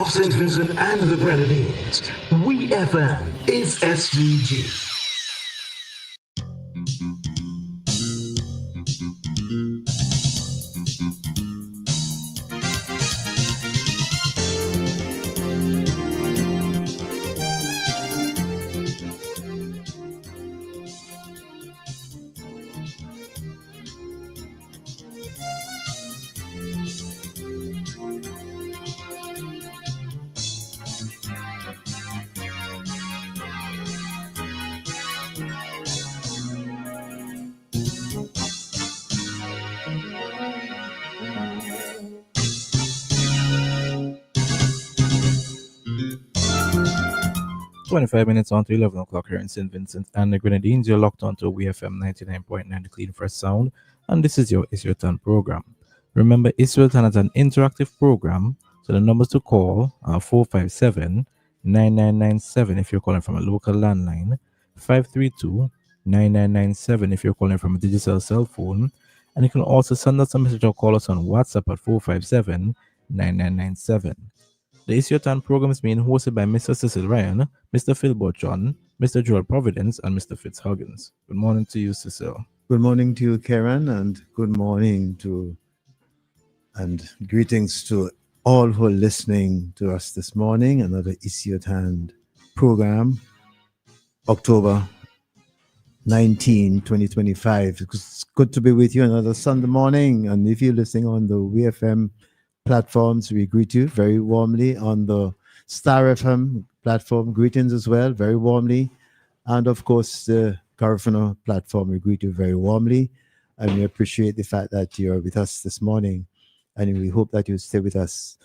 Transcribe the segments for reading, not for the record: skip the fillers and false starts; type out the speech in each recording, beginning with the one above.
of St. Vincent and the Grenadines. WEFM is SVG. 25 minutes on to 11 o'clock here in St. Vincent and the Grenadines. You're locked onto WEFM 99.9, the Clean Fresh Sound, and this is your It's Your Turn program. Remember, It's Your Turn is an interactive program, so the numbers to call are 457 9997 if you're calling from a local landline, 532 9997 if you're calling from a digital cell phone, and you can also send us a message or call us on WhatsApp at 457 9997. The It's Your Turn program is being hosted by Mr. Cecil Ryan, Mr. Philbert John, Mr. Joel Providence, and Mr. Fitz Huggins. Good morning to you, Cecil. Good morning to you, Karen, and good morning to and greetings to all who are listening to us this morning. Another It's Your Turn program, October 19, 2025. It's good to be with you another Sunday morning. And if you're listening on the WEFM platforms, we greet you very warmly. On the Star FM platform, greetings as well, very warmly. And of course, the Garifuna platform, we greet you very warmly. And we appreciate the fact that you're with us this morning. And we hope that you stay with us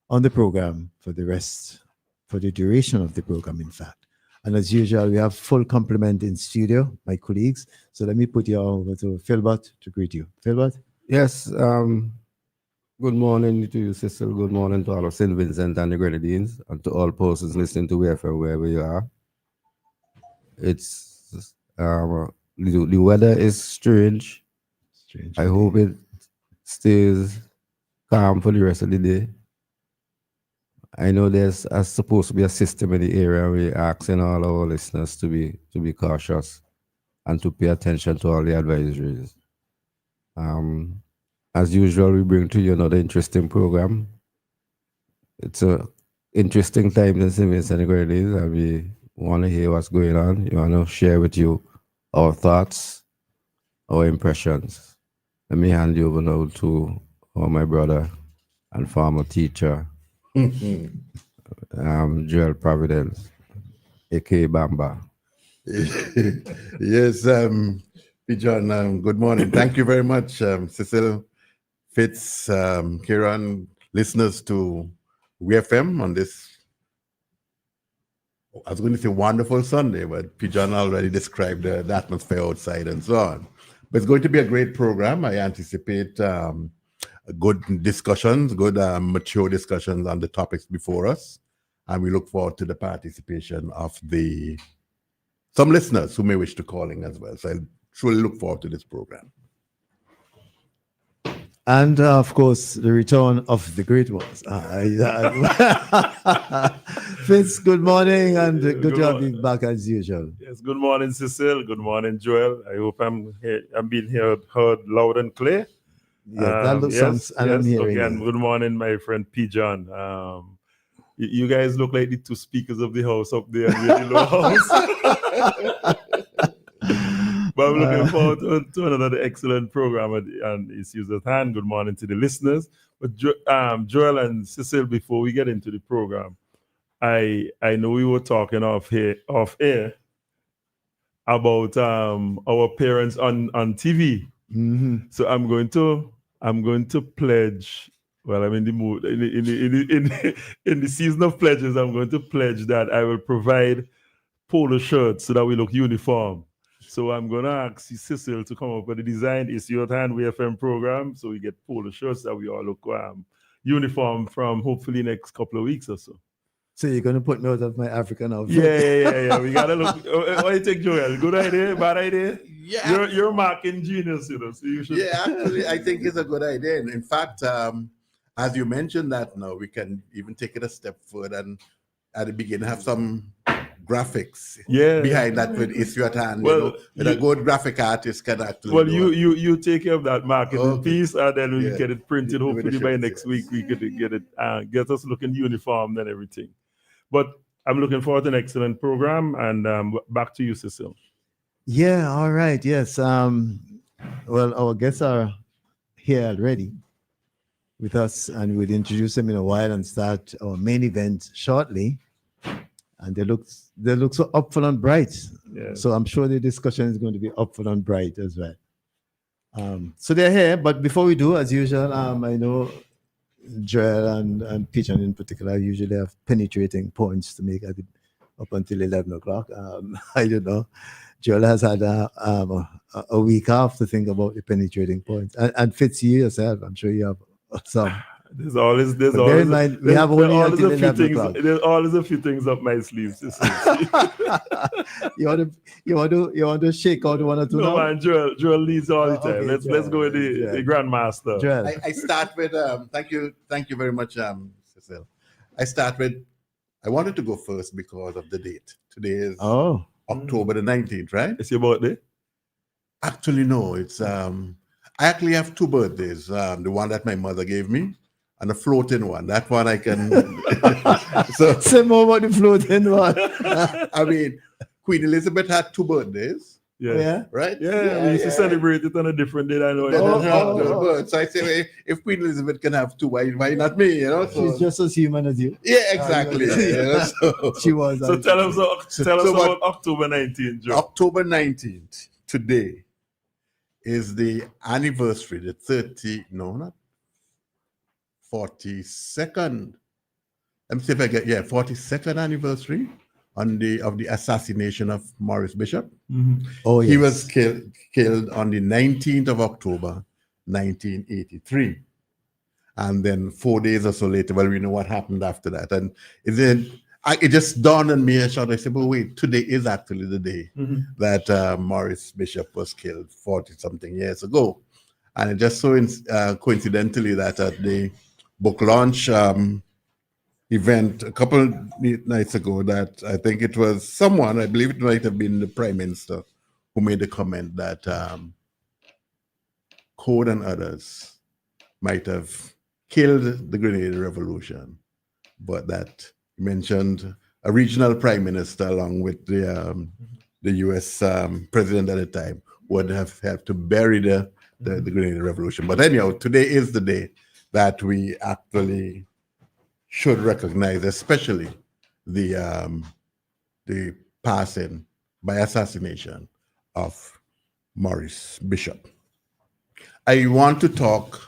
on the program for the duration of the program, in fact. And as usual, we have full complement in studio, my colleagues. So let me put you over to Philbert to greet you. Philbert? Yes, good morning to you, Cecil. Good morning to all of St. Vincent and the Grenadines, and to all persons listening to WEFM wherever you are. It's the weather is strange. I hope it stays calm for the rest of the day. I know there's supposed to be a system in the area. We're asking all our listeners to be cautious and to pay attention to all the advisories. As usual, we bring to you another interesting program. It's an interesting time in St. Vincent and the Grenadines, and we want to hear what's going on. We want to share with you our thoughts, our impressions. Let me hand you over now to my brother and former teacher, Joel Providence, a.k.a. Bamba. Yes, P. John, good morning. Thank you very much, Cecil, Fitz, Kieran, listeners to WEFM on this, I was going to say wonderful Sunday, but P. John already described the atmosphere outside and so on. But it's going to be a great program. I anticipate good discussions, good mature discussions on the topics before us. And we look forward to the participation of some listeners who may wish to call in as well. So I truly look forward to this program. And of course, the return of the great ones. Fitz, good morning, and good to have you back as usual. Yes, good morning, Cecil. Good morning, Joel. I hope I'm being heard loud and clear. Yeah, that looks sounds. And I'm hearing okay, and good morning, my friend P. John. You guys look like the two speakers of the house up there in the low house. But I'm looking forward to another excellent program, and it's It's Your Turn. Good morning to the listeners. But Joel and Cecil, before we get into the program, I know we were talking off air about our parents on TV. Mm-hmm. So I'm going to pledge. Well, I'm in the mood in the season of pledges. I'm going to pledge that I will provide polo shirts so that we look uniform. So I'm going to ask Cecil to come up with the design. It's Your Turn WEFM program. So we get polo shirts that we all look uniform from hopefully next couple of weeks or so. So you're going to put note of my African outfit? Yeah. We got to look. What do you think, Joel? Good idea? Bad idea? Yeah. You're a marketing genius, you know. So you should. Yeah, actually, I think it's a good idea. In fact, as you mentioned that now, we can even take it a step further and at the beginning have some graphics behind that with issue at hand. Well, that a good graphic artist can actually Well, do it. you take care of that marketing Okay. piece, and then we Yeah. get it printed. With the Hopefully by shirts, next yes. week we could get it, get us looking uniform and everything. But I'm looking forward to an excellent program, and back to you, Cecil. Yeah, all right. Yes. Well, our guests are here already with us, and we'll introduce them in a while and start our main event shortly. And they look so upful and bright. Yeah. So I'm sure the discussion is going to be upful and bright as well. So they're here, but before we do, as usual, I know Joel and Pigeon in particular usually have penetrating points to make up until 11 o'clock. I don't know. Joel has had a week off to think about the penetrating points. And Fitz, you yourself, I'm sure you have some. There's always But bear in mind, we have only until 11 o'clock. There's always a few things up my sleeves. You want to shake out one or two No now? man, Joel leads all the time. Okay, Let's go with Joel. the grandmaster. Joel. I start with thank you very much, Cecil. I wanted to go first because of the date. Today is October the 19th, right? It's your birthday? Actually, no. It's I actually have two birthdays. The one that my mother gave me and a floating one. That one I can. So say more about the floating one. I mean, Queen Elizabeth had two birthdays, Yeah. right? Yeah, we used to celebrate it on a different day. I know. So I say, well, if Queen Elizabeth can have two, why not me? So, She's just as human as you. yeah, exactly. So, She was. So tell us about October 19th, Joe. October 19th, today, is the anniversary, the 42nd. Let me see if I get 42nd anniversary of the assassination of Maurice Bishop. Mm-hmm. Oh, yes. He was killed on the 19th of October, 1983. And then 4 days or so later, well, we know what happened after that. And it just dawned on me, I said, but wait, today is actually the day that Maurice Bishop was killed 40-something years ago. And it just so coincidentally that at the book launch event a couple nights ago, that I think it was someone, I believe it might have been the Prime Minister, who made the comment that Code and others might have killed the Grenadian Revolution, but that he mentioned a regional prime minister along with the U.S. president at the time would have helped to bury the Grenadian Revolution. But anyhow, today is the day that we actually should recognize, especially the passing by assassination of Maurice Bishop. I want to talk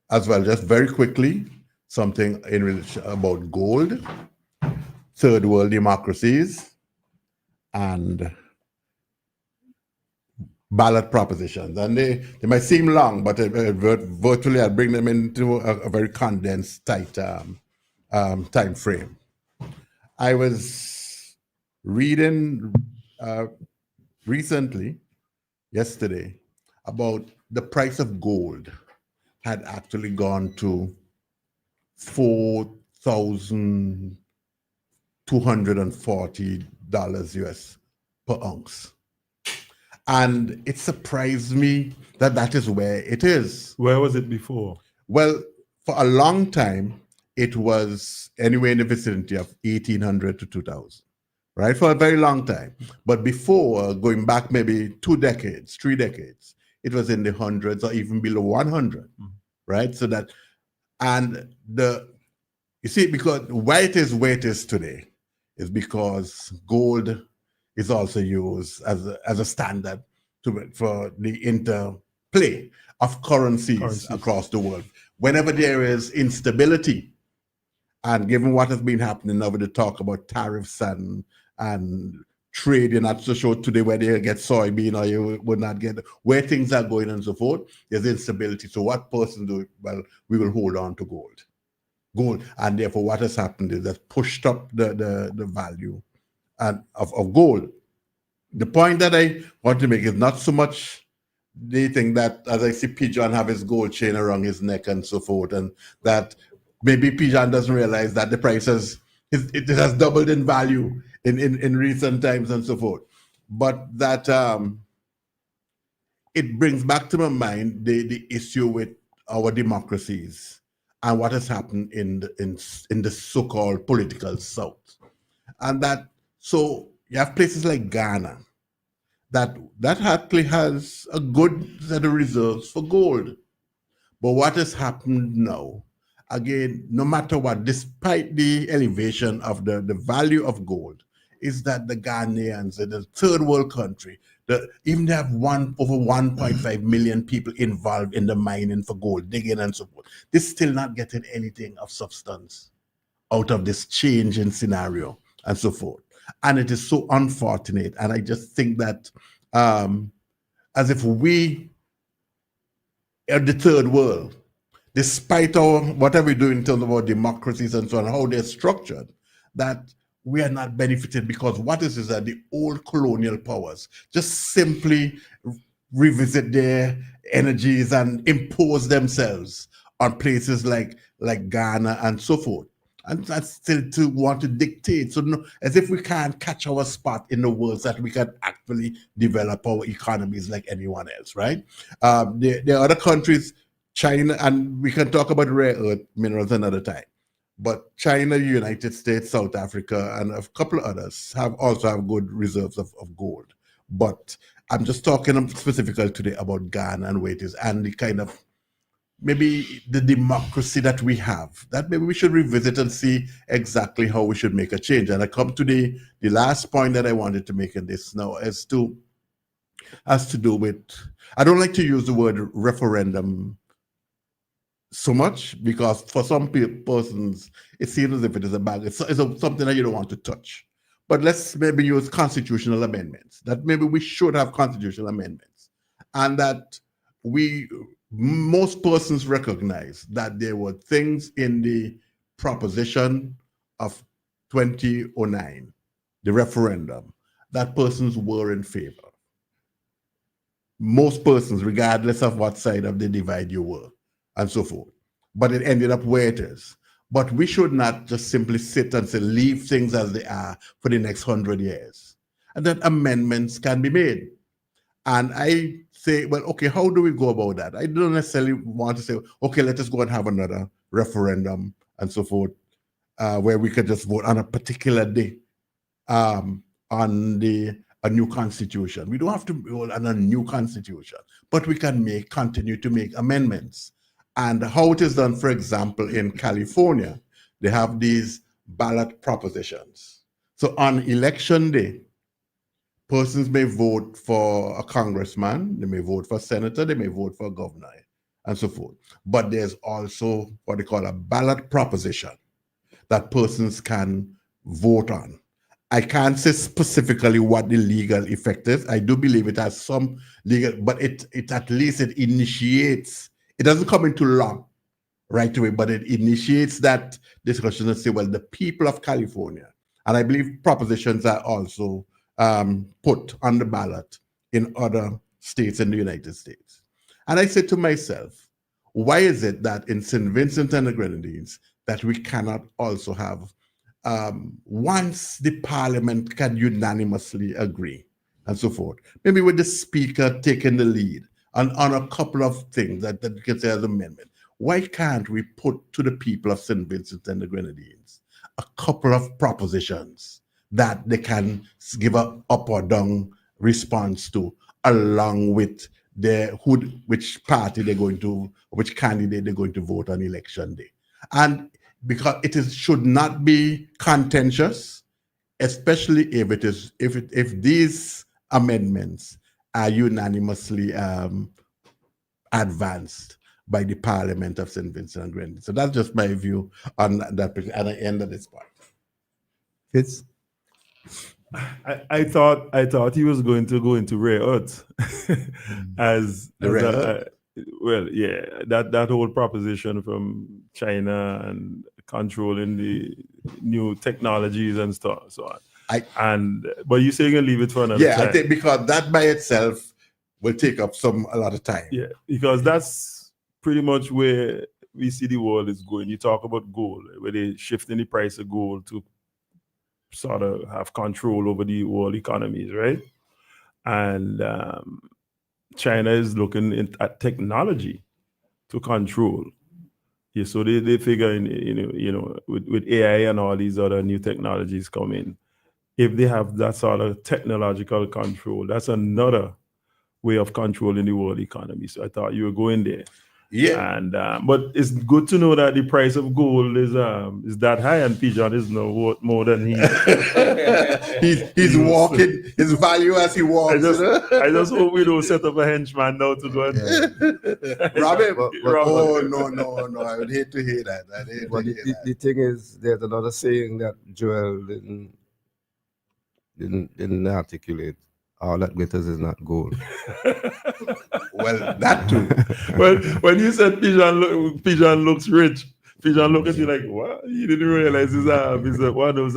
as well, just very quickly, something in relation about gold, third world democracies, and ballot propositions. And they might seem long, but virtually I'll bring them into a very condensed, tight time frame. I was reading recently, yesterday, about the price of gold had actually gone to $4,240 US per ounce. And it surprised me that is where it is. Where was it before? Well, for a long time, it was anywhere in the vicinity of 1,800 to 2,000, right? For a very long time. But before, going back maybe 2 decades, 3 decades, it was in the hundreds or even below 100, right? So that, and you see, because why it is where it is today is because gold is also used as a standard for the interplay of currencies across the world. Whenever there is instability, and given what has been happening over the talk about tariffs and trade, you're not so sure today whether you get soybean or you would not get, where things are going and so forth, there's instability. So what person do? Well, we will hold on to gold. And therefore what has happened is that pushed up the value of gold. The point that I want to make is not so much they think that, as I see Pigeon have his gold chain around his neck and so forth, and that maybe Pigeon doesn't realize that the price it has doubled in value in recent times and so forth. But that it brings back to my mind the issue with our democracies and what has happened in the so-called political South. And that, so you have places like Ghana that actually has a good set of reserves for gold. But what has happened now, again, no matter what, despite the elevation of the value of gold, is that the Ghanaians, the third world country, even they have over 1.5 million people involved in the mining for gold, digging and so forth. They're still not getting anything of substance out of this change in scenario and so forth. And it is so unfortunate. And I just think that as if we are the third world, despite whatever we do in terms of our democracies and so on, how they're structured, that we are not benefited, because what is that the old colonial powers just simply revisit their energies and impose themselves on places like Ghana and so forth. And that's still to want to dictate. So no, as if we can't catch our spot in the world, that we can actually develop our economies like anyone else, right? There are other countries, China, and we can talk about rare earth minerals another time. But China, United States, South Africa, and a couple of others also have good reserves of gold. But I'm just talking specifically today about Ghana and where it is, and the kind of maybe the democracy that we have, that maybe we should revisit and see exactly how we should make a change. And I come to the last point that I wanted to make in this now has to do with, I don't like to use the word referendum so much, because for some persons it seems as if it is a bag. It's something that you don't want to touch. But let's maybe use constitutional amendments. That maybe we should have constitutional amendments, and that most persons recognize that there were things in the proposition of 2009, the referendum, that persons were in favor. Most persons, regardless of what side of the divide you were, and so forth. But it ended up where it is. But we should not just simply sit and say, leave things as they are for the next 100 years. And that amendments can be made. And I say, well, okay, how do we go about that? I don't necessarily want to say, okay, let us go and have another referendum and so forth, where we could just vote on a particular day on a new constitution. We don't have to vote on a new constitution, but we can continue to make amendments. And how it is done, for example, in California, they have these ballot propositions. So on election day, persons may vote for a congressman, they may vote for a senator, they may vote for a governor, and so forth. But there's also what they call a ballot proposition that persons can vote on. I can't say specifically what the legal effect is. I do believe it has some legal, but it at least it initiates. It doesn't come into law right away, but it initiates that discussion and say, well, the people of California, and I believe propositions are also put on the ballot in other states in the United States. And I said to myself, why is it that in St. Vincent and the Grenadines that we cannot also have, once the parliament can unanimously agree and so forth, maybe with the speaker taking the lead on a couple of things that you can say as amendment, why can't we put to the people of St. Vincent and the Grenadines a couple of propositions that they can give a up or down response to, along with which party they're going to, which candidate they're going to vote on election day? And because should not be contentious, especially if these amendments are unanimously advanced by the Parliament of St. Vincent and Grenadines. So that's just my view on that, and I end at this point. Fitz? I thought he was going to go into rare earth well, yeah, that whole proposition from China and controlling the new technologies and stuff, so on. But you say you're gonna leave it for another time. I think because that by itself will take up a lot of time. Yeah, because that's pretty much where we see the world is going. You talk about gold, where they're shifting the price of gold to sort of have control over the world economies, right? And China is looking at technology to control. Yeah, so they figure with AI and all these other new technologies coming, if they have that sort of technological control, that's another way of controlling the world economy. So I thought you were going there. Yeah. And but it's good to know that the price of gold is that high, and Pigeon is no worth more than he. he's walking his value as he walks. I just hope we don't set up a henchman now to go and rob him. Rob him. No! I would hate to hear that. But the thing is, there's another saying that Joel didn't articulate. All that glitters is not gold. Well, that too. Well, when you said Pigeon looks rich, Pigeon look at you like, what? You didn't realize he's one of those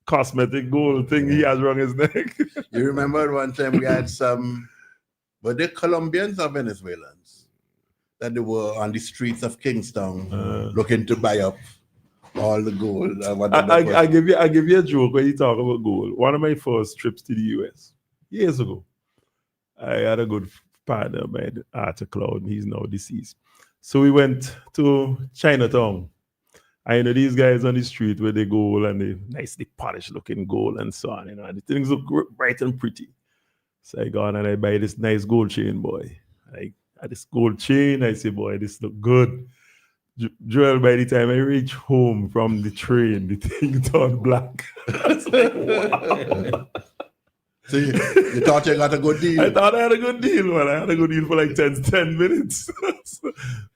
cosmetic gold thing he has around his neck. You remember one time we had were they Colombians or Venezuelans? That they were on the streets of Kingston looking to buy up all the gold. I give you a joke when you talk about gold. One of my first trips to the US, years ago, I had a good partner by Arthur Cloud. He's now deceased. So we went to Chinatown. I know these guys on the street where they gold and they nicely polished looking gold and so on. And the things look bright and pretty. So I go on and I buy this nice gold chain, boy. I had this gold chain. I say, boy, this look good. Joel, by the time I reach home from the train, the thing turned black. I was like, wow. So you thought you got a good deal? I thought I had a good deal, man. I had a good deal for like 10 minutes.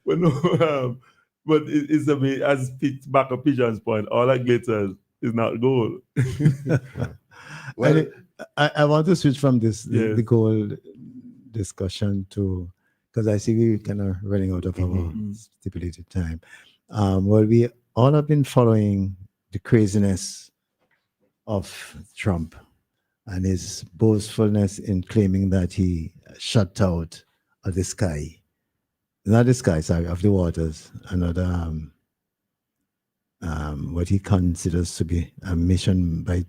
But no, but it's amazing. As back of Pigeon's point, all that glitters is not gold. Well, I want to switch from the gold discussion to, because I see we're kind of running out of our stipulated time. Well, we all have been following the craziness of Trump and his boastfulness in claiming that he shut out of the sky, not the sky, sorry, of the waters, another what he considers to be a mission by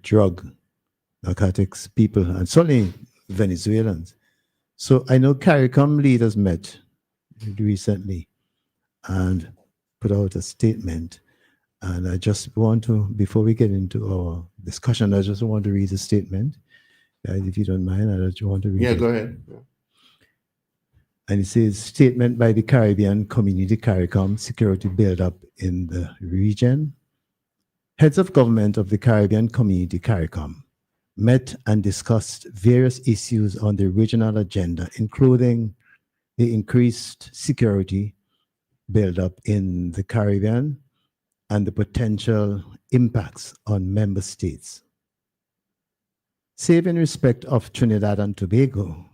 narcotics people, and certainly Venezuelans. So I know CARICOM leaders met recently and put out a statement. And I just want to, before we get into our discussion, I just want to read a statement. If you don't mind, I just want to read it. Yeah, go ahead. And it says, statement by the Caribbean Community CARICOM, security build-up in the region. Heads of government of the Caribbean Community CARICOM met and discussed various issues on the regional agenda, including the increased security build-up in the Caribbean and the potential impacts on member states. Save in respect of Trinidad and Tobago,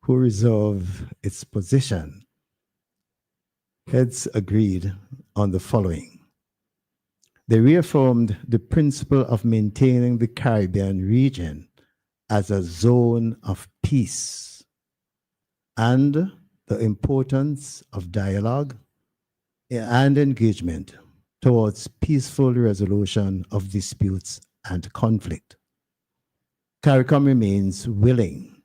who reserve its position, heads agreed on the following. They reaffirmed the principle of maintaining the Caribbean region as a zone of peace and the importance of dialogue and engagement towards peaceful resolution of disputes and conflict. CARICOM remains willing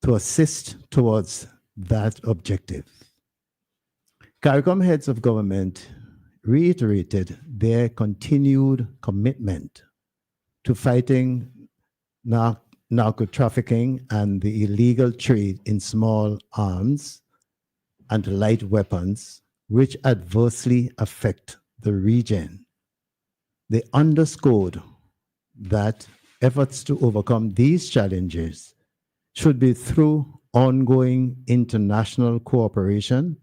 to assist towards that objective. CARICOM heads of government reiterated their continued commitment to fighting narco-trafficking and the illegal trade in small arms and light weapons, which adversely affect the region. They underscored that efforts to overcome these challenges should be through ongoing international cooperation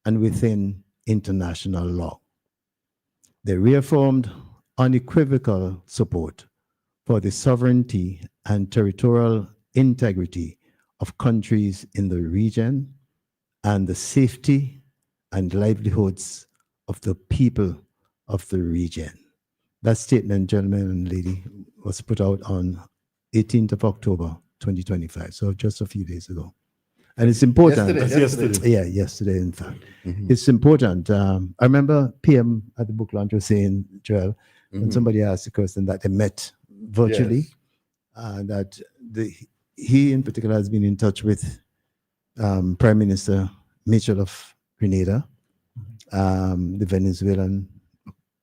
and within international law. They reaffirmed unequivocal support for the sovereignty and territorial integrity of countries in the region and the safety and livelihoods of the people of the region. That statement, gentlemen and lady, was put out on 18th of October 2025. So just a few days ago. And it's important. Yesterday. Yeah, yesterday, in fact. Mhm. It's important. I remember PM at the book launch was saying, Joel, when Mhm. somebody asked the question that they met virtually, Yes. that he in particular has been in touch with Prime Minister Mitchell of Grenada, the Venezuelan,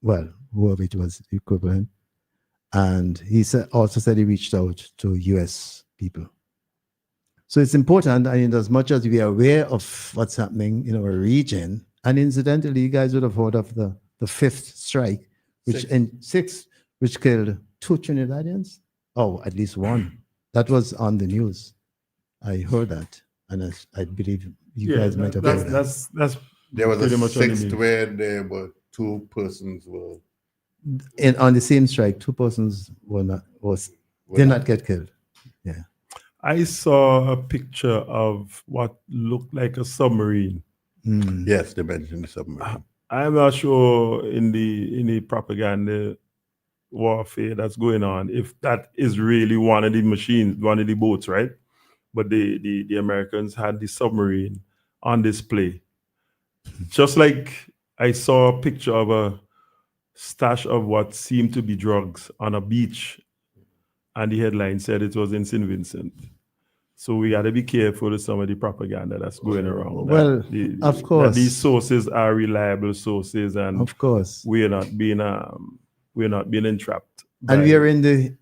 well, whoever it was, equivalent. And he also said he reached out to US people. So it's important, and as much as we are aware of what's happening in our region, and incidentally, you guys would have heard of the fifth strike, sixth, which killed 2 Trinidadians. Oh, at least one. That was on the news. I heard that, and I believe you guys might have heard that. That's There was pretty a much on the sixth news. where there were 2 persons were And on the same strike, 2 persons did not get killed. Yeah. I saw a picture of what looked like a submarine. Yes, they mentioned the submarine. I'm not sure in the propaganda warfare that's going on if that is really one of the machines, one of the boats, right? But the Americans had the submarine on display. Just like I saw a picture of a stash of what seemed to be drugs on a beach, and the headline said it was in St. Vincent. So we got to be careful with some of the propaganda that's going around. Well, of course. That these sources are reliable sources, and Of course. we're not being entrapped. And by- we're in the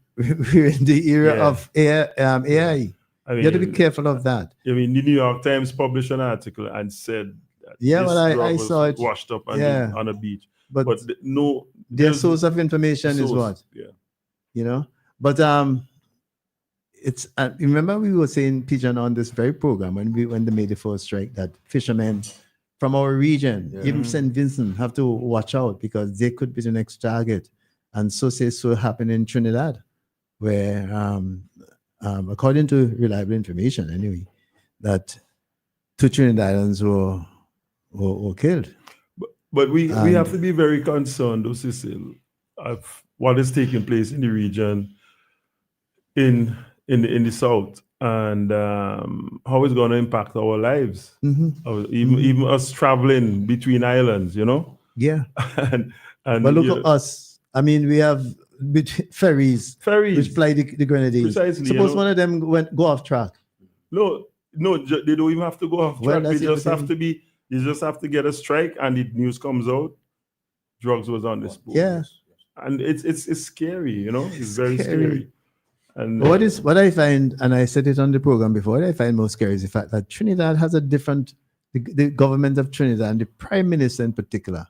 era Yeah. of AI. I You have to be mean, careful of that. I mean, the New York Times published an article and said that Yeah, this well, I drug was saw it. washed up on, Yeah. on a beach. But But no, their there's source of information is source. what? Yeah. You know? But it's remember we were saying, Pigeon, on this very program when they made the first strike, that fishermen from our region, even St. Vincent, have to watch out because they could be the next target. And so happened in Trinidad, where according to reliable information anyway, that 2 Trinidadians were killed. But we have to be very concerned, though, Cecil, of what is taking place in the region, in the south, and how it's going to impact our lives. Even us traveling between islands, you know. Yeah. and But look at us. I mean, we have ferries which fly the Grenadines. Precisely, you Suppose know. one of them go off track. No, they don't even have to go off Well, track. that's They the just other have to be. They just have to get a strike, and the news comes out. Drugs was on this boat. Yeah. And it's scary, you know. It's very scary. And What I find, and I said it on the program before, what I find most scary is the fact that Trinidad has a different, the government of Trinidad and the Prime Minister in particular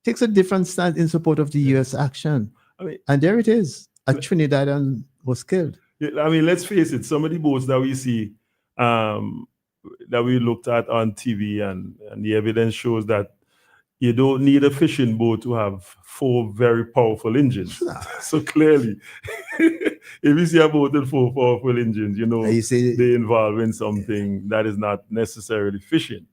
takes a different stand in support of the US action. I mean, And there it is. A Trinidadian was killed. I mean, let's face it. Some of the boats that we see, that we looked at on TV, and the evidence shows that you don't need a fishing boat to have 4 very powerful engines. So clearly, if you see a boat with 4 powerful engines, you know You see, they involve in something that is not necessarily fishing.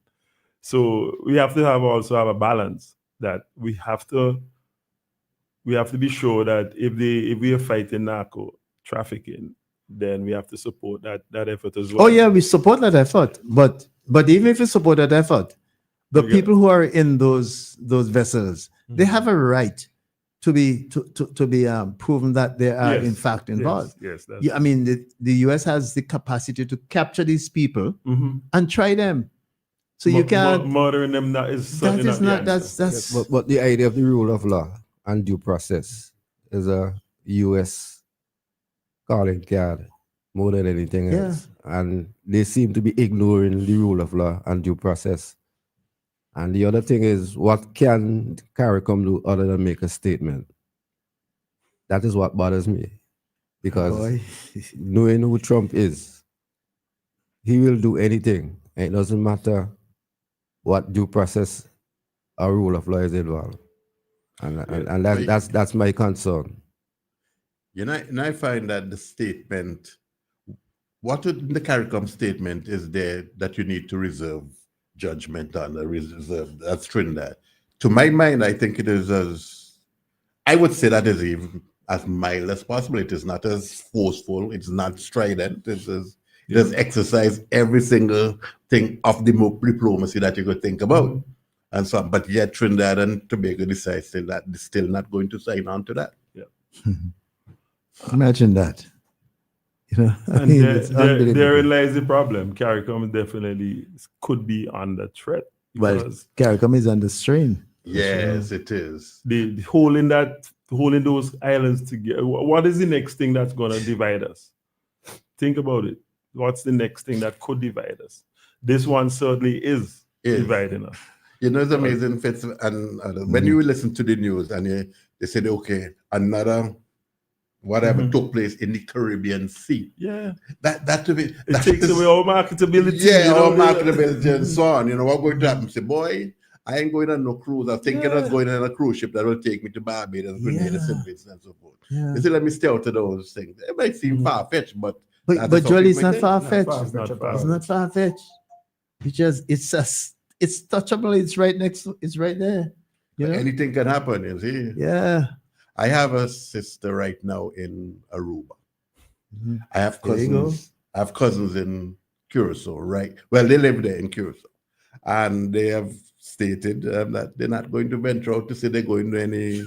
So we have to also have a balance, that we have to be sure that if we are fighting narco trafficking, then we have to support that effort as well. oh yeah, we support that effort. But even if we support that effort, the people who are in those vessels, they have a right to be proven that they are in fact involved. Yes. I mean, the US has the capacity to capture these people and try them. So you can't murdering them. That is that certainly is not the answer. that's But the idea of the rule of law and due process is a U.S. calling card more than anything else. And they seem to be ignoring the rule of law and due process. And the other thing is, what can CARICOM do other than make a statement? That is what bothers me. Because knowing who Trump is, he will do anything. And it doesn't matter what due process or rule of law is involved. And that's my concern. You know, and I find that the statement, what in the CARICOM statement is there that you need to reserve judgment on, that's Trinidad. To my mind, I think it is I would say that is even as mild as possible. It is not as forceful. It's not strident. It has exercised every single thing of the diplomacy that you could think about. And so, but yet Trinidad and Tobago decides that they're still not going to sign on to that. Imagine that. You know, I And mean, it's unbelievable. therein lies the problem. CARICOM definitely could be under threat Well, because CARICOM is under strain. Yes, it is. the holding those islands together. What is the next thing that's going to divide us? Think about it. What's the next thing that could divide us? This one certainly is dividing us. You know, it's amazing, Fitz, and when you listen to the news and they said, okay, another whatever took place in the Caribbean Sea. Yeah. That to be It takes away our marketability. Yeah, you know, our marketability and so on. You know, what going to happen? Say, boy, I ain't going on no cruise. I'm thinking of going on a cruise ship that will take me to Barbados, Grenada, St. Vincent, and so forth. Yeah. They say, let me stay out of those things. It might seem far-fetched, but Joel, it's not far. far-fetched. It's not far-fetched. It's touchable. It's right next. It's right there. You know? Anything can happen, you see. Yeah. I have a sister right now in Aruba. Mhm. I have There you go. cousins. I have cousins in Curacao, right? Well, they live there in Curacao, and they have stated that they're not going to venture out to say they're going to any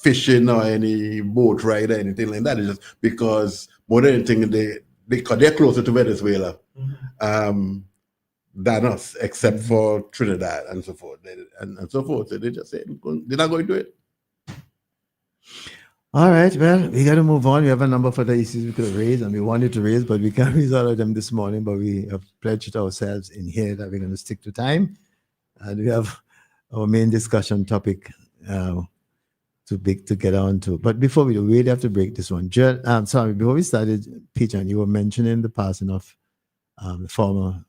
fishing or any boat ride or anything like that. It's just because more than anything, they're closer to Venezuela than us, except for Trinidad and so forth. And so forth. So they just say they're not going to do it. All right. Well, we got to move on. We have a number for the issues we could have raised and we wanted to raise, but we can't raise all of them this morning. But we have pledged ourselves in here that we're going to stick to time. And we have our main discussion topic to get on to. But before we do, we really have to break this one. Before we started, Peter, you were mentioning the passing of the former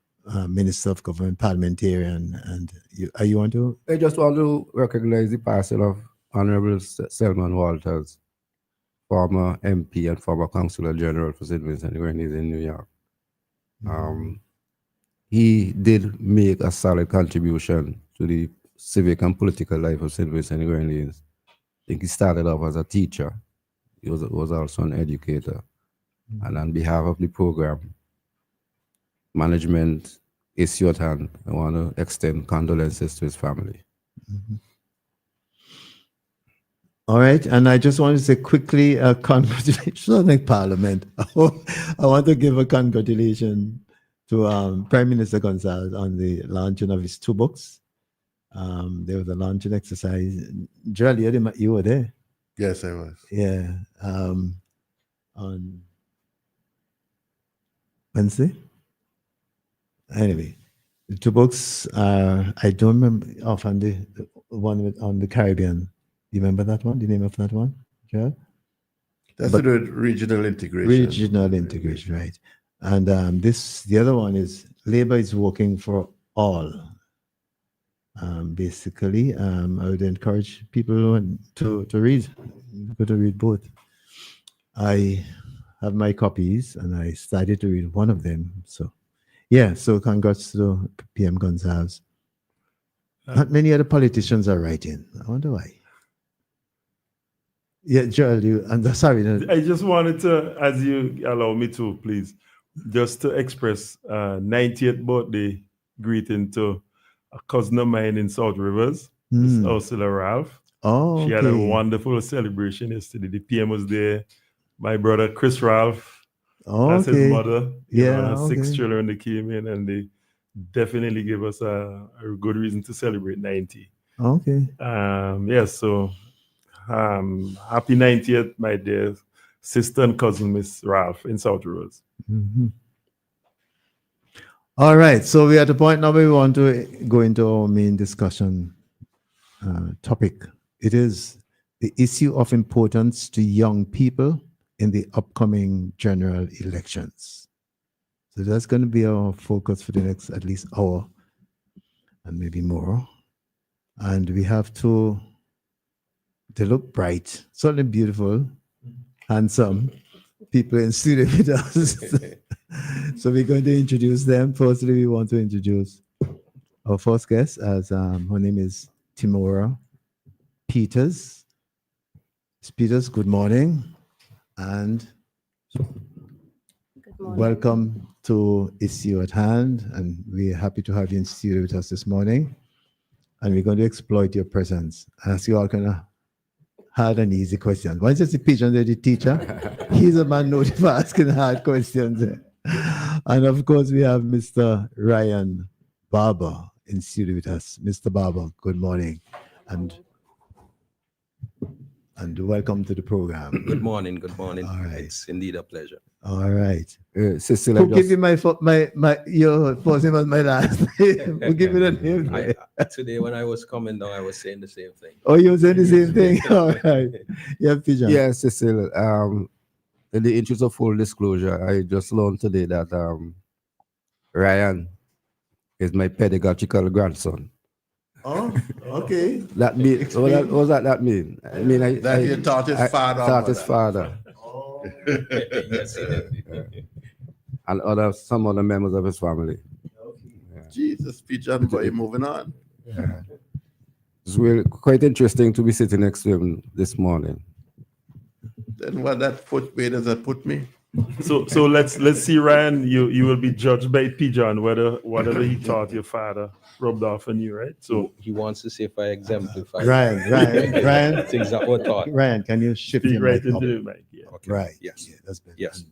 Minister of Government, parliamentarian, and you want to? I just want to recognize the passing of Honorable Selman Walters, former MP and former Consular General for St. Vincent and Grenadines in New York. He did make a solid contribution to the civic and political life of St. Vincent and Grenadines. I think he started off as a teacher. He was also an educator. And on behalf of the program, management, Isiot, and I want to extend condolences to his family. All right, and I just want to say quickly, congratulations on the Parliament. I want to give a congratulation to Prime Minister Gonzalez on the launching of his 2 books. There was a launching exercise. Joel, you were there. Yes, I was. Yeah, on Wednesday. Anyway, the 2 books are, I don't remember offhand the one on the Caribbean. You remember that one? The name of that one? Joel? That's to do with regional integration. Regional integration, right. And the other one is Labor is Working for All. Basically, I would encourage people to read. Go to read both. I have my copies and I started to read one of them. So, yeah, so congrats to PM Gonzalez. Not many other politicians are writing. I wonder why. Yeah, Joel, I'm sorry. I just wanted to, as you allow me to, please, just to express 90th birthday greeting to a cousin of mine in South Rivers, Miss Ursula Ralph. Oh, she had a wonderful celebration yesterday. The PM was there. My brother Chris Ralph, that's his mother. Yeah, 6 children that came in, and they definitely gave us a good reason to celebrate 90. Okay. So happy 90th, my dear sister and cousin, Miss Ralph in South Rivers. All right, so we're at the point now where we want to go into our main discussion topic. It is the issue of importance to young people in the upcoming general elections. So that's going to be our focus for the next at least hour and maybe more. And we have they look bright, certainly beautiful, handsome people in studio with us. So we're going to introduce them. Firstly, we want to introduce our first guest, as her name is Timora Peters. Peters, good morning, and Good morning. welcome to Issue at Hand. And we're happy to have you in studio with us this morning. And we're going to exploit your presence. Ask you all kind of hard and easy questions. Once you see Pigeon, the teacher, he's a man known for asking hard questions. And of course, we have Mr. Ryan Barber in studio with us. Mr. Barber, good morning. And welcome to the program. Good morning. Good morning. All right. It's indeed a pleasure. All right. Cecil, Who give you my your first name as my last name? Who give you the name? Today, when I was coming down, I was saying the same thing. Oh, you saying the same thing? All right. Yeah, Pigeon. Yeah, Cecil. In the interest of full disclosure, I just learned today that Ryan is my pedagogical grandson. Oh, okay. That mean what does that mean? I mean, That you taught his father. Taught his father Yes, he did. and some other members of his family. Jesus, Pigeon boy, moving on. Yeah. It's really quite interesting to be sitting next to him this morning. Then what that foot, where does that put me? So let's see, Ryan. You will be judged by Pigeon whether whatever he taught your father rubbed off on you, right? So He wants to see if I exemplify Ryan, things that were taught. Ryan, can you shift speak your right mic up? into the mic. Yeah. Okay. Right. Yes. Yeah, that's better. Yes.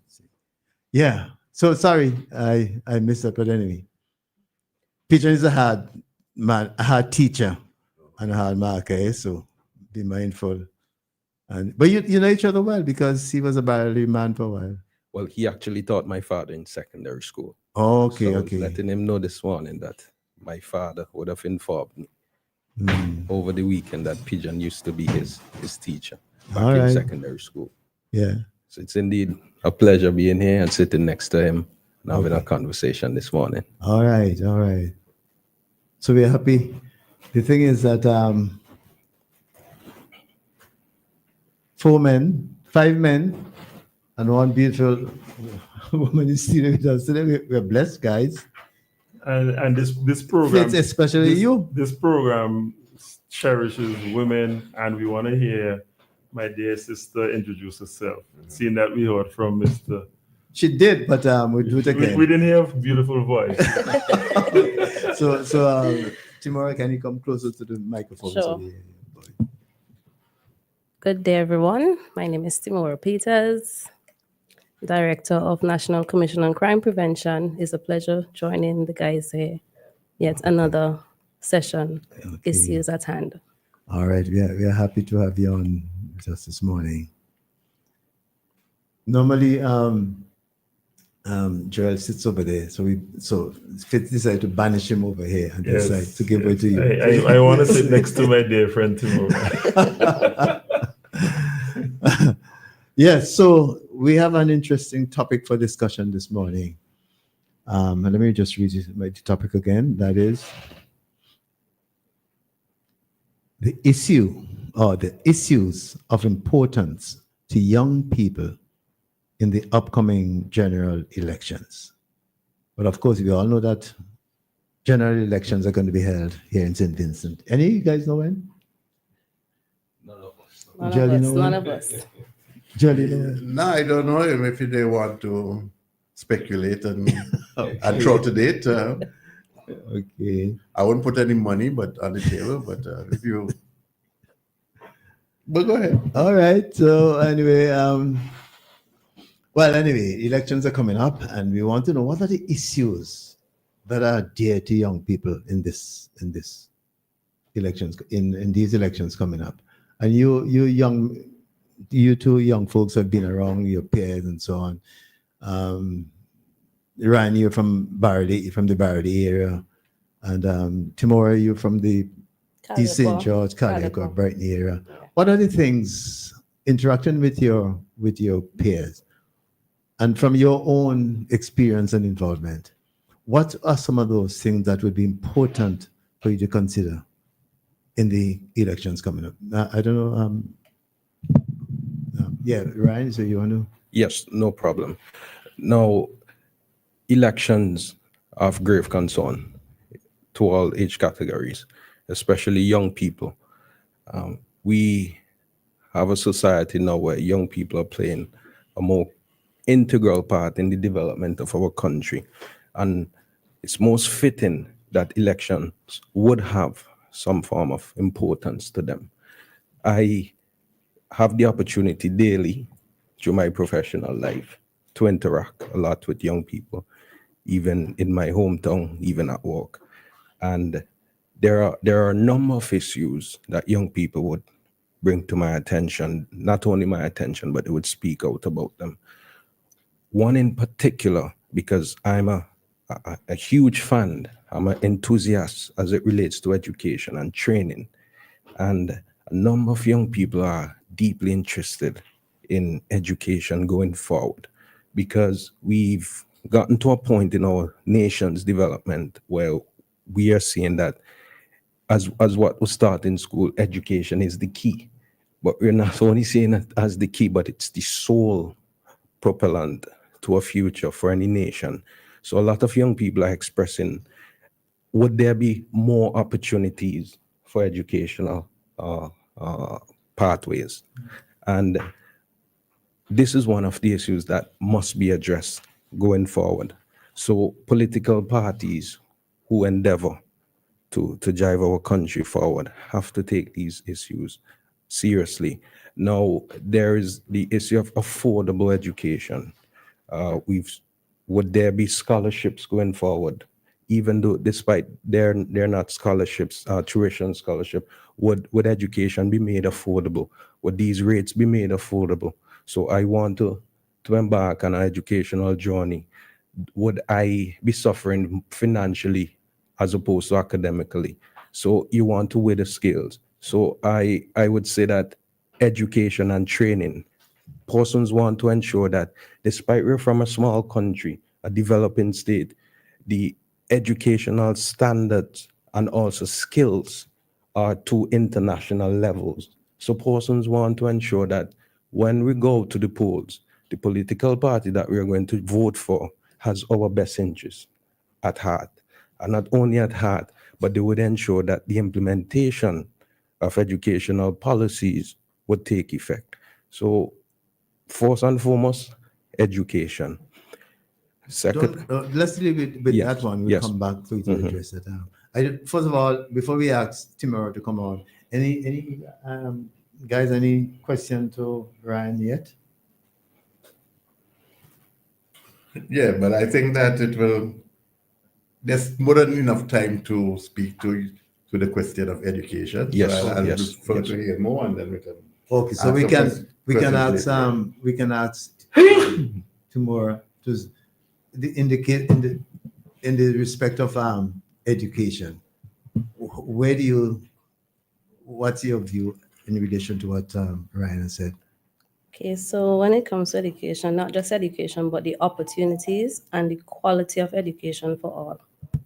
Yeah. So sorry, I missed that, but anyway, Pigeon is a hard man, a hard teacher, and a hard marker. So be mindful. But you know each other well because he was a barely man for a while. Well, he actually taught my father in secondary school. Okay, So I was okay. letting him know this morning that my father would have informed me Mm, over the weekend that Pigeon used to be his teacher back All in right. secondary school. yeah. So it's indeed a pleasure being here and sitting next to him and having a conversation this morning. All right, all right. So we're happy. The thing is that 5 men, and one beautiful woman is sitting with us today. We're blessed, guys. And this program, Fits especially you. This program cherishes women, and we want to hear my dear sister introduce herself. Seeing that we heard from Mr. She did, but we'll do it again. We didn't hear a beautiful voice. So Timora, can you come closer to the microphone? Sure. we- Good day, everyone. My name is Timora Peters, Director of National Commission on Crime Prevention. It's a pleasure joining the guys here. Yet another session, Issues at Hand. All right, we are happy to have you on with us this morning. Normally, Joel sits over there, so Fitz decided to banish him over here and Yes, decide to give way to you. I want to sit next to my dear friend Timora. Yes, so we have an interesting topic for discussion this morning. And let me just read the topic again. That is the issue or the issues of importance to young people in the upcoming general elections. But of course, we all know that general elections are going to be held here in St. Vincent. Any of you guys know when? Jelly know None when? of us. Jelly know when? No, I don't know if they want to speculate and throw to date. Okay. I wouldn't put any money on the table, but if you... But go ahead. All right. So anyway, elections are coming up, and we want to know what are the issues that are dear to young people in this elections in these elections coming up. And you two young folks have been around, your peers and so on. Ryan, you're from the Barody area, and Timora, you're from the East St. George, Calico, Brighton area. What are the things interacting with your peers, and from your own experience and involvement? What are some of those things that would be important for you to consider in the elections coming up? I don't know. Ryan, so you want to? Yes, no problem. Now, elections of grave concern to all age categories, especially young people. We have a society now where young people are playing a more integral part in the development of our country. And it's most fitting that elections would have some form of importance to them. I have the opportunity daily through my professional life to interact a lot with young people, even in my hometown, even at work. And there are a number of issues that young people would bring to my attention, not only my attention, but they would speak out about them. One in particular, because I'm a huge fan, I'm an enthusiast as it relates to education and training. And a number of young people are deeply interested in education going forward because we've gotten to a point in our nation's development where we are seeing that as what was taught in school, education is the key. But we're not only seeing it as the key, but it's the sole propellant to a future for any nation. So a lot of young people are expressing, would there be more opportunities for educational pathways? And this is one of the issues that must be addressed going forward. So political parties who endeavor to drive our country forward have to take these issues seriously. Now, there is the issue of affordable education. Would there be scholarships going forward? Even though, despite they're not scholarships, tuition scholarship, would education be made affordable? Would these rates be made affordable? So I want to embark on an educational journey. Would I be suffering financially as opposed to academically? So you want to weigh the scales. So I would say that education and training, persons want to ensure that despite we're from a small country, a developing state, the educational standards and also skills are to international levels. So persons want to ensure that when we go to the polls, the political party that we are going to vote for has our best interests at heart. And not only at heart, but they would ensure that the implementation of educational policies would take effect. So first and foremost, education. Second, Let's leave it with Yes, that one. We'll yes. come back to it to address it. First of all, before we ask Timur to come on, any guys, any question to Ryan yet? Yeah, but I think that it will. There's more than enough time to speak to the question of education. Yes, So I'll yes, prefer yes. to hear more, and then we can. Okay, so ask we some can questions we can ask Timur to indicate in the respect of education. Where do you? What's your view in relation to what Ryan has said? Okay, so when it comes to education, not just education, but the opportunities and the quality of education for all,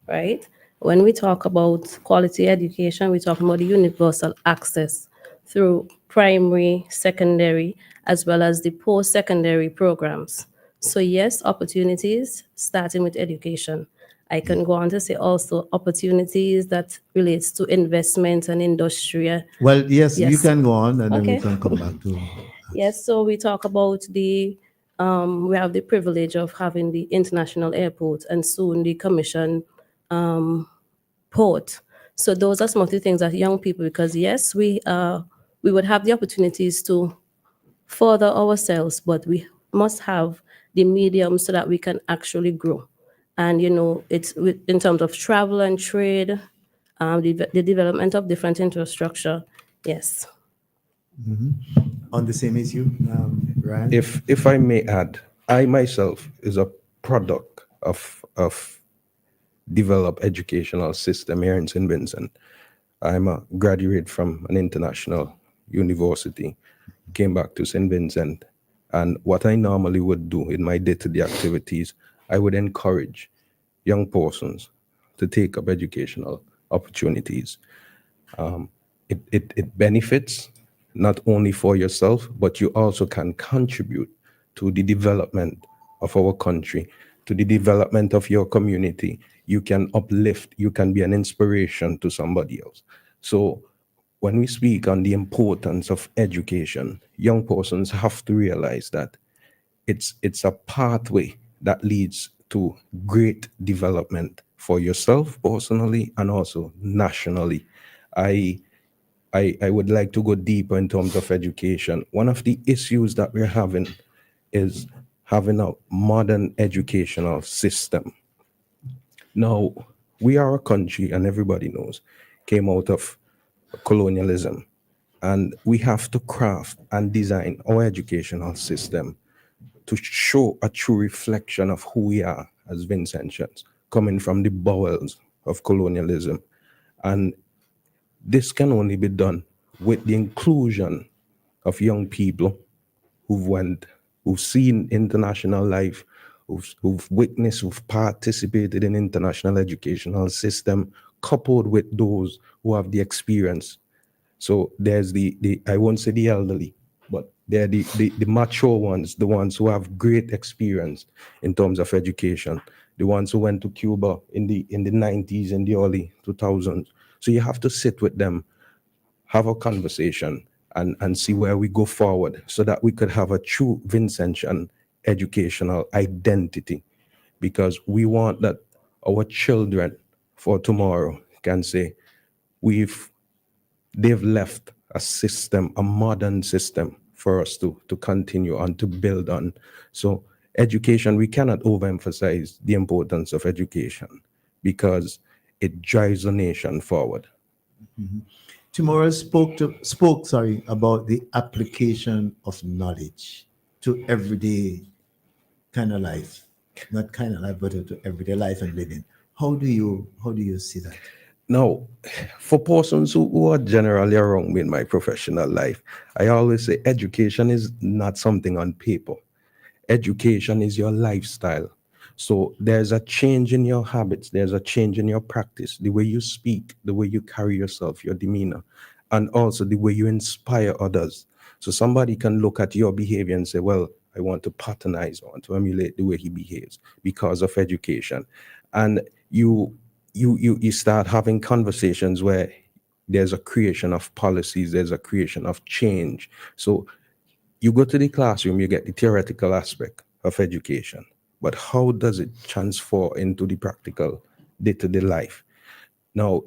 right? When we talk about quality education, we're talking about the universal access through primary, secondary, as well as the post-secondary programs. So yes, opportunities starting with education. I can go on to say also opportunities that relates to investment and industry. Well, yes, you Yes. can go on, and then we Okay. can come back to. Yes, so we talk about we have the privilege of having the international airport and soon the commission port. So those are some of the things that young people, because yes, we would have the opportunities to further ourselves, but we must have the medium so that we can actually grow. And it's in terms of travel and trade, the development of different infrastructure. Yes. On the same issue, Ryan? If I may add, I myself is a product of developed educational system here in St. Vincent. I'm a graduate from an international university, came back to St. Vincent, and what I normally would do in my day-to-day activities, I would encourage young persons to take up educational opportunities. It benefits not only for yourself, but you also can contribute to the development of our country, to the development of your community. You can uplift, you can be an inspiration to somebody else. So when we speak on the importance of education, young persons have to realize that it's a pathway that leads to great development for yourself personally and also nationally. I would like to go deeper in terms of education. One of the issues that we're having is having a modern educational system. Now, we are a country, and everybody knows, came out of colonialism. And we have to craft and design our educational system to show a true reflection of who we are as Vincentians, coming from the bowels of colonialism. And this can only be done with the inclusion of young people who've seen international life, who've witnessed, who've participated in international educational system, coupled with those who have the experience. So there's the I won't say the elderly, but they're the mature ones, the ones who have great experience in terms of education, the ones who went to Cuba in the 90s and the early 2000s. So you have to sit with them, have a conversation, and see where we go forward so that we could have a true Vincentian educational identity, because we want that our children for tomorrow can say they've left a system, a modern system for us to continue on, to build on. So education, we cannot overemphasize the importance of education because it drives the nation forward. Tomorrow spoke about the application of knowledge to everyday kind of life, not kind of life, but to everyday life and living. How do you see that? Now, for persons who are generally around me in my professional life, I always say education is not something on paper. Education is your lifestyle. So there's a change in your habits, there's a change in your practice, the way you speak, the way you carry yourself, your demeanor, and also the way you inspire others. So somebody can look at your behavior and say, well, I want to patronize, I want to emulate the way he behaves because of education. And you start having conversations where there's a creation of policies, there's a creation of change. So you go to the classroom, you get the theoretical aspect of education, but how does it transfer into the practical day-to-day life? Now,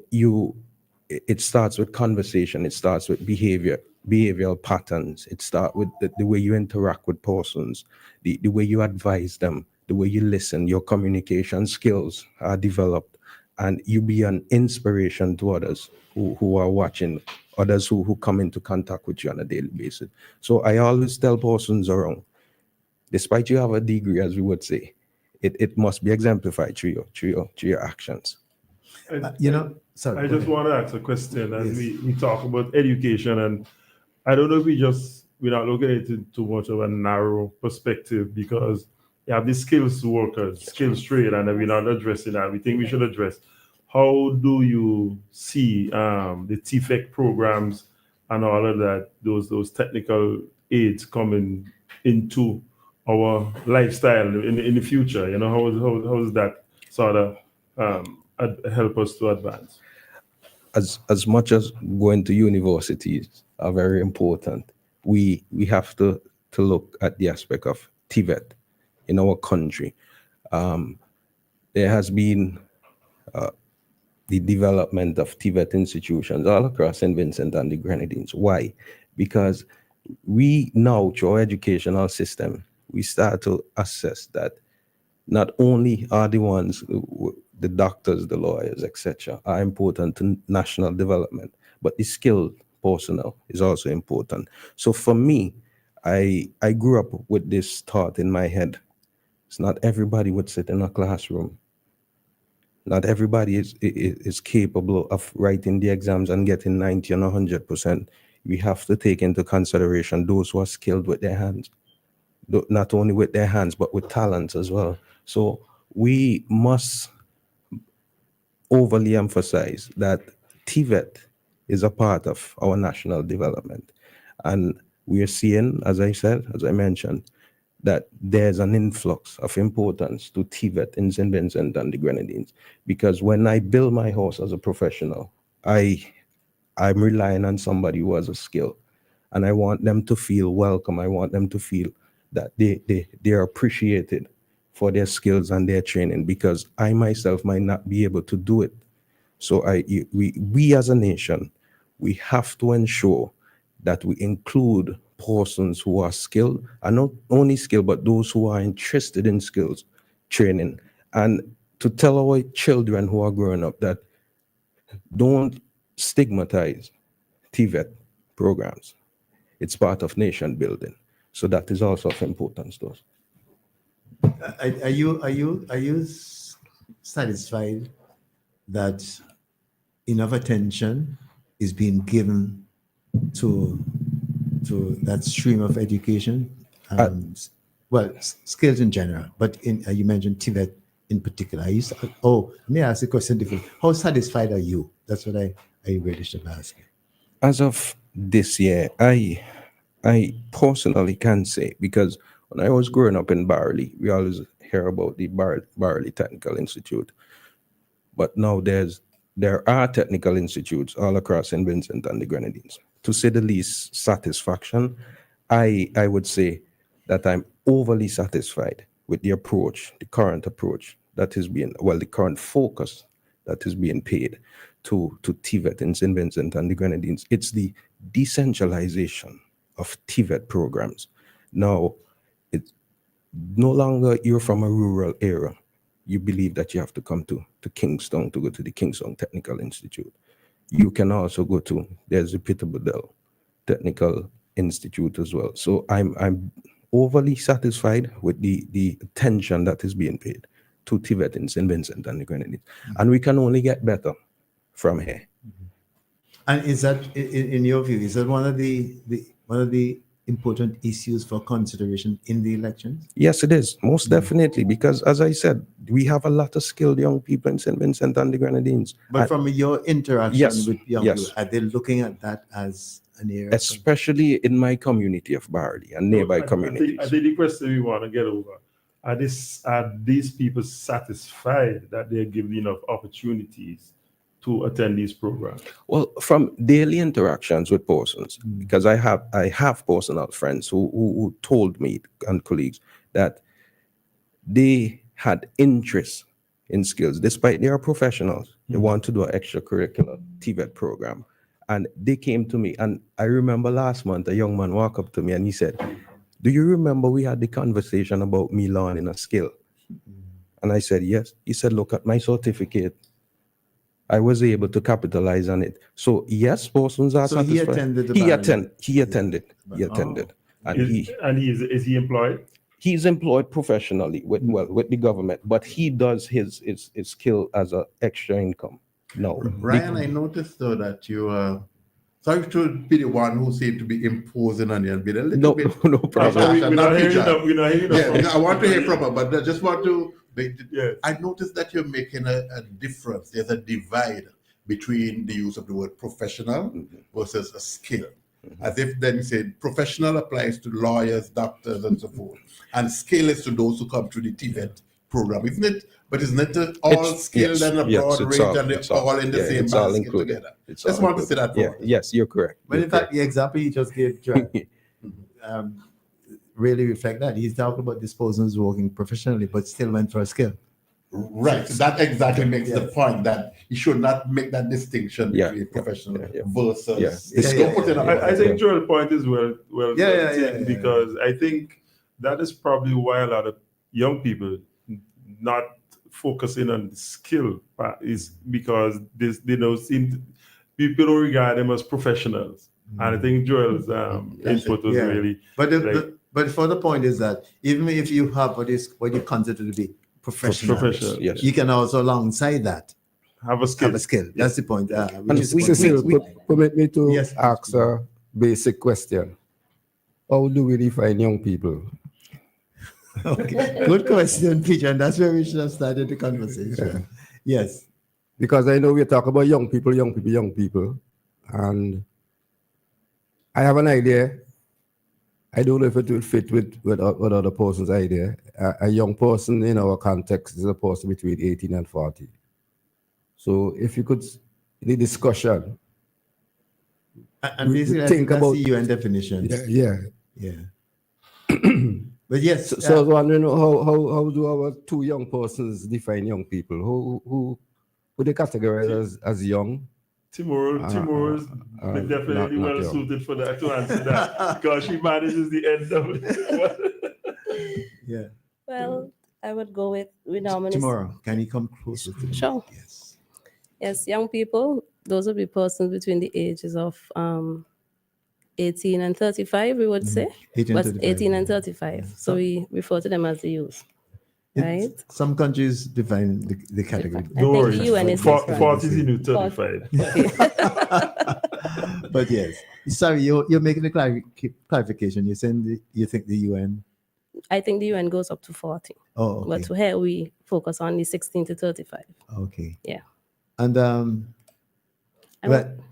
it starts with conversation, it starts with behavioral patterns, it starts with the way you interact with persons, the way you advise them, the way you listen, your communication skills are developed, and you be an inspiration to others who are watching, others who come into contact with you on a daily basis. So I always tell persons around, despite you have a degree, as we would say, it must be exemplified through your actions. Sorry. I just want to ask a question as Yes. we talk about education, and I don't know if we're not looking at it too much of a narrow perspective, because you have the skills workers, skills trade, and we're not addressing that. We think we should address. How do you see the TFEC programs and all of that, those technical aids coming into our lifestyle in the future? You know, how is that sort of help us to advance? As much as going to universities are very important, we have to look at the aspect of TVET in our country. There has been the development of TVET institutions all across St. Vincent and the Grenadines. Why? Because we now, through our educational system, we start to assess that not only are the ones, the doctors, the lawyers, etc., are important to national development, but the skilled personnel is also important. So for me, I grew up with this thought in my head. It's not everybody would sit in a classroom. Not everybody is capable of writing the exams and getting 90 and 100%. We have to take into consideration those who are skilled with their hands, not only with their hands, but with talents as well. So we must overly emphasize that TVET is a part of our national development. And we are seeing, as I mentioned, that there's an influx of importance to TVET in St. Vincent and the Grenadines. Because when I build my house as a professional, I I'm relying on somebody who has a skill, and I want them to feel welcome. I want them to feel that they are appreciated for their skills and their training, because I myself might not be able to do it. So we as a nation, we have to ensure that we include persons who are skilled, and not only skilled, but those who are interested in skills training, and to tell our children who are growing up that don't stigmatize TVET programs. It's part of nation building. So that is also of importance to us. Are you satisfied that enough attention is being given to that stream of education? Skills in general, but you mentioned TVET in particular. Let me ask the question differently. How satisfied are you? That's what I really should ask. As of this year, I personally can say, because when I was growing up in Barley, we always hear about the Barley Technical Institute. But now there are technical institutes all across St. Vincent and the Grenadines. To say the least, satisfaction, I would say that I'm overly satisfied with the approach, the current approach that is being, the current focus that is being paid to TVET in St. Vincent and the Grenadines. It's the decentralization of TVET programs. Now, it's no longer you're from a rural area. You believe that you have to come to Kingston to go to the Kingston Technical Institute. You can also go to, there's the Peterborough Technical Institute as well. So I'm overly satisfied with the attention that is being paid to TVET in St. Vincent and the Grenadines. And we can only get better from here. And is that, in your view, is that one of the important issues for consideration in the elections? Yes, it is, most definitely, because as I said, we have a lot of skilled young people in St. Vincent and the Grenadines. But from your interaction with young people, are they looking at that as an area? Especially in my community of Barley and nearby communities. I think the question we want to get over, are these people satisfied that they're given enough opportunities to attend these programs? Well, from daily interactions with persons, because I have personal friends who told me, and colleagues, that they had interest in skills, despite they are professionals. They want to do an extracurricular TVET program. And they came to me, and I remember last month, a young man walked up to me and he said, "Do you remember we had the conversation about me learning a skill?" And I said, "Yes." He said, "Look at my certificate. I was able to capitalize on it." So yes, persons are satisfied. He attended. He attended. And is he employed? He's employed professionally with the government, but he does his skill as an extra income. No, Ryan, I noticed though that you sorry to be the one who seemed to be imposing on you and be a little bit. No problem. We're not hearing Yeah, I want to hear from her, but I just want to. I noticed that you're making a difference. There's a divide between the use of the word professional versus a skill. As if then you said professional applies to lawyers, doctors, and so forth, and skill is to those who come through the TVET program, isn't it? But isn't it all skilled and a broad range, and they're all in the same basket together? Just want to say that. Yes, you're correct. But in fact, the example you just gave really reflect that. He's talking about these persons working professionally, but still went for a skill. Right. So that exactly makes the point that you should not make that distinction between professional versus. I think Joel's point is well taken, because I think that is probably why a lot of young people not focusing on the skill is because they don't seem people don't regard them as professionals. And I think Joel's input was really. But for the point is that even if you have what you consider to be professional, yes, you can also alongside that have a skill. That's the point. Cecil, permit me to ask a basic question. How do we define young people? Okay, good question, Peter, and that's where we should have started the conversation. Yes, because I know we talk about young people, and I have an idea. I don't know if it will fit with other person's idea. A young person in our context is a person between 18 and 40. So if you could, in the discussion, And basically, I think that's the UN definition. Yeah. But yes, So I was wondering how do our two young persons define young people? Who they categorize as young? Timur's definitely not well young. suited for that to answer that because she manages the end of it. yeah. Well, I would go with we normally Tomorrow, can you come closer to me? Sure. Yes. Yes, young people, those would be persons between the ages of 18 and 35, we would say. 18 But and 35, 18 and yeah. 35. So we refer to them as the youth. Right? Some countries define the category. I think the UN is different. 40 is the new 35. But yes, sorry, you're making a clarification. You're saying you think the UN? I think the UN goes up to 40. Oh, okay. But here we focus on the 16 to 35. Okay. Yeah. And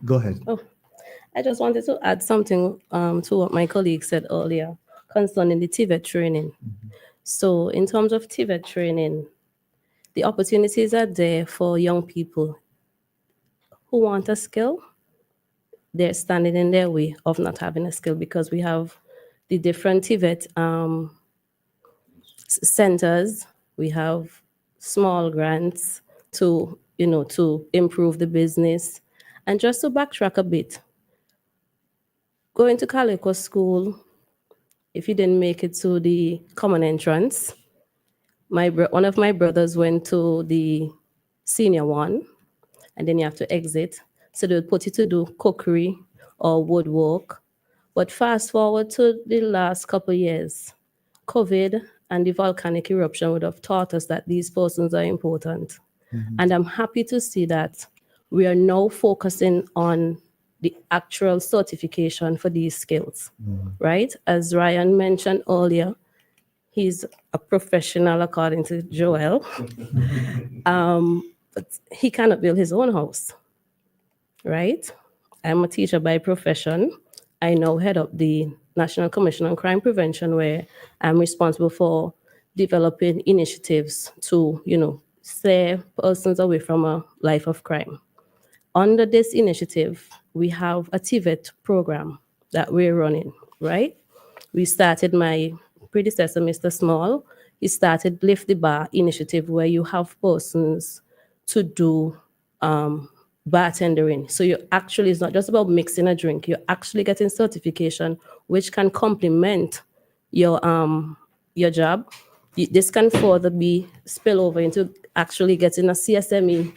go ahead. Oh, I just wanted to add something to what my colleague said earlier concerning the TVET training. So in terms of TVET training, the opportunities are there for young people who want a skill. They're standing in their way of not having a skill because we have the different TVET centers. We have small grants to improve the business. And just to backtrack a bit, going to Calico School, if you didn't make it to the common entrance, one of my brothers went to the senior one, and then you have to exit. So they would put you to do cookery or woodwork. But fast forward to the last couple of years, COVID and the volcanic eruption would have taught us that these persons are important. And I'm happy to see that we are now focusing on the actual certification for these skills, right? As Ryan mentioned earlier, he's a professional according to Joel, but he cannot build his own house, right? I'm a teacher by profession. I now head up the National Commission on Crime Prevention, where I'm responsible for developing initiatives to, steer persons away from a life of crime. Under this initiative, we have a TVET program that we're running, right? We started my predecessor, Mr. Small. He started Lift the Bar initiative, where you have persons to do bartending. So it's not just about mixing a drink. You're actually getting certification, which can complement your job. This can further be spill over into actually getting a CSME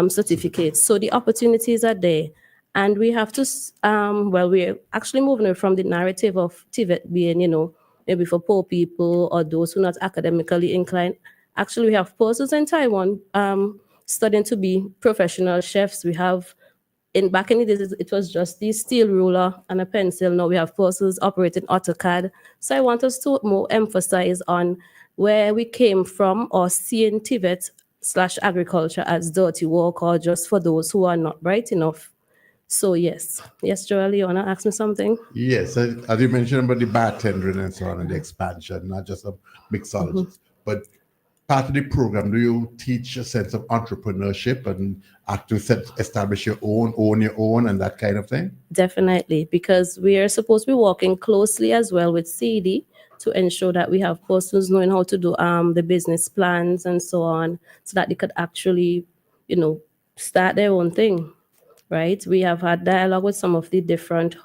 certificate. So the opportunities are there. And we have to, we're actually moving away from the narrative of TVET being, maybe for poor people or those who are not academically inclined. Actually, we have persons in Taiwan studying to be professional chefs. We have, back in the days, it was just the steel ruler and a pencil. Now we have persons operating AutoCAD. So I want us to more emphasize on where we came from or seeing TVET/agriculture as dirty work or just for those who are not bright enough. So yes, Joel, you want to ask me something? Yes, as you mentioned about the bartending and so on and the expansion, not just a mixologist, but part of the program, do you teach a sense of entrepreneurship and actually establish your own, and that kind of thing? Definitely, because we are supposed to be working closely as well with CD to ensure that we have persons knowing how to do the business plans and so on, so that they could actually, start their own thing, right? We have had dialogue with some of the different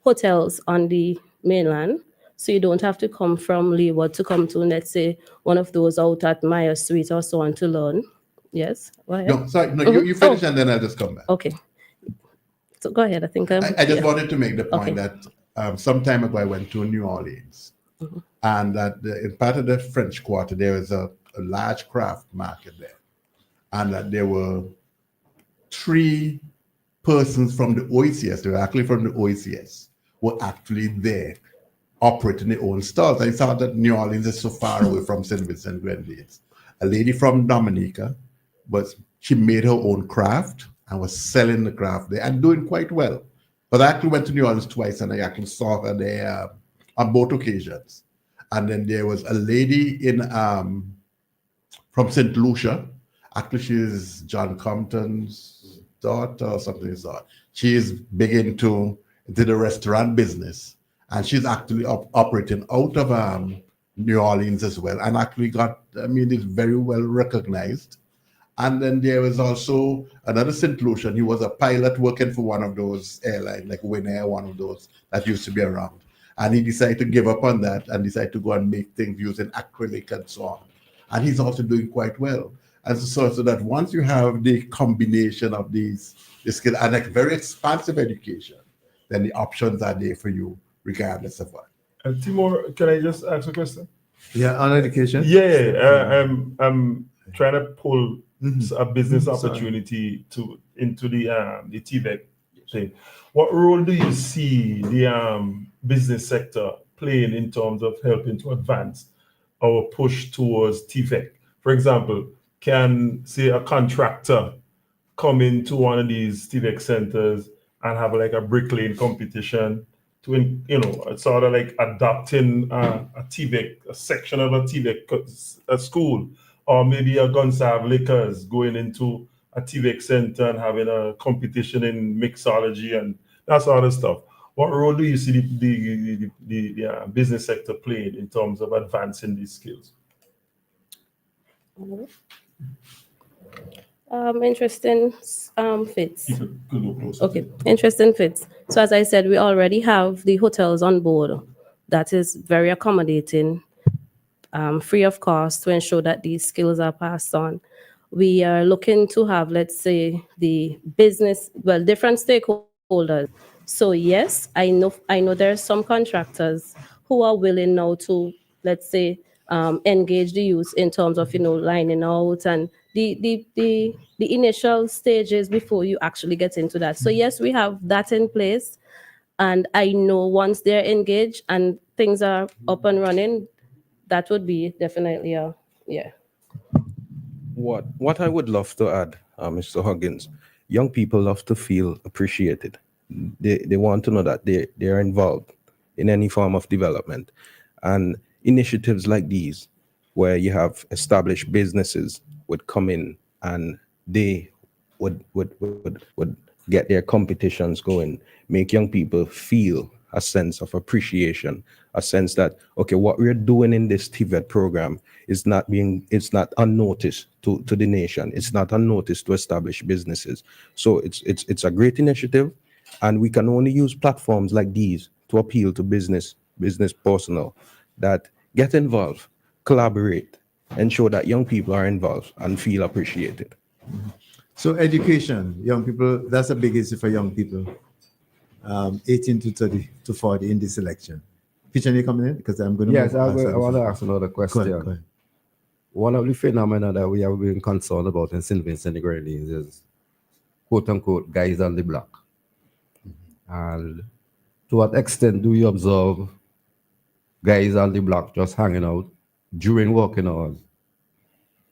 hotels on the mainland. So you don't have to come from Leeward to come to, let's say, one of those out at Maya Street or so on to learn. Yes? Go ahead. No, sorry. No, you finish and then I'll just come back. Okay. So go ahead. I think I just wanted to make the point that some time ago I went to New Orleans, and that in part of the French Quarter, there was a large craft market there, and that there were 3 persons from the OECS, they were actually from the OECS, were actually there operating their own stores. I thought that New Orleans is so far away from St. Vincent Grenadines. A lady from Dominica, she made her own craft and was selling the craft there and doing quite well. But I actually went to New Orleans twice and I actually saw her there on both occasions. And then there was a lady from St. Lucia. Actually, she's John Compton's daughter or something like that. She is big into the restaurant business, and she's actually operating out of New Orleans as well, and actually is very well recognized. And then there was also another St. Lucian. He was a pilot working for one of those airlines, like Win Air, one of those that used to be around. And he decided to give up on that and decided to go and make things using acrylic and so on. And he's also doing quite well. And so that once you have the combination of these skills and a very expansive education, then the options are there for you, regardless of what. Timur, can I just ask a question? Yeah, on education. Yeah, I'm trying to pull a business Sorry. opportunity into the TVEC thing. What role do you see the business sector playing in terms of helping to advance our push towards TVEC? For example, can, say, a contractor come into one of these TVEC centers and have like a bricklaying competition to, sort of like adopting a TVEC, a section of a TVEC a school, or maybe a Gonsalve Liquors going into a TVEC center and having a competition in mixology and that sort of stuff. What role do you see the business sector playing in terms of advancing these skills? Interesting fits. You could go closer. Okay, interesting fits. So as I said, we already have the hotels on board that is very accommodating, free of cost, to ensure that these skills are passed on. We are looking to have, let's say, the business, different stakeholders. So yes, I know there are some contractors who are willing now to, let's say, engage the youth in terms of lining out and the initial stages before you actually get into that. So yes, we have that in place, and I know once they're engaged and things are up and running, that would be definitely yeah. What I would love to add, Mr. Huggins, young people love to feel appreciated. They want to know that they are involved in any form of development. And initiatives like these, where you have established businesses, would come in and they would get their competitions going, make young people feel a sense of appreciation, a sense that, okay, what we're doing in this TVET program it's not unnoticed to the nation. It's not unnoticed to establish businesses. So it's a great initiative, and we can only use platforms like these to appeal to business personnel that get involved, collaborate, ensure that young people are involved and feel appreciated. So education, young people, that's a big issue for young people. 18 to 30 to 40 in this election. Peter, you coming in? Because I'm going to... Yes, I want to ask another question. Go ahead. One of the phenomena that we have been concerned about in St. Vincent and the Grenadines is, quote unquote, guys on the block. And to what extent do you observe guys on the block just hanging out during working hours?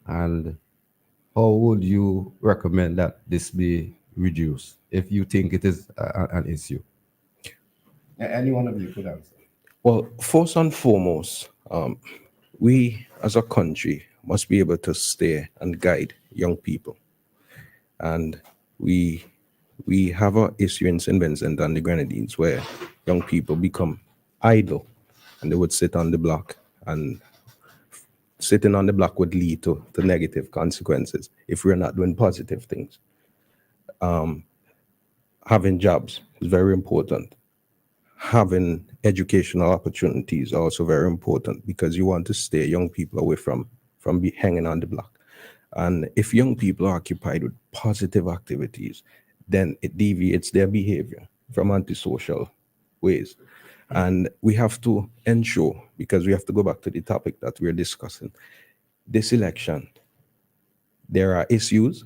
And how would you recommend that this be reduced if you think it is an issue? Any one of you could answer. Well, first and foremost, we as a country must be able to steer and guide young people. And we have an issue in St. Vincent and the Grenadines where young people become idle and they would sit on the block, and sitting on the block would lead to negative consequences if we're not doing positive things. Having jobs is very important. Having educational opportunities are also very important, because you want to steer young people away from hanging on the block. And if young people are occupied with positive activities, then it deviates their behavior from antisocial ways. And we have to ensure, because we have to go back to the topic that we're discussing, this election, there are issues,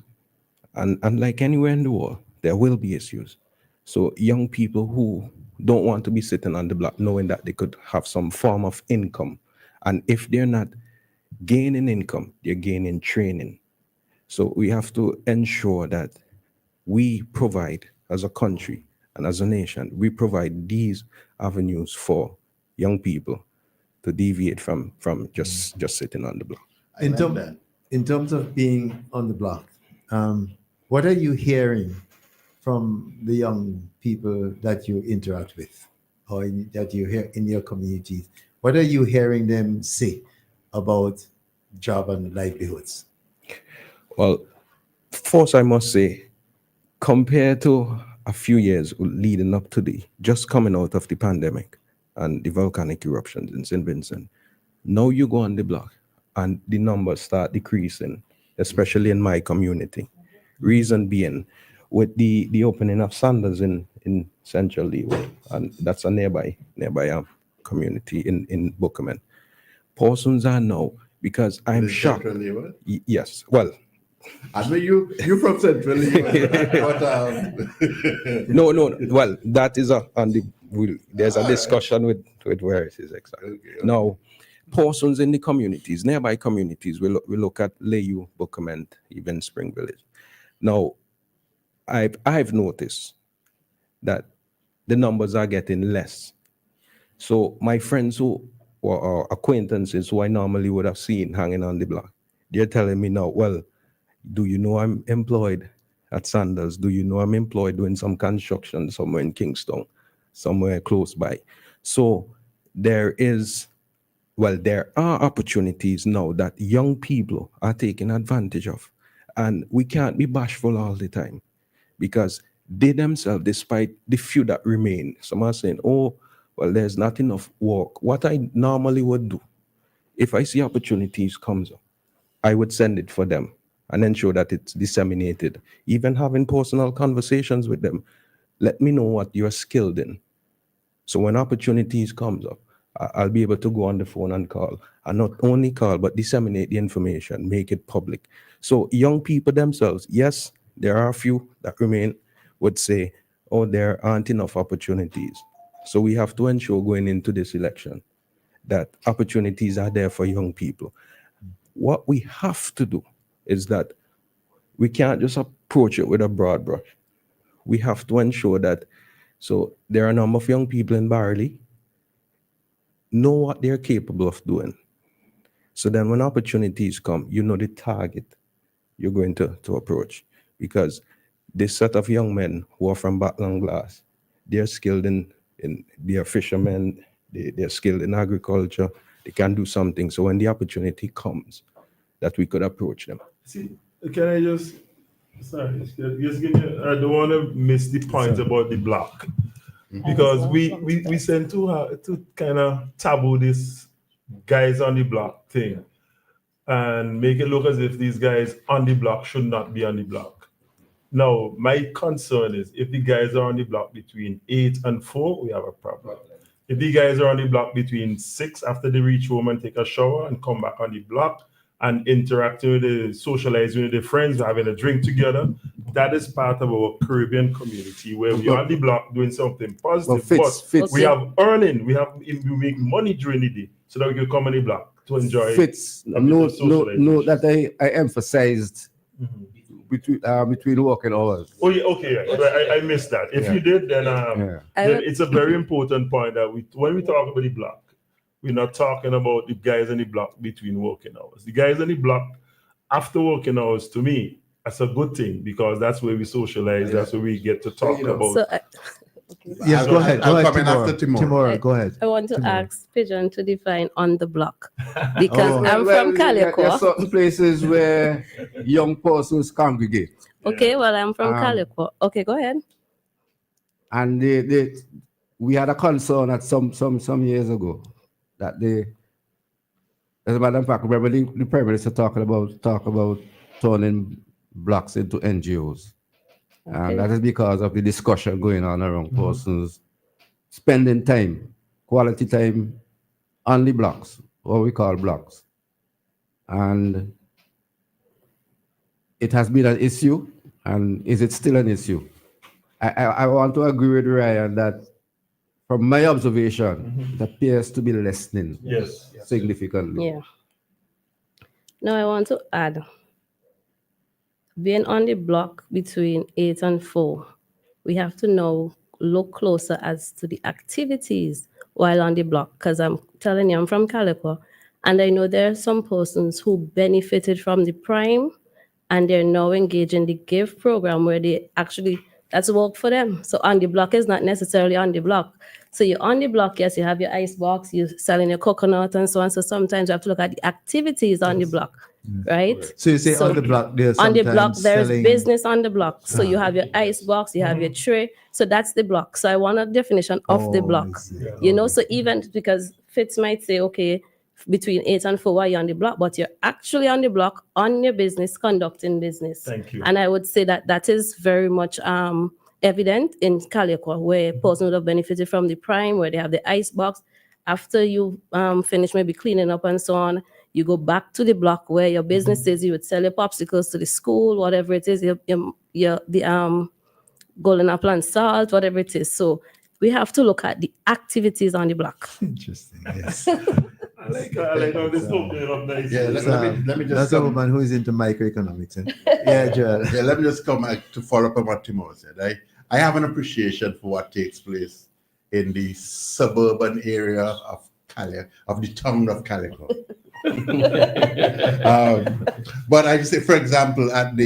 and like anywhere in the world, there will be issues. So young people who don't want to be sitting on the block, knowing that they could have some form of income, and if they're not gaining income, they're gaining training. So we have to ensure that we provide, as a country and as a nation, we provide these avenues for young people to deviate from just sitting on the block. In terms of being on the block, what are you hearing from the young people that you interact with or that you hear in your communities? What are you hearing them say about job and livelihoods? Well, first I must say, compared to a few years leading up to just coming out of the pandemic and the volcanic eruptions in St. Vincent, now you go on the block and the numbers start decreasing, especially in my community. Reason being, with the opening of Sanders in Central Leeway, and that's a nearby community in Buchanan. Persons are now, because I'm shocked. Central Leeway? Yes, well, I know you from Central Leeway, but no. Well, that is there's a discussion with where it is exactly. Okay. Now, persons in the communities, nearby communities, we look at Layu, Buchanan, even Spring Village. Now, I've noticed that the numbers are getting less. So my friends or acquaintances who I normally would have seen hanging on the block, they're telling me now, well, do you know I'm employed at Sanders? Do you know I'm employed doing some construction somewhere in Kingston, somewhere close by? So there are opportunities now that young people are taking advantage of. And we can't be bashful all the time, because they themselves, despite the few that remain, some are saying, oh, well, there's not enough work. What I normally would do, if I see opportunities comes up, I would send it for them and ensure that it's disseminated. Even having personal conversations with them, let me know what you're skilled in. So when opportunities comes up, I'll be able to go on the phone and call, and not only call, but disseminate the information, make it public. So young people themselves, yes, there are a few that remain, would say, oh, there aren't enough opportunities. So we have to ensure going into this election that opportunities are there for young people. What we have to do is that we can't just approach it with a broad brush. We have to ensure that, so there are a number of young people in Barley, know what they're capable of doing. So then when opportunities come, you know the target you're going to approach. Because this set of young men who are from Backland Glass, they're skilled in they're fishermen, they're skilled in agriculture, they can do something. So when the opportunity comes, that we could approach them. See, can I just, sorry, just give me, I don't want to miss the point about the block. Because we tend to kind of taboo this guys on the block thing and make it look as if these guys on the block should not be on the block. Now, my concern is if the guys are on the block between 8 and 4, we have a problem. If the guys are on the block between 6 after they reach home and take a shower and come back on the block and interacting with the socializing with their friends, having a drink together, that is part of our Caribbean community where we are on the block doing something positive. Fitz, we have earning, we make money during the day so that we can come on the block to enjoy. Fitz, no, that I emphasized between working hours. Oh yeah, okay, yeah. I missed that. If you did, then it's a very important point that when we talk about the block, we're not talking about the guys on the block between working hours. The guys on the block after working hours, to me, that's a good thing because that's where we socialize. That's where we get to talk about. So, Yes, go ahead. I'll come in Timur. after Timur. Timur, go ahead. I want to Timur. ask Pigeon to define on the block because I'm from Calico. There are certain places where young persons congregate. Okay, well, I'm from Calico. Okay, go ahead. And we had a concern at some years ago that as a matter of fact, remember the Prime Minister talk about turning blocks into NGOs. Okay. And that is because of the discussion going on around persons spending time, quality time on the blocks, what we call blocks. And it has been an issue, and is it still an issue? I want to agree with Ryan that from my observation, it appears to be lessening significantly. Yeah. Now I want to add, being on the block between 8 and 4, we have to now look closer as to the activities while on the block, because I'm telling you, I'm from Calico, and I know there are some persons who benefited from the Prime, and they're now engaged in the GIVE program where they actually That's work for them. So on the block is not necessarily on the block. So you're on the block, yes, you have your ice box, you're selling your coconut and so on. So sometimes you have to look at the activities on the block, right? So you say on the block, there's on the block, sometimes there's selling. business on the block. So you have your ice box, you have your tray. So that's the block. So I want a definition of the Oh, I block. see. You know, so even because Fitz might say, okay, between 8 and 4, you're on the block, but you're actually on the block on your business, conducting business. Thank you. And I would say that is very much evident in Calico, where a person would have benefited from the prime, where they have the ice box. After you finish maybe cleaning up and so on, you go back to the block where your business is. You would sell your popsicles to the school, whatever it is, the golden apple and salt, whatever it is. So we have to look at the activities on the block. Interesting. Yes. I like how this opening up nice. Yeah, let me just That's a come, woman who is into microeconomics. Yeah, Joel. yeah, let me just come to follow up on what Timo said. I have an appreciation for what takes place in the suburban area of the town of Calico. But I say, for example, at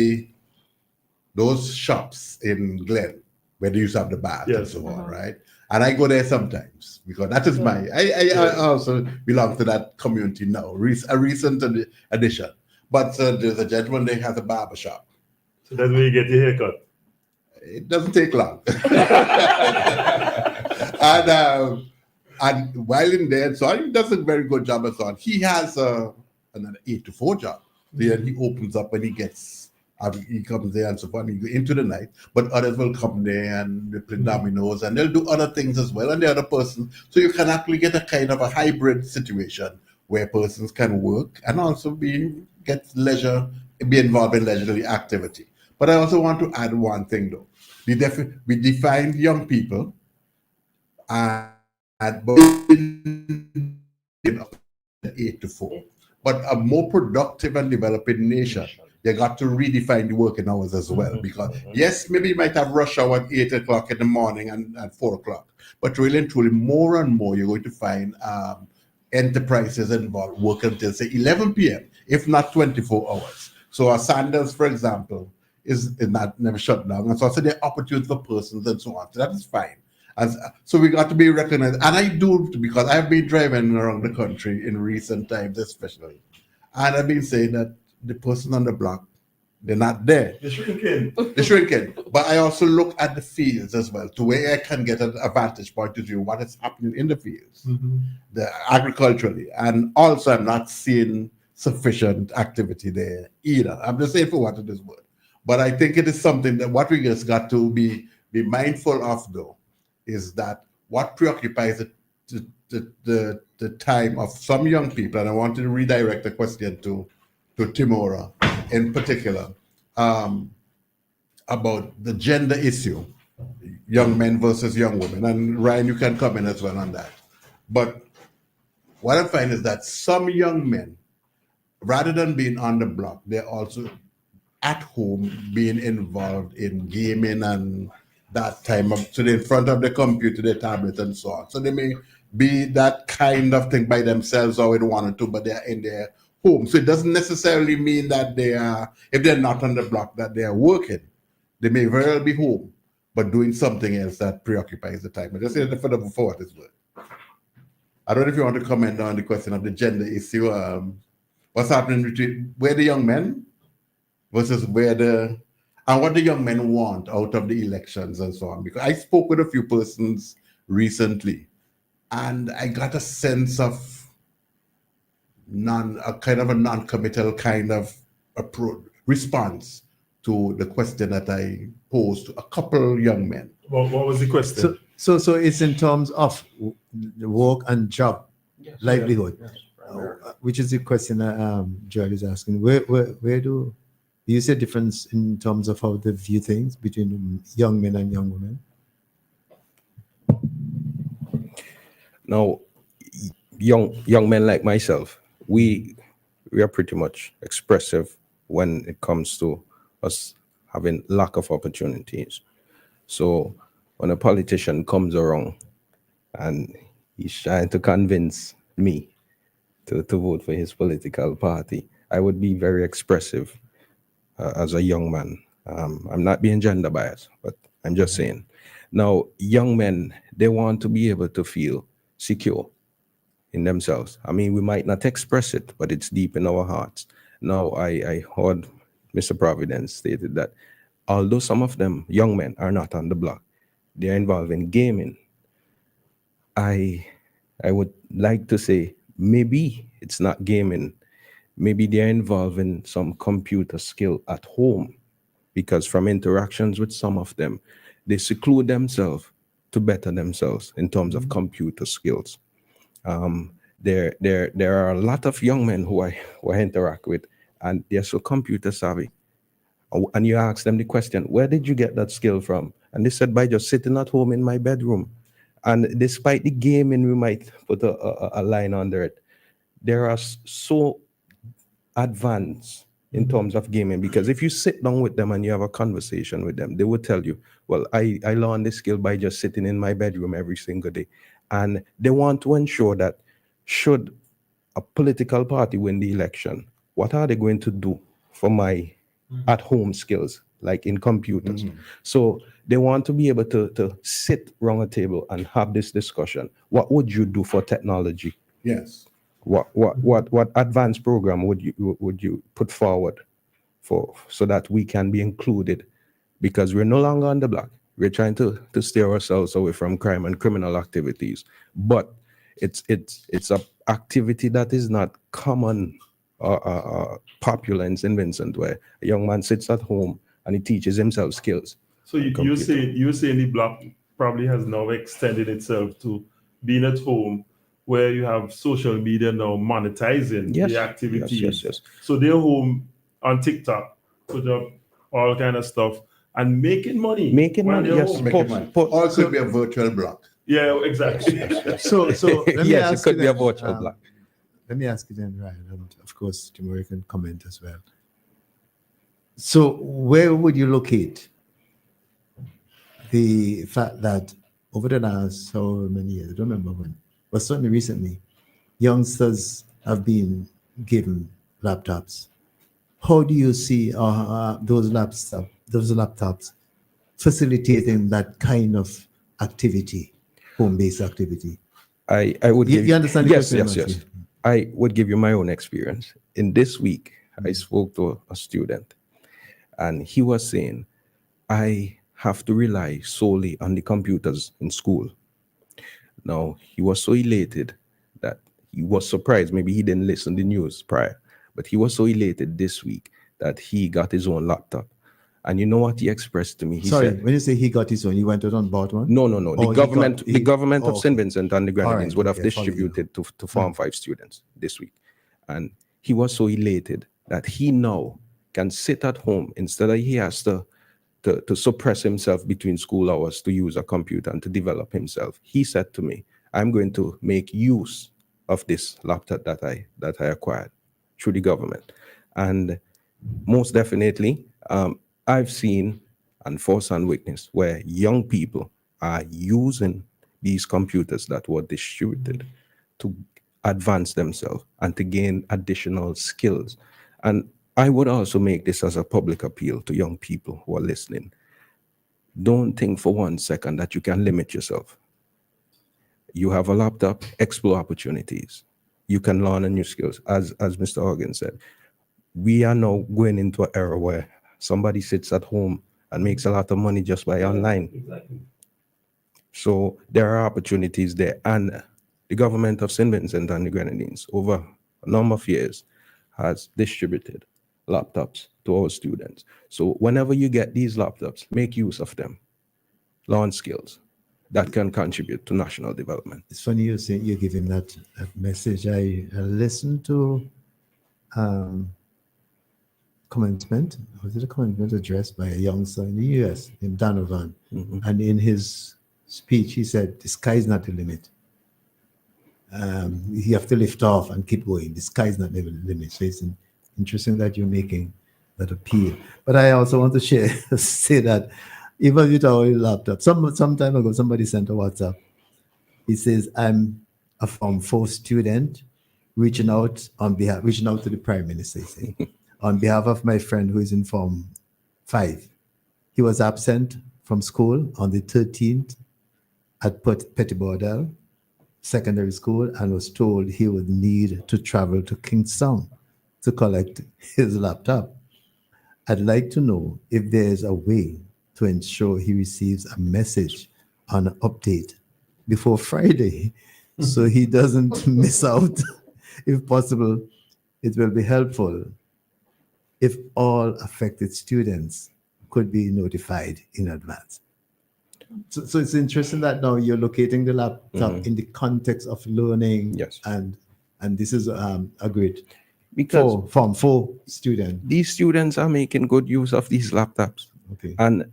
those shops in Glen where they used to have the bath and so on, right? And I go there sometimes because that is I also belong to that community now, a recent addition. But there's a gentleman there has a barber shop. So that's where you get your haircut. It doesn't take long. And while in there, so he does a very good job and so on. He has an 8 to 4 job. Then he opens up and he comes there and so on. He go into the night, but others will come there and they play dominoes and they'll do other things as well. And the other person, so you can actually get a kind of a hybrid situation where persons can work and also get leisure, be involved in leisurely activity. But I also want to add one thing though. We define young people and 8 to 4. But a more productive and developing nation, you got to redefine the working hours as well. Because yes, maybe you might have rush hour at 8 o'clock in the morning and 4 o'clock. But really and truly, more and more, you're going to find enterprises involved working until say 11 p.m., if not 24 hours. So a Sanders, for example, is not never shut down. And so there are opportunities for persons and so on. So that is fine. So we got to be recognized. And I do, because I've been driving around the country in recent times, especially. And I've been saying that the person on the block, they're not there. They're shrinking. They're shrinking. But I also look at the fields as well, to where I can get a vantage point to view what is happening in the fields, agriculturally. And also, I'm not seeing sufficient activity there either. I'm just saying for what it is worth. But I think it is something that what we just got to be mindful of, though, is that what preoccupies the time of some young people, and I want to redirect the question to Timora in particular, about the gender issue, young men versus young women. And Ryan, you can come in as well on that. But what I find is that some young men, rather than being on the block, they're also at home being involved in gaming and that time of, so they're in front of the computer, the tablet and so on. So they may be that kind of thing by themselves or with one or two, but they're in their home. So it doesn't necessarily mean that they are, if they're not on the block, that they are working. They may very well be home, but doing something else that preoccupies the time. I just say that for what it's worth. I don't know if you want to comment on the question of the gender issue. What's happening between where the young men versus what the young men want out of the elections and so on. Because I spoke with a few persons recently, and I got a sense of a kind of a non-committal kind of approach, response to the question that I posed to a couple young men. What was the question? So it's in terms of the work and job, livelihood, which is the question that Joel is asking. Where do you see a difference in terms of how they view things between young men and young women? Now, young men like myself, we are pretty much expressive when it comes to us having lack of opportunities. So when a politician comes around and he's trying to convince me to vote for his political party, I would be very expressive as a young man. I'm not being gender biased, but I'm just saying. Now, young men, they want to be able to feel secure in themselves. I mean, we might not express it, but it's deep in our hearts. Now, I heard Mr. Providence stated that although some of them, young men, are not on the block, they're involved in gaming. I would like to say maybe it's not gaming. Maybe they're involved in some computer skill at home, because from interactions with some of them, they seclude themselves to better themselves in terms of computer skills. There are a lot of young men who I interact with, and they're so computer savvy. And you ask them the question, where did you get that skill from? And they said, by just sitting at home in my bedroom. And despite the gaming, we might put a line under it. There are so advanced in terms of gaming, because if you sit down with them and you have a conversation with them, they will tell you, well, I learned this skill by just sitting in my bedroom every single day. And they want to ensure that should a political party win the election, what are they going to do for my at-home skills, like in computers? So they want to be able to sit around a table and have this discussion. What would you do for technology? Yes. What advanced program would you put forward so that we can be included? Because we're no longer on the block. We're trying to steer ourselves away from crime and criminal activities. But it's a activity that is not common or popular in St. Vincent, where a young man sits at home and he teaches himself skills. So you're saying the block probably has now extended itself to being at home, where you have social media now monetizing the activities. Yes. So they're home on TikTok, put up all kind of stuff and making money. Yes. Also be a virtual block. Yeah, exactly. So let me Yes, ask it could you be a then, virtual block. Let me ask you then, Ryan, and of course, Timur can comment as well. So where would you locate the fact that over the last so many years, I don't remember when, but certainly recently, youngsters have been given laptops? How do you see those laptops facilitating that kind of activity, home-based activity? I would give you understand the yes, question, yes. Matthew? I would give you my own experience. In this week, I spoke to a student, and he was saying, I have to rely solely on the computers in school. Now, he was so elated that he was surprised. Maybe he didn't listen to the news prior, but he was so elated this week that he got his own laptop. And you know what he expressed to me? He said, when you say he got his own, he went out and bought one? No. Oh, The government of St. okay. Vincent and the Grenadines would have okay, follow you. distributed to Form 5 students this week. And he was so elated that he now can sit at home instead of he has to suppress himself between school hours to use a computer and to develop himself. He said to me, I'm going to make use of this laptop that I acquired through the government. And most definitely, I've seen and firsthand witness where young people are using these computers that were distributed to advance themselves and to gain additional skills. And I would also make this as a public appeal to young people who are listening. Don't think for 1 second that you can limit yourself. You have a laptop, explore opportunities. You can learn new skills. As Mr. Hogan said, we are now going into an era where somebody sits at home and makes a lot of money just by online. Exactly. So there are opportunities there. And the government of St. Vincent and the Grenadines over a number of years has distributed laptops to our students. So whenever you get these laptops, make use of them. Learn skills that can contribute to national development. It's funny you say you're giving that message. I listened to commencement address by a youngster in the US named Donovan. And in his speech, he said, the sky's not the limit. You have to lift off and keep going. The sky's not the limit. So it's interesting that you're making that appeal. But I also want to say that even with our laptop, some time ago, somebody sent a WhatsApp. He says, I'm a Form 4 student reaching out to the Prime Minister, he said, on behalf of my friend who is in Form 5. He was absent from school on the 13th at Petit Bordel Secondary School and was told he would need to travel to Kingstown to collect his laptop. I'd like to know if there's a way to ensure he receives a message on an update before Friday so he doesn't miss out. If possible, it will be helpful if all affected students could be notified in advance. So it's interesting that now you're locating the laptop in the context of learning. Yes. And this is a great Because for students. these students are making good use of these laptops. Okay. And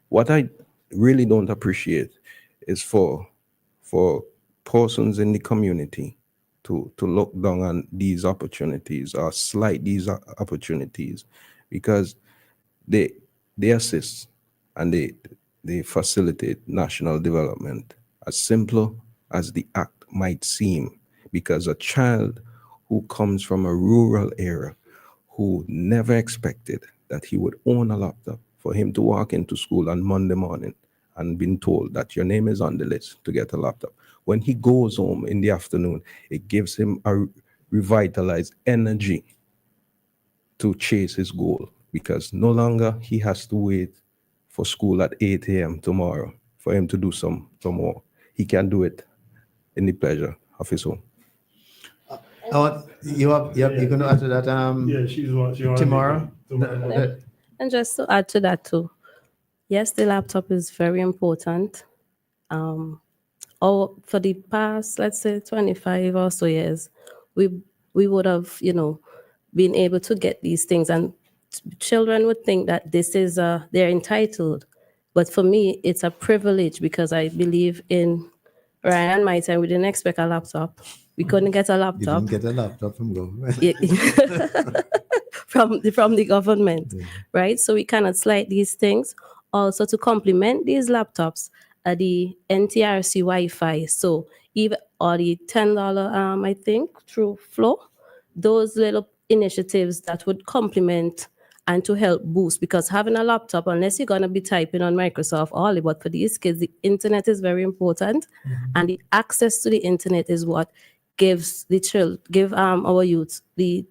what I really don't appreciate is for persons in the community to look down on these opportunities or slight these opportunities, because they assist and they facilitate national development, as simple as the act might seem. Because a child who comes from a rural area, who never expected that he would own a laptop, for him to walk into school on Monday morning and been told that your name is on the list to get a laptop. When he goes home in the afternoon, it gives him a revitalized energy to chase his goal, because no longer he has to wait for school at 8 a.m. tomorrow for him to do some more. He can do it in the pleasure of his home. You're going to add to that tomorrow? And just to add to that too, yes, the laptop is very important. Or for the past, let's say 25 or so years, we would have, been able to get these things, and children would think that this is they're entitled. But for me, it's a privilege, because I believe in Ryan my time, we didn't expect a laptop. We couldn't get a You laptop. didn't get a laptop from government. from the government, right? So we cannot slight these things. Also, to complement these laptops, the NTRC Wi-Fi. So even or the $10, I think, through Flow, those little initiatives that would complement and to help boost, because having a laptop, unless you're gonna be typing on Microsoft only, but for these kids, the internet is very important, and the access to the internet is what gives our youth the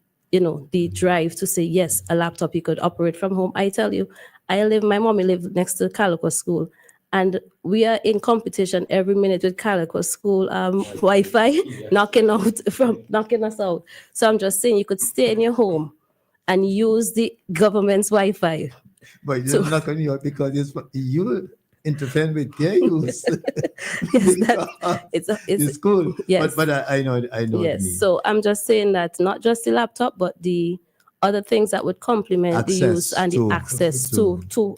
drive to say yes, a laptop you could operate from home. I tell you, my mommy lived next to Calico School, and we are in competition every minute with Calico School Wi-Fi, knocking us out. So I'm just saying, you could stay in your home and use the government's Wi-Fi. But you're not going to because you interfere with their use. Yes, it's cool. Yes. But I know what you mean. Yes. So I'm just saying that not just the laptop, but the other things that would complement the use and the access to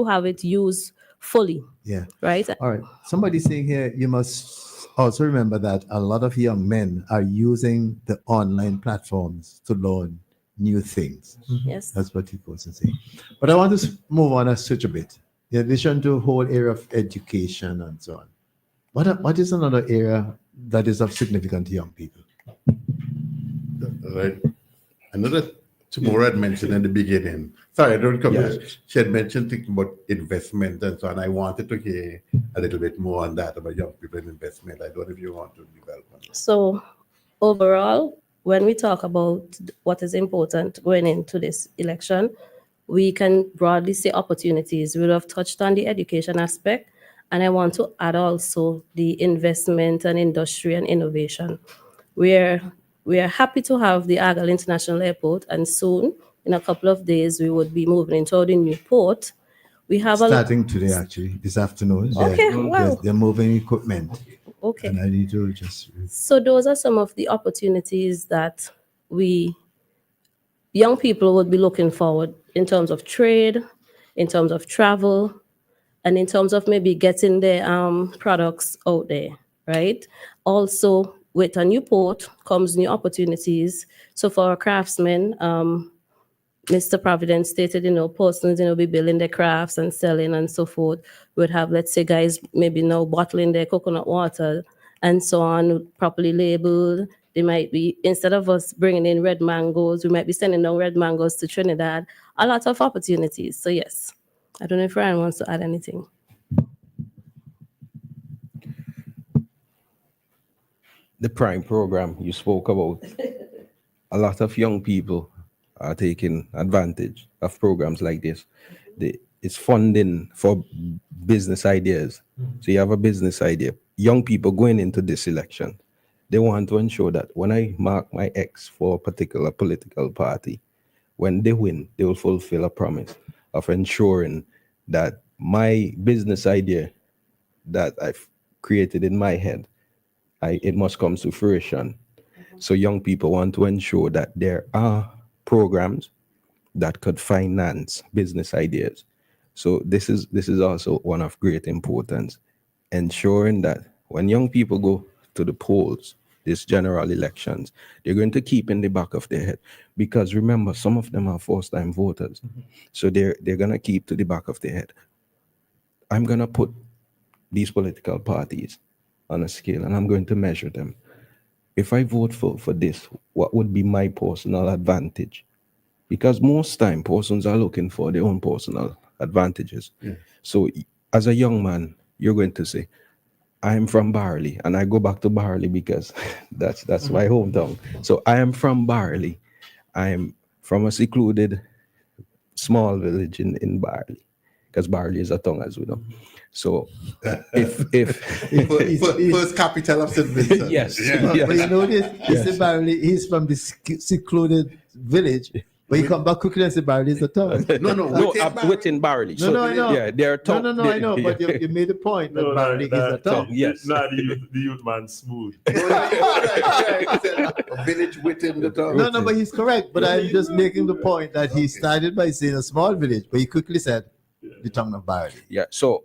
have it used fully. Yeah. Right. All right. Somebody's saying here, you must also remember that a lot of young men are using the online platforms to learn new things. Yes. That's what he goes and say. But I want to move on and switch a bit. In addition to the whole area of education and so on, what is another area that is of significance to young people? Right. Another tomorrow had mentioned in the beginning. Sorry, I don't come. Yes. She had mentioned things about investment and so on. I wanted to hear a little bit more on that about young people and investment. I don't know if you want to develop on that. So overall, when we talk about what is important going into this election, we can broadly say opportunities. We would have touched on the education aspect, and I want to add also the investment and industry and innovation. We are happy to have the Argyle International Airport, and soon, in a couple of days, we would be moving into the new port. We have starting today, actually, this afternoon. Okay, wow. They're moving equipment. Okay. And I need to just. So those are some of the opportunities that young people would be looking forward in terms of trade, in terms of travel, and in terms of maybe getting their products out there, right? Also, with a new port comes new opportunities. So for our craftsmen, Mr. Providence stated, persons, be building their crafts and selling and so forth. We'd have, let's say, guys maybe now bottling their coconut water and so on, properly labeled. They might be, instead of us bringing in red mangoes, we might be sending down red mangoes to Trinidad. A lot of opportunities. So yes, I don't know if Ryan wants to add anything. the Prime program you spoke about, a lot of young people are taking advantage of programs like this. It's funding for business ideas. So you have a business idea. Young people going into this election, they want to ensure that when I mark my X for a particular political party, when they win, they will fulfill a promise of ensuring that my business idea that I've created in my head, it must come to fruition. So young people want to ensure that there are programs that could finance business ideas. So this is also one of great importance, ensuring that when young people go to the polls, these general elections, they're going to keep in the back of their head. Because remember, some of them are first-time voters. So they're gonna keep to the back of their head. I'm gonna put these political parties on a scale and I'm going to measure them. If I vote for this, what would be my personal advantage? Because most time persons are looking for their own personal advantages. So as a young man, you're going to say, I'm from Barley, and I go back to Barley because that's my hometown. So I am from Barley. I am from a secluded small village in Barley, because Barley is a tongue, as we know. So if First capital of St. Vincent. yes, But you know this, Mr. Barley, he's from the secluded village, but he come back quickly and say Barley is a town. no, within Barley. No, I know. Yeah, they're town. No, I know, but you made the point that Barley is a town. Yes. Nah, the youth man smooth. A village within the town. No, but he's correct. But I'm just making the point that he started by saying a small village, but he quickly said the town of Barley. Yeah, so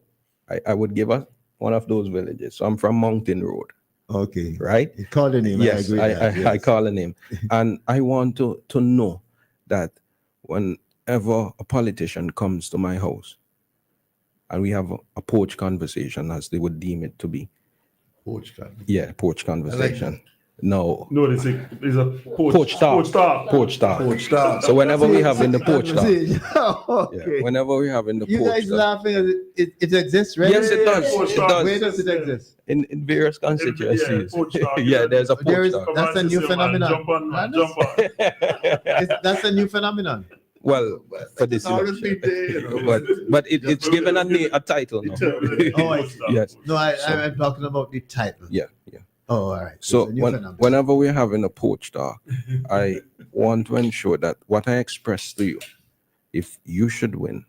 I would give us one of those villages. So I'm from Mountain Road, Okay. right? He called a name. Yes, I agree. I call a name. And I want to know that whenever a politician comes to my house and we have a porch conversation, as they would deem it to be. Porch cat. Yeah, porch conversation. No. No, it's a Porch talk. Porch talk. Porch talk. Porch talk. So whenever we have in the porch talk. Okay. Yeah, whenever we have in the You porch guys talk. laughing as it exists, right? Yes, it does. Porch It talk. does. Where does it exist? In various constituencies. porch talk. Yeah, there's a There porch is- talk. Come That's on, a new Cecil, man. phenomenon. Jump on, man. Jump on. That's a new phenomenon. Well, for this It's always election. been there, you know. But it's given a title now. Oh, I see. Yes. No, I'm talking about the title. Yeah. Oh, all right. So It's a new phenomenon. whenever we're having a porch talk, I want to ensure that what I express to you, if you should win,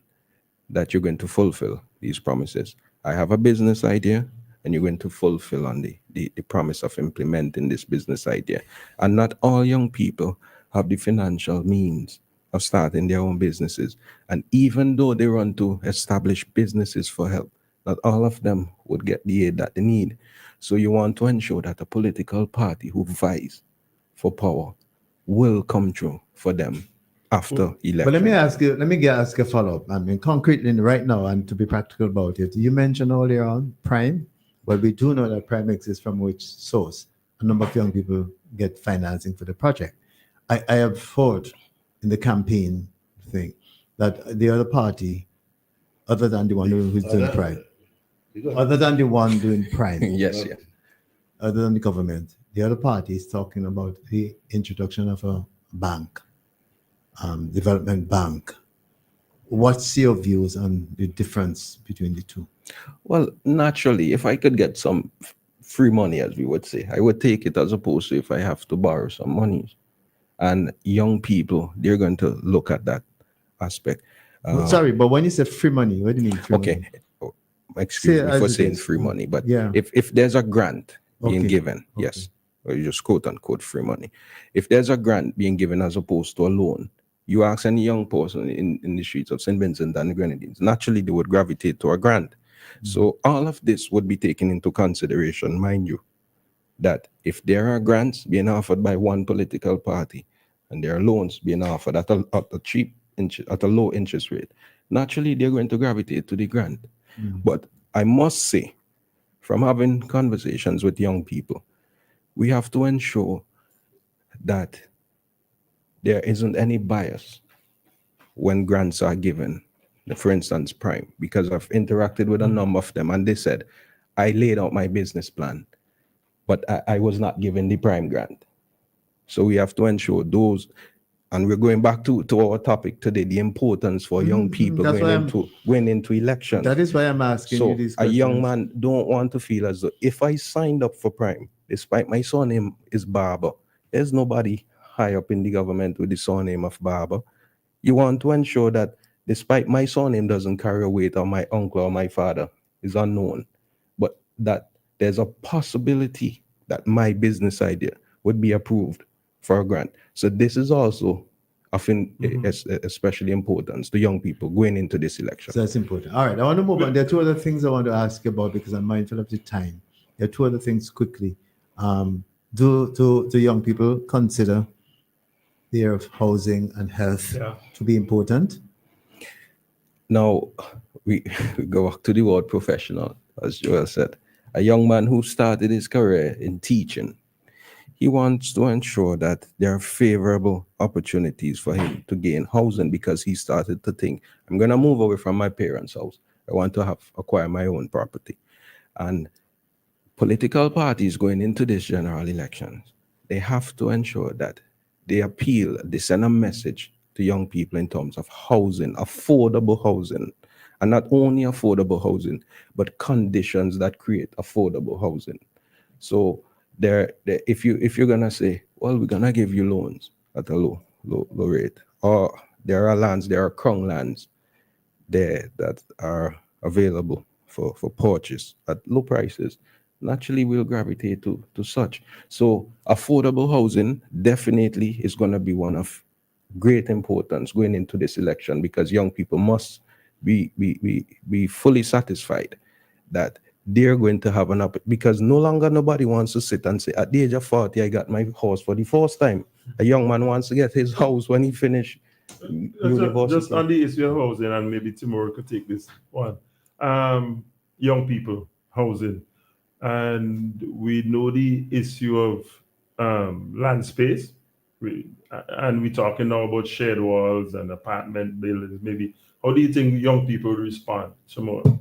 that you're going to fulfill these promises. I have a business idea, and you're going to fulfill on the promise of implementing this business idea. And not all young people have the financial means of starting their own businesses. And even though they run to establish businesses for help, not all of them would get the aid that they need. So you want to ensure that a political party who vies for power will come through for them after election. But let me ask a follow-up. I mean, concretely right now, and to be practical about it, you mentioned earlier on Prime. Well, we do know that Prime exists from which source a number of young people get financing for the project. I have heard in the campaign thing that the other party, other than the one who's doing Prime, other than the one doing Prime, Yes, yeah. other than the government, the other party is talking about the introduction of a bank, development bank. What's your views on the difference between the two? Well, naturally, if I could get some free money, as we would say, I would take it, as opposed to if I have to borrow some money. And young people, they're going to look at that aspect. Sorry, but when you say free money, what do you mean free money? Okay. Excuse Say me as for it saying is. free money, but Yeah. if there's a grant being Okay. given, yes, or you just quote unquote free money. If there's a grant being given as opposed to a loan, you ask any young person in the streets of St. Vincent and the Grenadines, naturally they would gravitate to a grant. So all of this would be taken into consideration, mind you, that if there are grants being offered by one political party and there are loans being offered at a low interest rate, naturally they're going to gravitate to the grant. But I must say, from having conversations with young people, we have to ensure that there isn't any bias when grants are given. For instance, Prime, because I've interacted with a number of them and they said, I laid out my business plan. but I was not given the prime grant. So we have to ensure those, and we're going back to our topic today, the importance for young people that's why going into elections. That is why I'm asking you So these a questions. young man don't want to feel as though if I signed up for prime, despite my surname is Barber, there's nobody high up in the government with the surname of Barber. You want to ensure that despite my surname doesn't carry a weight, or my uncle or my father is unknown, but that there's a possibility that my business idea would be approved for a grant. So this is also often especially important to young people going into this election. So that's important. All right, I want to move on. There are two other things I want to ask you about because I'm mindful of the time. There are two other things quickly. Do young people consider the area of housing and health to be important? Now, we go back to the word professional, as Joel said. A young man who started his career in teaching, he wants to ensure that there are favorable opportunities for him to gain housing because he started to think, I'm going to move away from my parents' house. I want to acquire my own property. And political parties going into this general election, they have to ensure that they send a message to young people in terms of housing, affordable housing, and not only affordable housing, but conditions that create affordable housing. So if you're gonna say, well, we're gonna give you loans at a low rate, or there are crown lands there that are available for purchase at low prices, naturally we'll gravitate to such. So affordable housing definitely is going to be one of great importance going into this election, because young people must be fully satisfied that they're going to have an opportunity, because no longer nobody wants to sit and say, at the age of 40, I got my house for the first time. A young man wants to get his house when he finished university. Just on the issue of housing, and maybe Timur could take this one. Young people, housing. And we know the issue of land space. And we're talking now about shared walls and apartment buildings. Maybe, how do you think young people respond tomorrow?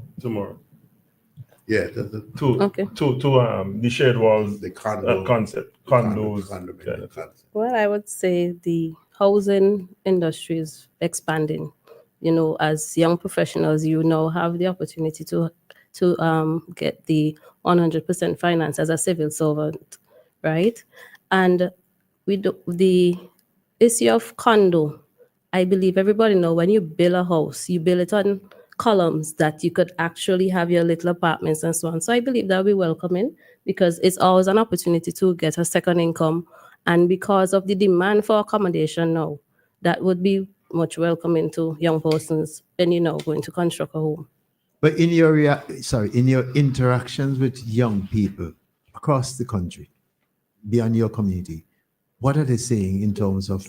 Yeah, To the shared walls, the condo concept, condos. concept. Well, I would say the housing industry is expanding. You know, as young professionals, you now have the opportunity to get the 100% finance as a civil servant, right? And the issue of condo, I believe everybody know when you build a house, you build it on columns that you could actually have your little apartments and so on. So I believe that will be welcoming, because it's always an opportunity to get a second income. And because of the demand for accommodation now, that would be much welcoming to young persons when going to construct a home. But in your interactions with young people across the country, beyond your community, what are they saying in terms of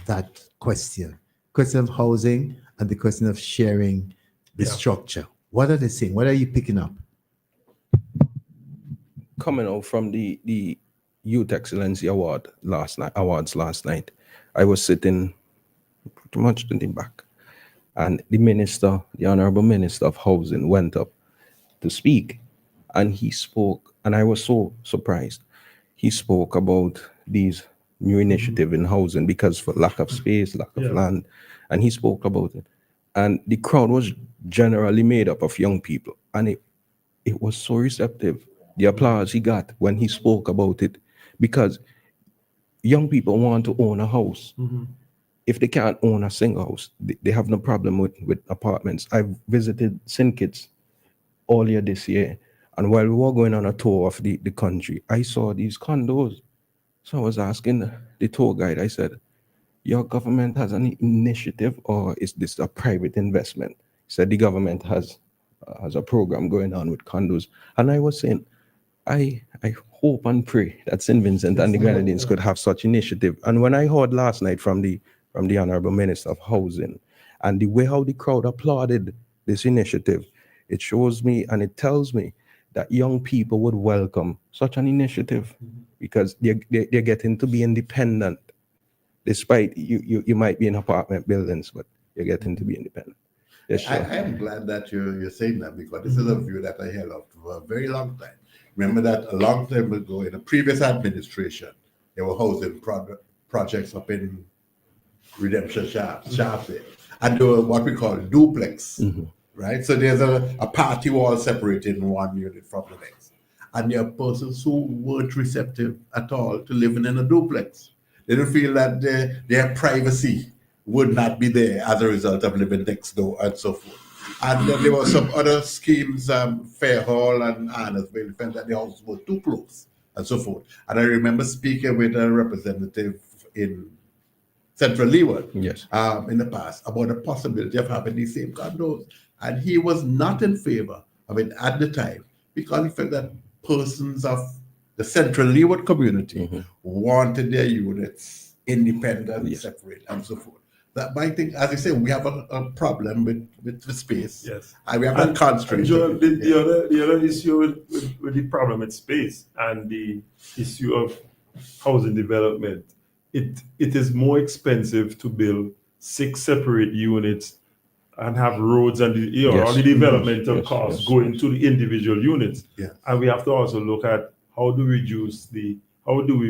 that question of housing and the question of sharing the structure? What are they saying? What are you picking up? Coming out from the Youth Excellency awards last night, I was sitting pretty much in the back, and the Honorable Minister of Housing went up to speak, and he spoke, and I was so surprised. He spoke about these new initiative in housing because for lack of space, lack of land, and he spoke about it. And the crowd was generally made up of young people, and it was so receptive. The applause he got when he spoke about it, because young people want to own a house. If they can't own a single house, they have no problem with apartments. I visited St. Kitts earlier this year, and while we were going on a tour of the country, I saw these condos. So I was asking the tour guide, I said, your government has an initiative, or is this a private investment? He said the government has a program going on with condos. And I was saying, I hope and pray that St. Vincent and the Grenadines could have such initiative. And when I heard last night from the Honorable Minister of Housing, and the way how the crowd applauded this initiative, it shows me and it tells me that young people would welcome such an initiative, because they're getting to be independent. Despite you might be in apartment buildings, but you're getting to be independent. Yes, I sure. am glad that you're saying that, because this is a view that I held up for a very long time. Remember that a long time ago in the previous administration, there were housing projects up in Redemption Sharp there. And they were what we call duplex, right? So there's a party wall separating one unit from the next. And there are persons who weren't receptive at all to living in a duplex. They don't feel that their privacy would not be there as a result of living next door and so forth. And then there were some other schemes, Fair Hall and Arnorsville, felt that the houses were too close and so forth. And I remember speaking with a representative in Central Leeward Yes. in the past about the possibility of having these same condos. And he was not in favor of it at the time because he felt that persons of the Central Leeward community wanted their units independent, separate, and so forth. That I think, as I say, we have a problem with the space. Yes. And we have a constraint. John, the other issue with the problem with space and the issue of housing development, it is more expensive to build 6 separate units and have roads and all the developmental costs going to the individual units. Yes. And we have to also look at how do we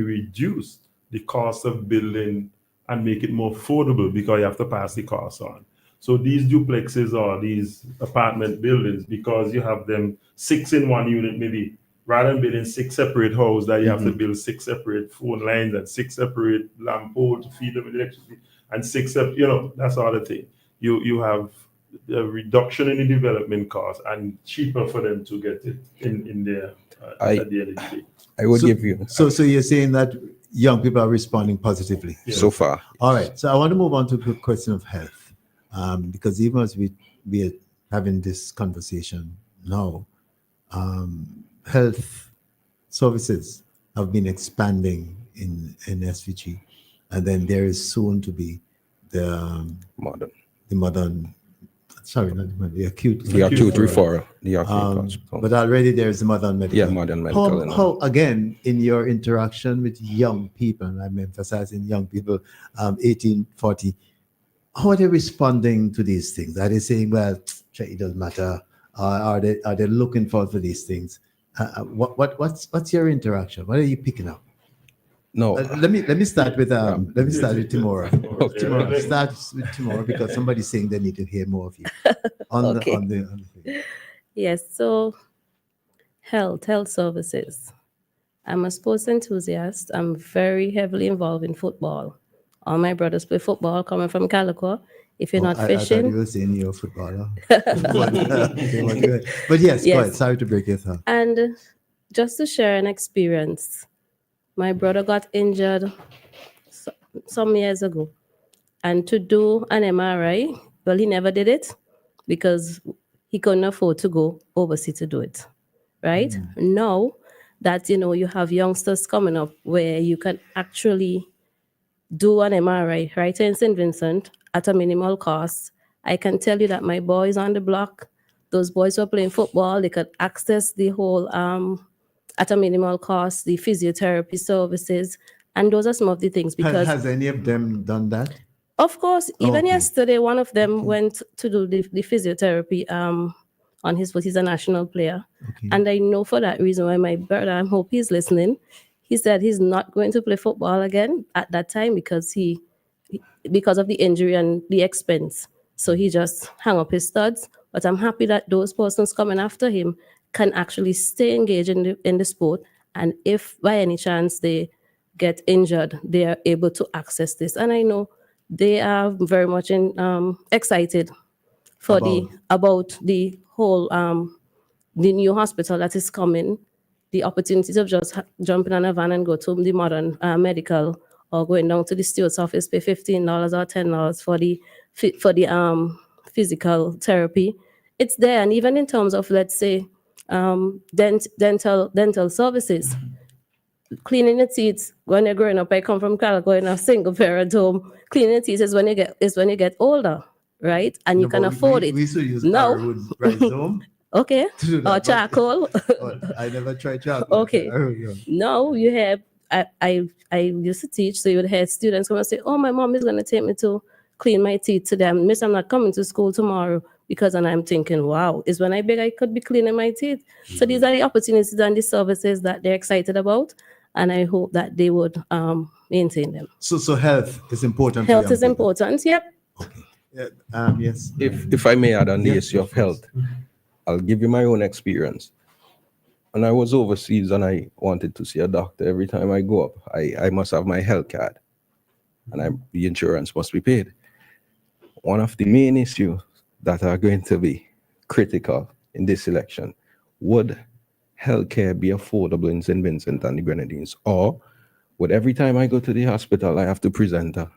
reduce the cost of building and make it more affordable, because you have to pass the costs on. So these duplexes or these apartment buildings, because you have them 6 in one unit, maybe rather than building 6 separate houses, that you have to build 6 separate phone lines and 6 separate lamp poles to feed them with electricity, and 6 that's all the thing. You have a reduction in the development cost and cheaper for them to get it in there at the end of the day. I would give you So you're saying that young people are responding positively. so far. All right. So I want to move on to the question of health, because even as we are having this conversation now, health services have been expanding in SVG, and then there is soon to be the acute referral. The acute but already there is the modern medical. Yeah, modern medical. How again, in your interaction with young people, and I'm emphasizing young people, 18, 40, how are they responding to these things? Are they saying, well, it doesn't matter? Are they looking forward for these things? What's your interaction? What are you picking up? No. Let me start with Timora. Timora, start with Timora, because somebody's saying they need to hear more of you on the thing. Yes, so health services. I'm a sports enthusiast. I'm very heavily involved in football. All my brothers play football, coming from Calico. If you're not I fishing, thought you were saying you're a footballer. But yes, go ahead. Sorry to break your thought. And just to share an experience, my brother got injured some years ago, and to do an MRI, well, he never did it because he couldn't afford to go overseas to do it, right? Now that, you have youngsters coming up where you can actually do an MRI right in St. Vincent at a minimal cost. I can tell you that my boys on the block, those boys who are playing football, they could access the whole, at a minimal cost, the physiotherapy services. And those are some of the things. Because Has any of them done that? Of course, even Okay. yesterday, one of them went to do the physiotherapy on his foot. He's a national player. Okay. And I know for that reason why my brother, I hope he's listening, he said he's not going to play football again at that time because of the injury and the expense. So he just hung up his studs. But I'm happy that those persons coming after him can actually stay engaged in the sport. And if by any chance they get injured, they are able to access this. And I know they are very much excited for about the whole the new hospital that is coming, the opportunities of just jumping on a van and go to the modern medical, or going down to the steward's office, pay $15 or $10 for the physical therapy. It's there. And even in terms of, let's say, dental services, cleaning the teeth when you're growing up. I come from Calico in a single parent home. Cleaning the teeth is when you get older, right? And you can afford it. We used to use No. firewood rhizome. Okay. to do that, Or but- charcoal. I never tried charcoal. Okay. No, you have. I used to teach, so you would have students come and say, "Oh, my mom is going to take me to clean my teeth today. Miss, I'm not coming to school tomorrow. because and I'm thinking, wow, is when I beg I could be cleaning my teeth. So these are the opportunities and the services that they're excited about, and I hope that they would maintain them. So health is important. to Health young is people. important. Yep. Yes. If I may add on the Yes, issue of of health, I'll give you my own experience. When I was overseas and I wanted to see a doctor, every time I go up, I must have my health card, and the insurance must be paid. One of the main issues that are going to be critical in this election: would healthcare be affordable in St. Vincent and the Grenadines, or would every time I go to the hospital I have to present a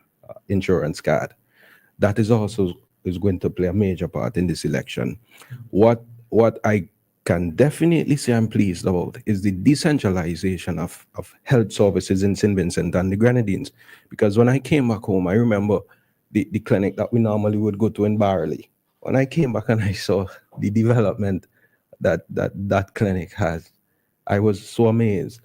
insurance card? That is also is going to play a major part in this election. What I can definitely say I'm pleased about is the decentralization of health services in St. Vincent and the Grenadines. Because when I came back home, I remember the clinic that we normally would go to in Barley. When I came back and I saw the development that clinic has, I was so amazed.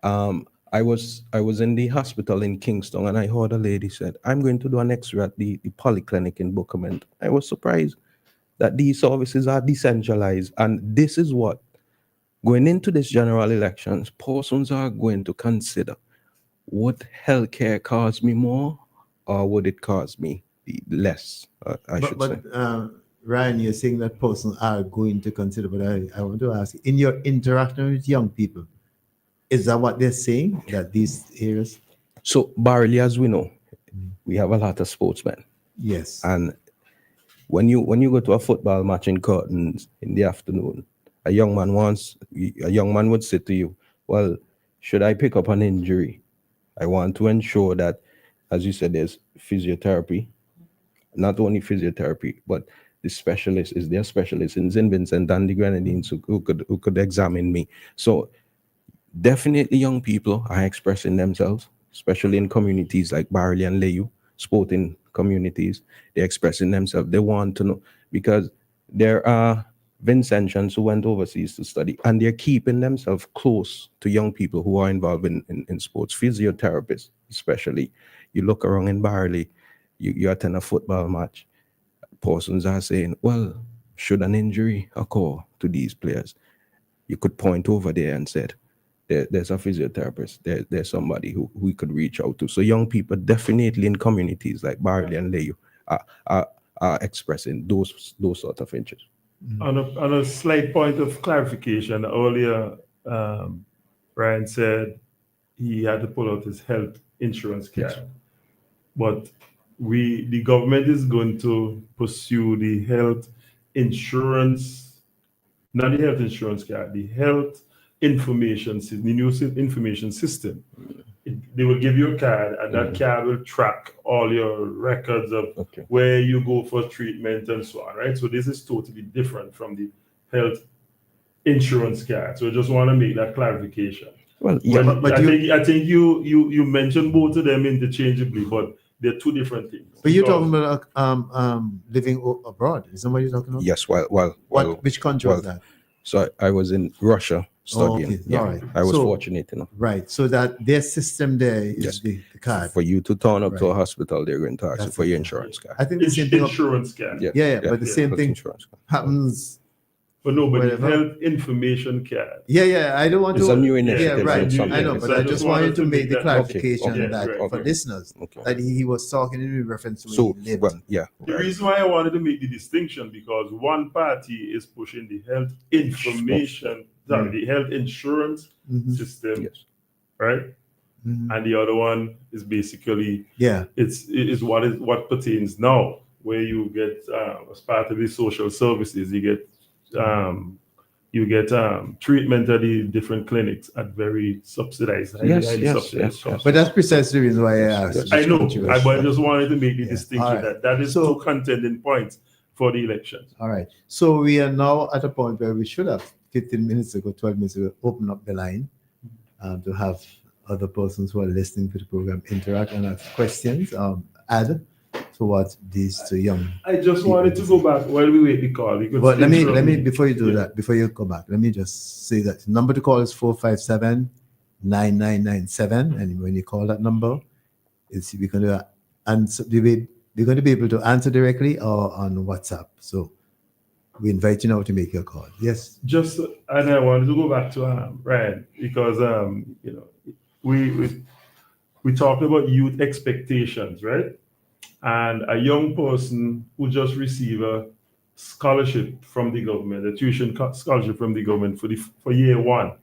I was in the hospital in Kingston, and I heard a lady said, "I'm going to do an X-ray at the polyclinic in Bookament." I was surprised that these services are decentralized, and this is what, going into this general elections, persons are going to consider: would healthcare cost me more, or would it cost me less? I should say. But Ryan, you're saying that persons are going to consider, but I want to ask, in your interaction with young people, is that what they're saying, that these areas? So Barley, as we know, we have a lot of sportsmen, Yes. and when you go to a football match in Curtains in the afternoon, a young man would say to you, "Well, should I pick up an injury? I want to ensure that," as you said, there's physiotherapy, not only physiotherapy, but the specialist is there, specialist in St. Vincent and the Grenadines who could examine me. So definitely young people are expressing themselves, especially in communities like Barley and Layu, sporting communities. They're expressing themselves. They want to know, because there are Vincentians who went overseas to study, and they're keeping themselves close to young people who are involved in sports. Physiotherapists, especially. You look around in Barley, you attend a football match, persons are saying, "Well, should an injury occur to these players, you could point over there and said, there's a physiotherapist, there's somebody who we could reach out to." So young people definitely in communities like Barley and Layu are expressing those sort of interests. On a slight point of clarification, earlier Ryan said he had to pull out his health insurance card. Yes. But the government is going to pursue the health insurance, not the health insurance card, the health information, the new information system. They will give you a card, and that card will track all your records of where you go for treatment and so on, right? So this is totally different from the health insurance card. So I just want to make that clarification. Well, yeah, I think you mentioned both of them interchangeably, but they're two different things. But you're talking about living abroad. Is that what you're talking about? Yes. Which country was that? So I was in Russia studying. Okay. Yeah, All right. I was fortunate enough. Right. So that their system there is the card. For you to turn up to a hospital, they're going to ask you for your insurance card. I think the same thing. Insurance card. Yeah. But the same thing happens. But no, but the health information card. Yeah. I don't want It's to. a new initiative. Yeah, right. I know, but I just wanted to make the clarification that for listeners that he was talking in reference to where he lived. The reason why I wanted to make the distinction, because one party is pushing the health information, the health insurance system, right? And the other one is basically it's what pertains now, where you get as part of the social services, you get treatment at the different clinics at very subsidized, subsidized costs. But that's precisely the reason why I asked. I know, but I just wanted to make the distinction that is two contending points for the elections. All right. So we are now at a point where we should have 15 minutes ago, 12 minutes ago, open up the line to have other persons who are listening to the program interact and ask questions, add to what these two young. I just wanted to go back while we wait the call. But let me before you do that, before you go back, let me just say that the number to call is 457-9997, and when you call that number, we're going to be able to answer directly or on WhatsApp. So we invite you now to make your call. Yes. Just and I wanted to go back to Ryan because you know we talked about youth expectations, right? And a young person who just received a scholarship from the government, a tuition scholarship from the government for year one.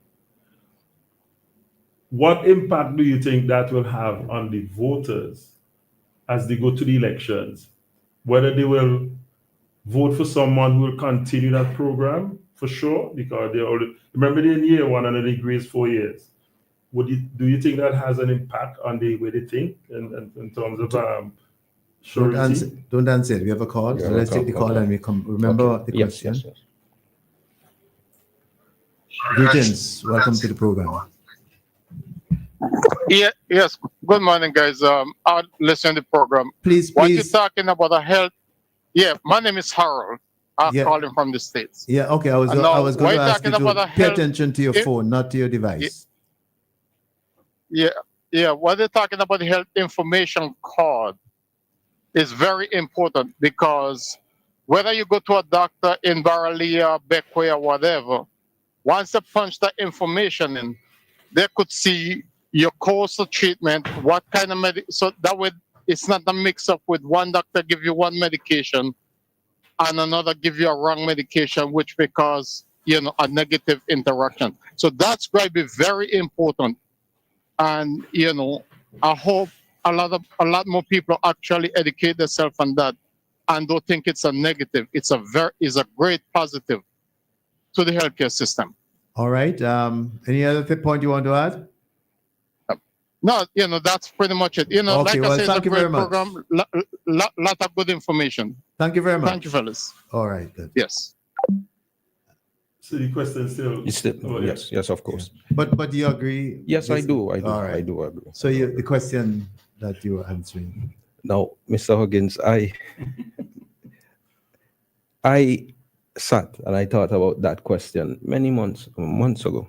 What impact do you think that will have on the voters as they go to the elections? Whether they will vote for someone who will continue that program for sure, because they already remember they're in year one and then they grace 4 years. Do you think that has an impact on the way they think in terms of surety? Don't answer. We have a call. Yeah, So let's take the call and we come. Remember the Yes, question. yes. Greetings. Welcome to the program. Yeah, yes. Good morning, guys. I'll listen to the program. Please. What you're talking about the health? Yeah, my name is Harold. I'm Yeah. calling from the States. Yeah, okay. I was And now, going to why ask you talking about to the pay health- attention to your phone, not to your device. Yeah. What they're talking about the health information card is very important because whether you go to a doctor in Baralia, Beckway, or whatever, once they punch that information in, they could see your course of treatment, what kind of so that way it's not a mix up with one doctor give you one medication and another give you a wrong medication, which because a negative interaction. So that's going to be very important. And I hope a lot more people actually educate themselves on that and don't think it's a negative. It's a great positive to the healthcare system. All right. Any other point you want to add? No, that's pretty much it. Okay, like well, I said, thank it's you a very great much. program, lot of good information. Thank you very much. Thank you, fellas. All right, good. Yes. So the question still. Yes, of course. But do you agree? Yes, I do. All right. I do agree. So the question that you were answering. Now, Mr. Huggins, I sat and I thought about that question many months ago.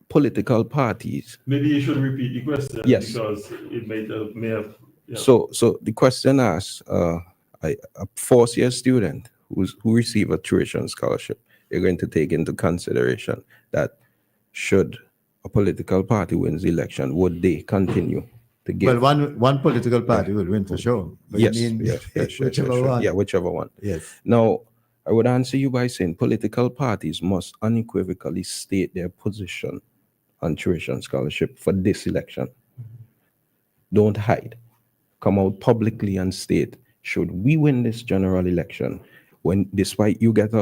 Political parties. Maybe you should repeat the question. Yes. Because it may have. Yeah. So the question asks a fourth-year student who receive a tuition scholarship, you're going to take into consideration that should a political party wins the election, would they continue to give? Well, one political party will win for sure. But Yes, you mean whichever one. Yeah, whichever one. Yes. Now, I would answer you by saying political parties must unequivocally state their position on tuition scholarship for this election. Don't hide. Come out publicly and state, should we win this general election, when despite you get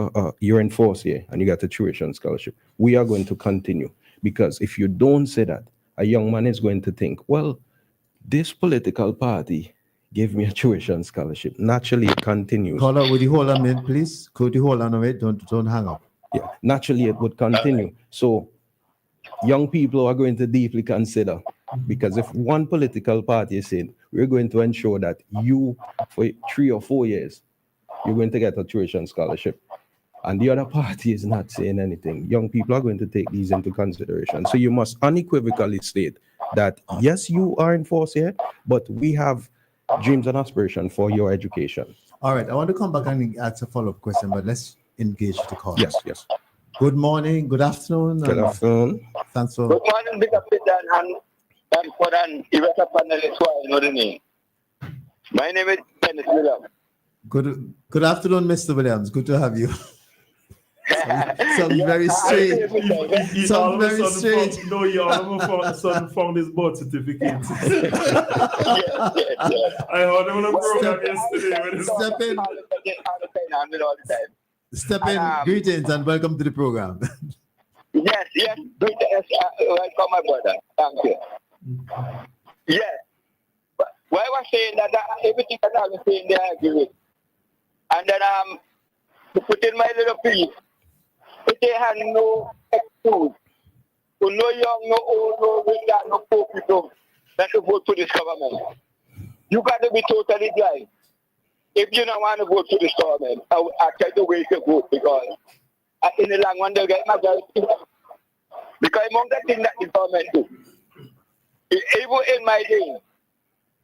you're in fourth year and you get a tuition scholarship, we are going to continue. Because if you don't say that, a young man is going to think, well, this political party gave me a tuition scholarship. Naturally, it continues. Caller, would you hold on a minute, please? Could you hold on a minute? Don't hang up. Yeah, naturally, it would continue. So young people are going to deeply consider, because if one political party is saying, we're going to ensure that you, for 3 or 4 years, you're going to get a tuition scholarship, and the other party is not saying anything, young people are going to take these into consideration. So you must unequivocally state that, yes, you are in fourth year, but we have dreams and aspirations for your education. All right, I want to come back and ask a follow-up question, but let's engage the call. Yes. Good morning, good afternoon. Good afternoon. Thanks for... Good morning, Big Up and for an event panelist who I know the name. My name is Dennis Williams. Good afternoon, Mr. Williams. Good to have you. Sounds very strange. Sounds very strange. No, you all of a sudden found his birth certificate. Yes. I heard him on a program yesterday. Step in, greetings and welcome to the program. Yes, greetings. Welcome, my brother. Thank you. Yes. But why I was saying that everything that I was saying there, I agree with. And then to put in my little piece, if they had no excuse, so no young, no old, no rich, no poor people that to vote for this government. You got to be totally blind. If you don't want to vote for this government, I tell you where you can vote, because in the long run they'll get majority. Because among the things that the government do, even in my day,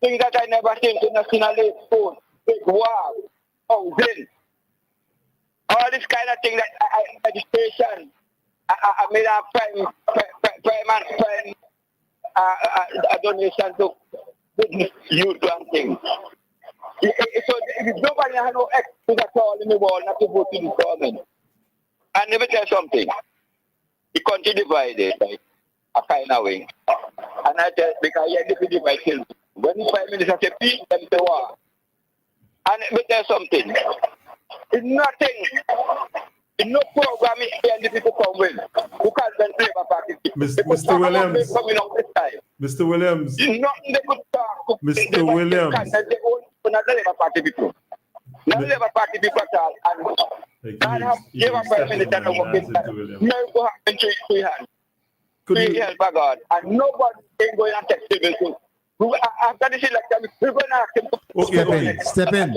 things that I never seen to national phone, big war, housing, all this kind of thing that education, I made a prime a donation to business youth and things. So if nobody has no excuse at all in the world not to vote in the government, and let me tell you something, the country divided like a kind of way. And I tell because you have to divide children. When the Prime Minister says peace, them say war. And let me tell you something, it's nothing. No program here and the people come with. Who can't then Labour Party? Mr. Williams. Coming up this time. Mr. Williams. It's nothing they could talk. Mr. Williams. They own not the Labour Party people. Not the Labour Party people at all. And God have Labour Prime Minister to work in that. Miracle happen to his hand. Please help by God. And nobody ain't going to take civil too. After this election, we're going to ask him to Step in.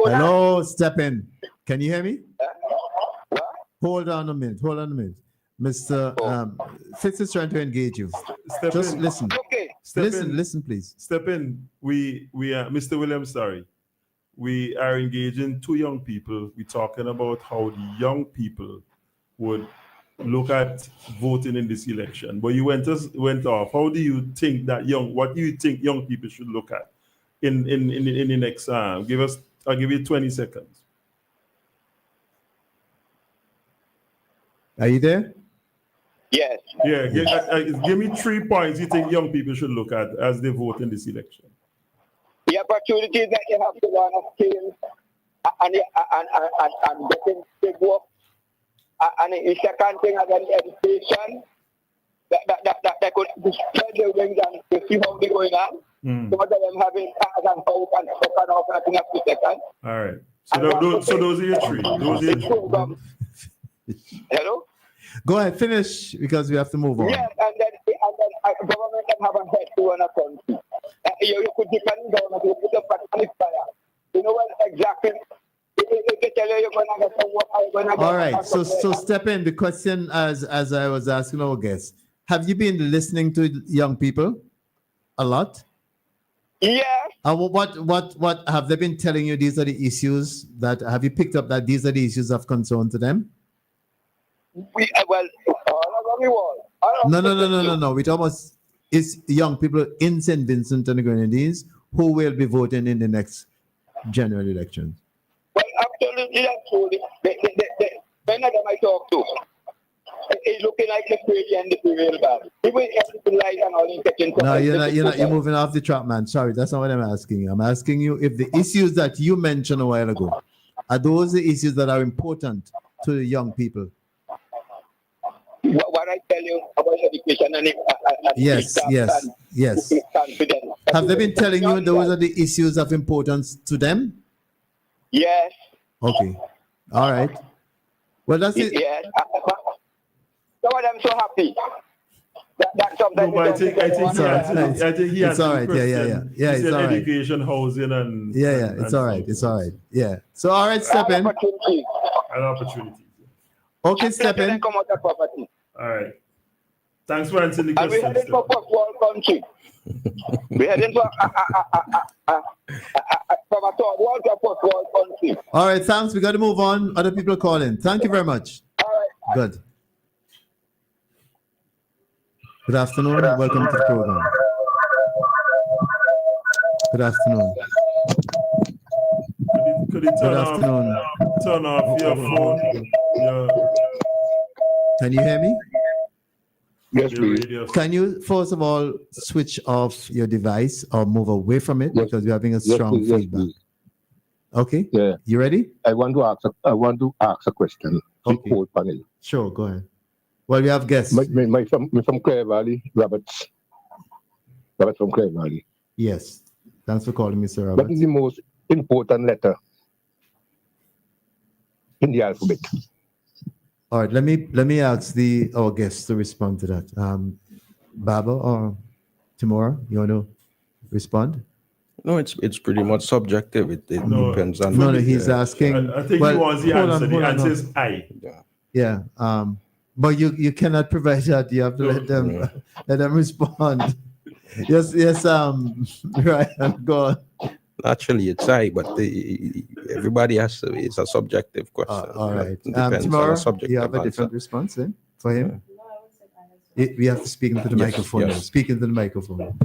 Hello, step in. Can you hear me? Hold on a minute. Mr. Fitz is trying to engage you. Just listen. Okay. Listen, please. Step in. We are, Mr. Williams, sorry. We are engaging two young people. We're talking about how the young people would look at voting in this election. But you went off. How do you think that what do you think young people should look at in the next I'll give you 20 seconds. Are you there? Yes. Yeah, give me 3 points you think young people should look at as they vote in this election. The opportunities that you have to learn a skill and getting big work. And the second thing is the education that could spread the wings and to see how they're going on. Some of them having cars and house and stuff and all kind of things. All right. So those are your three. Hello? Go ahead, finish because we have to move on. Yes, and then government can have a head to run a country. You could depend on government, you put up a fire. You know what exactly? All right, so step in. The question, as I was asking our guests, have you been listening to young people a lot? Yeah. What have they been telling you? These are the issues that have you picked up that these are the issues of concern to them? No. It almost is young people in St. Vincent and the Grenadines who will be voting in the next general elections. Well, absolutely, absolutely. Many of them I talk to, it's looking like the pretty and the real bad. People like and all. No, you're moving off the track, man. Sorry, that's not what I'm asking you. I'm asking you if the issues that you mentioned a while ago are those the issues that are important to the young people. What I tell you about education and yes. Have they been telling you those are the issues of importance to them? Yes. Okay. All right. Well, that's it. Yes. Some of them so happy. That sometimes I think he it's all right. Yeah. It's all right. Education, housing, and It's all right. It's all right. Yeah. So all right, step in. An opportunity. Okay, step in. Come out of property. All right. Thanks for answering the question. And we're heading for first world country. We're heading for from a third world to a first world country. All right, thanks. We got to move on. Other people calling. Thank you very much. All right. Good. Good afternoon. Welcome to the program. Good afternoon. Could you turn off your phone? Can you hear me? Yes, please. Can you first of all switch off your device or move away from it because we're having a strong feedback? Okay. Yeah. You ready? I want to ask a question. Okay. Whole panel. Sure. Go ahead. Well, we have guests. My from Clare Valley, Robert from Clare Valley. Yes. Thanks for calling me, Sir Robert. What is the most important letter in the alphabet? All right. Let me ask our guests to respond to that. Baba or Timora, you want to respond? No, it's pretty much subjective. It depends on. No, he's asking. I think he wants the answer. The answer is I. Yeah. But you cannot provide that. You have to let them respond. Yes. Right. Go on. Naturally, it's high, but everybody has to. It's a subjective question. All right. It depends on Tomorrow, a subjective you have a answer. different response for him? We have to speak into the Yes, microphone. yes. Now. Speak into the microphone.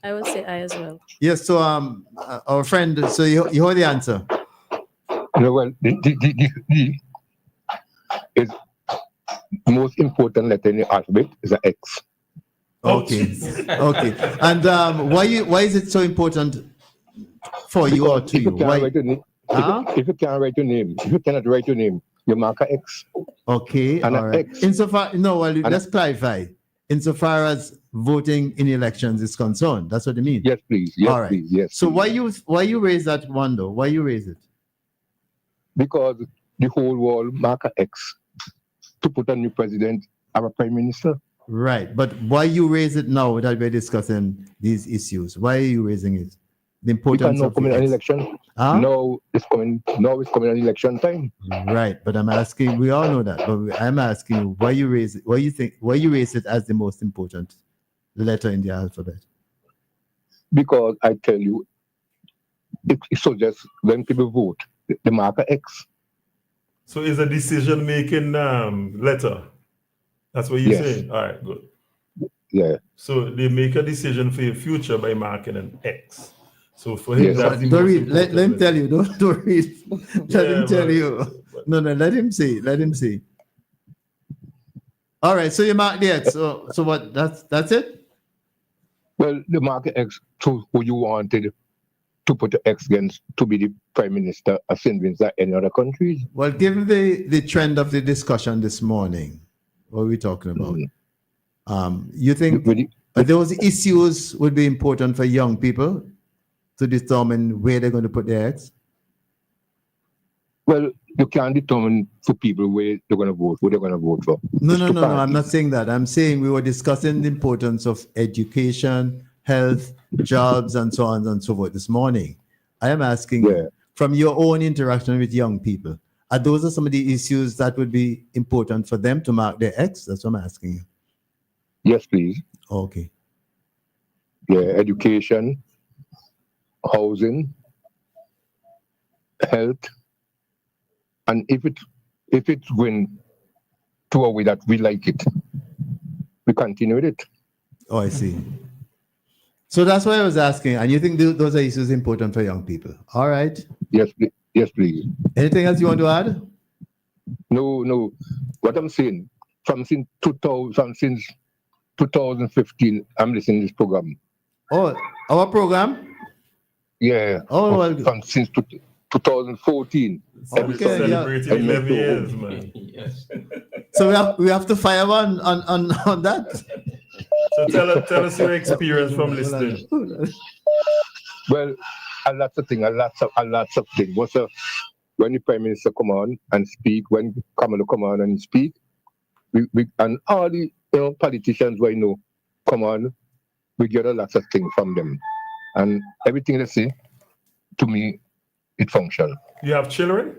I would say I as well. Yes, so our friend, so you heard the answer. No, well, the is most important letter in the alphabet is an X. Okay. Okay. And why is it so important for you or to If you? you can't Why? write your name, Huh? if you can't write your name, if you cannot write your name, you mark a X. Okay, And all an right. X. Insofar, no, well, And let's clarify. Insofar as voting in elections is concerned, that's what you mean. Yes, please. Yes, All right. please. Yes. So please. why you raise that one though? Why you raise it? Because the whole world mark a X to put a new president or a prime minister. Right, but why you raise it now that we're discussing these issues? Why are you raising it? The Because importance now of coming the an X. election. Huh? Now it's coming an election time. Right, but I'm asking. We all know that, but I'm asking you why you raise it. Why you raise it as the most important letter in the alphabet? Because I tell you, it suggests when people vote, the marker X. So it's a decision-making letter. That's what you're Yes. saying? All right, good. Yeah. So they make a decision for your future by marking an X. So for him, Yes. that's the Don't most read. Let him important tell you. Don't read. Let him tell you. but- No, let him see. Let him see. All right. So you mark the X. So what? That's it. Well, the marker X to who you wanted to put the X against to be the prime minister of St. Vincent and other countries. Well, given the trend of the discussion this morning, what are we talking about? You think those issues would be important for young people to determine where they're going to put their eggs? Well, you can't determine for people where they're going to vote, who they're going to vote for. No, It's no, two no, no. I'm parties. not saying that. I'm saying we were discussing the importance of education, health, jobs, and so on and so forth this morning. I am asking you, from your own interaction with young people, are those some of the issues that would be important for them to mark their X? That's what I'm asking you. Yes, please. Okay. Yeah, education, housing, health, and if it's going to a way that we like it, we continue with it. Oh, I see. So that's why I was asking. And you think those are issues important for young people? All right. Yes, yes, please. Anything else you want to add? No. What I'm saying, since 2015, I'm listening to this program. Oh, our program? Yeah. Oh, well, since 2014. Okay, celebrating 11 years, man. Yes. So we have to fire one on that. So tell us your experience from listening. Well, a lot of things. When the Prime Minister come on and speak, when Kamala come on and speak, we and all the politicians we know come on, we get a lot of things from them. And everything they say, to me, it functions. You have children?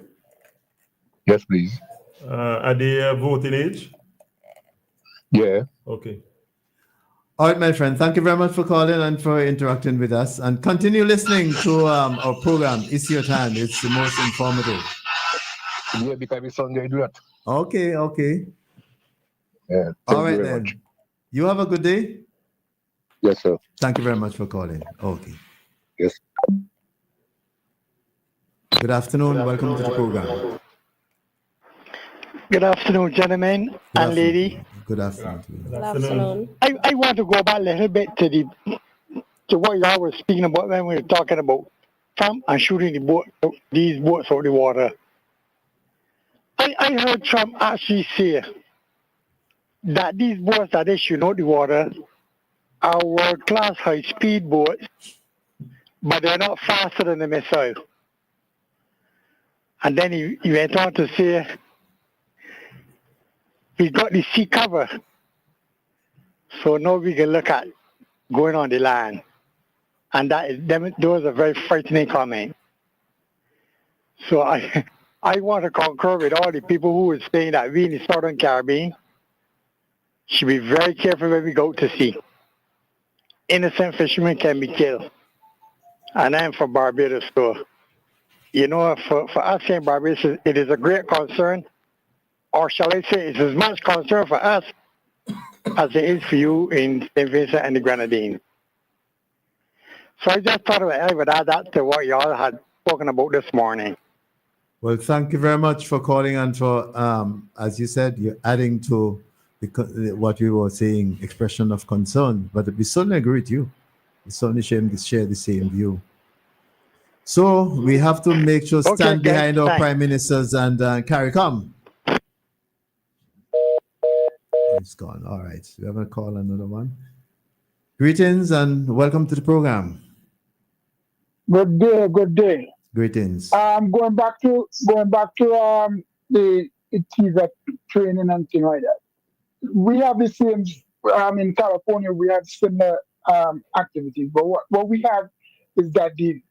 Yes, please. Are they voting age? Yeah. Okay. All right, my friend. Thank you very much for calling and for interacting with us. And continue listening to our program. It's your time. It's the most informative. Yeah, because every Sunday I do that. Okay. Yeah. All right, then. Much. You have a good day. Yes, sir. Thank you very much for calling. Okay. Yes. Good afternoon. Welcome to the program. Good afternoon, gentlemen and lady. Good afternoon. Good afternoon. I want to go back a little bit to what y'all were speaking about when we were talking about Trump and shooting these boats out of the water. I heard Trump actually say that these boats that they shoot out the water are world-class high-speed boats, but they're not faster than the missile. And then he went on to say we got the sea cover, so now we can look at going on the land. And those are very frightening comments. So I want to concur with all the people who were saying that we in the Southern Caribbean should be very careful when we go to sea. Innocent fishermen can be killed. and I'm from Barbados. So, you know, for us here in Barbados, it is a great concern, or shall I say, it's as much concern for us as it is for you in St. Vincent and the Grenadines. So I just thought I would add that to what y'all had spoken about this morning. Well, thank you very much for calling and for, as you said, you're adding to what we were saying, expression of concern. But we certainly agree with you. We certainly share the same view. So we have to make sure stand behind our prime ministers and carry come. It's gone. All right. We have a call, another one. Greetings and welcome to the program. Good day, good day. Greetings. Going back to the teaser training and things like that. We have the same in California. We have similar activities, but what we have is that the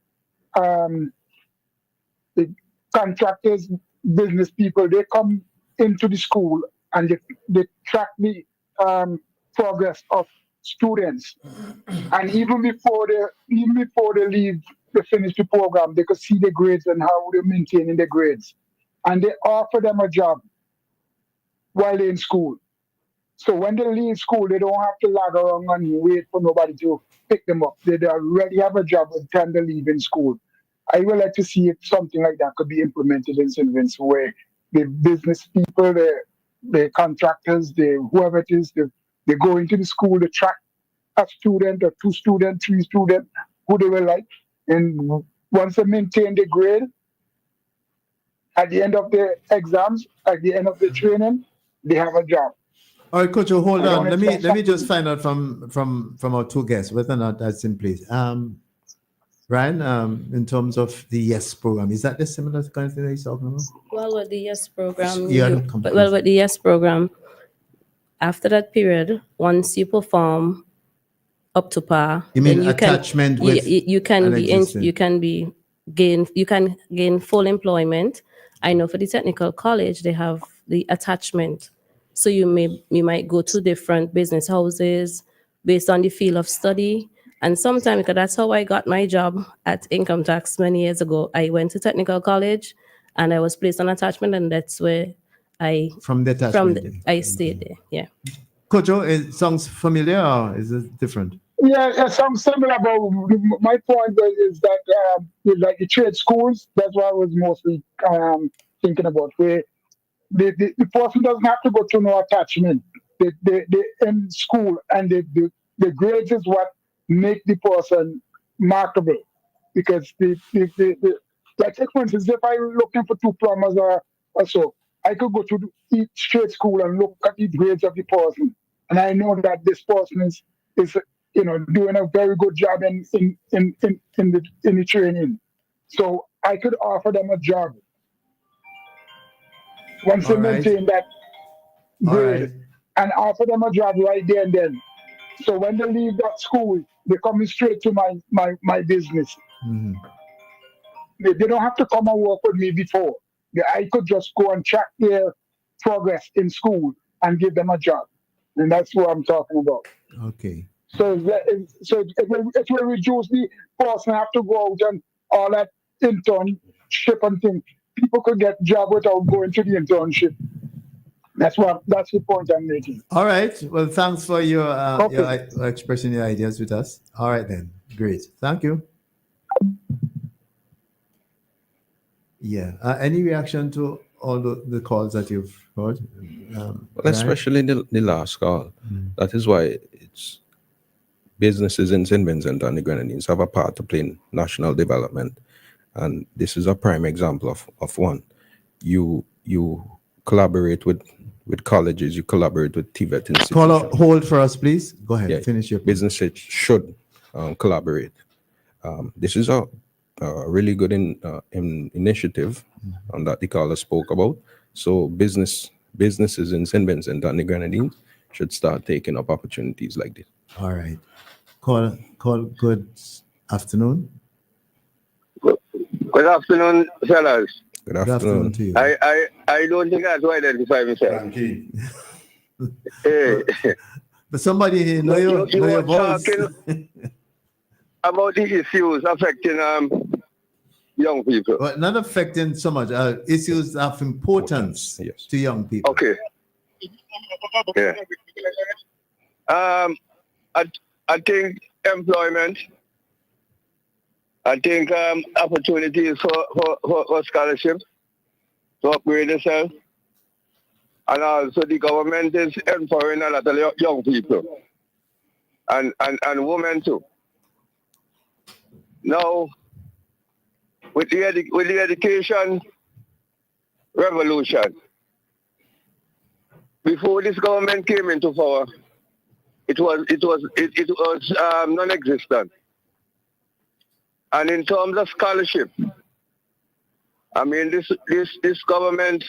contractors, business people, they come into the school and they track the progress of students, and even before they leave, they finish the program, they could see the grades and how they're maintaining the grades, and they offer them a job while they're in school. So when they leave school, they don't have to lag around and wait for nobody to pick them up. They already have a job by the time they leave in school. I would like to see if something like that could be implemented in St. Vincent, where the business people, the contractors, whoever it is, they go into the school, they track a student or 2 students, 3 students, who they will like. And once they maintain the grade, at the end of the exams, at the end of the training, they have a job. All right, Coach, hold on. Let me just find out from our 2 guests whether or not that's in place. Ryan, in terms of the YES program, is that the similar kind of thing that you're talking about? Well, with the YES program, with the YES program, after that period, once you perform up to par, you mean attachment with you can gain full employment. I know for the technical college they have the attachment, so you might go to different business houses based on the field of study. And sometimes, because that's how I got my job at income tax many years ago, I went to technical college and I was placed on attachment, and that's where I stayed there. Yeah. Coach, it sounds familiar, or is it different? Yeah, it sounds similar. But my point is that like the trade schools, that's what I was mostly thinking about. Where the person doesn't have to go to no attachment. They in school, and the grades is what make the person marketable, because like for instance, if I'm looking for 2 plumbers or so, I could go to each trade school and look at the grades of the person, and I know that this person is doing a very good job in the training, so I could offer them a job once they maintain that grade, and offer them a job right there and then. So when they leave that school, they're coming straight to my business. Mm-hmm. They don't have to come and work with me before. I could just go and track their progress in school and give them a job. And that's what I'm talking about. Okay. So it will reduce the person have to go out and all that internship and things. People could get job without going to the internship. That's the point I'm making. All right. Well, thanks for your expressing your ideas with us. All right then. Great. Thank you. Yeah. Any reaction to all the calls that you've heard? Well, especially the last call. That is why it's businesses in St. Vincent and the Grenadines have a part to play in national development, and this is a prime example of one. You collaborate with colleges, you collaborate with TVET institutions. Call hold for us, please. Go ahead. Yeah, finish your businesses should collaborate. This is a really good initiative that the caller spoke about. So businesses in St. Vincent and the Grenadines should start taking up opportunities like this. All right. Call. Good afternoon. Good afternoon, fellas. Good afternoon to you. I don't think I have to identify myself. Hey. But somebody know your voice. about the issues affecting young people. But not affecting so much issues of importance Yes. to young people. Okay. Yeah. I think employment. I think opportunities for scholarship to upgrade yourself. And also the government is empowering a lot of young people. And women too. Now, with the education revolution, before this government came into power, it was non-existent. And in terms of scholarship, I mean, this government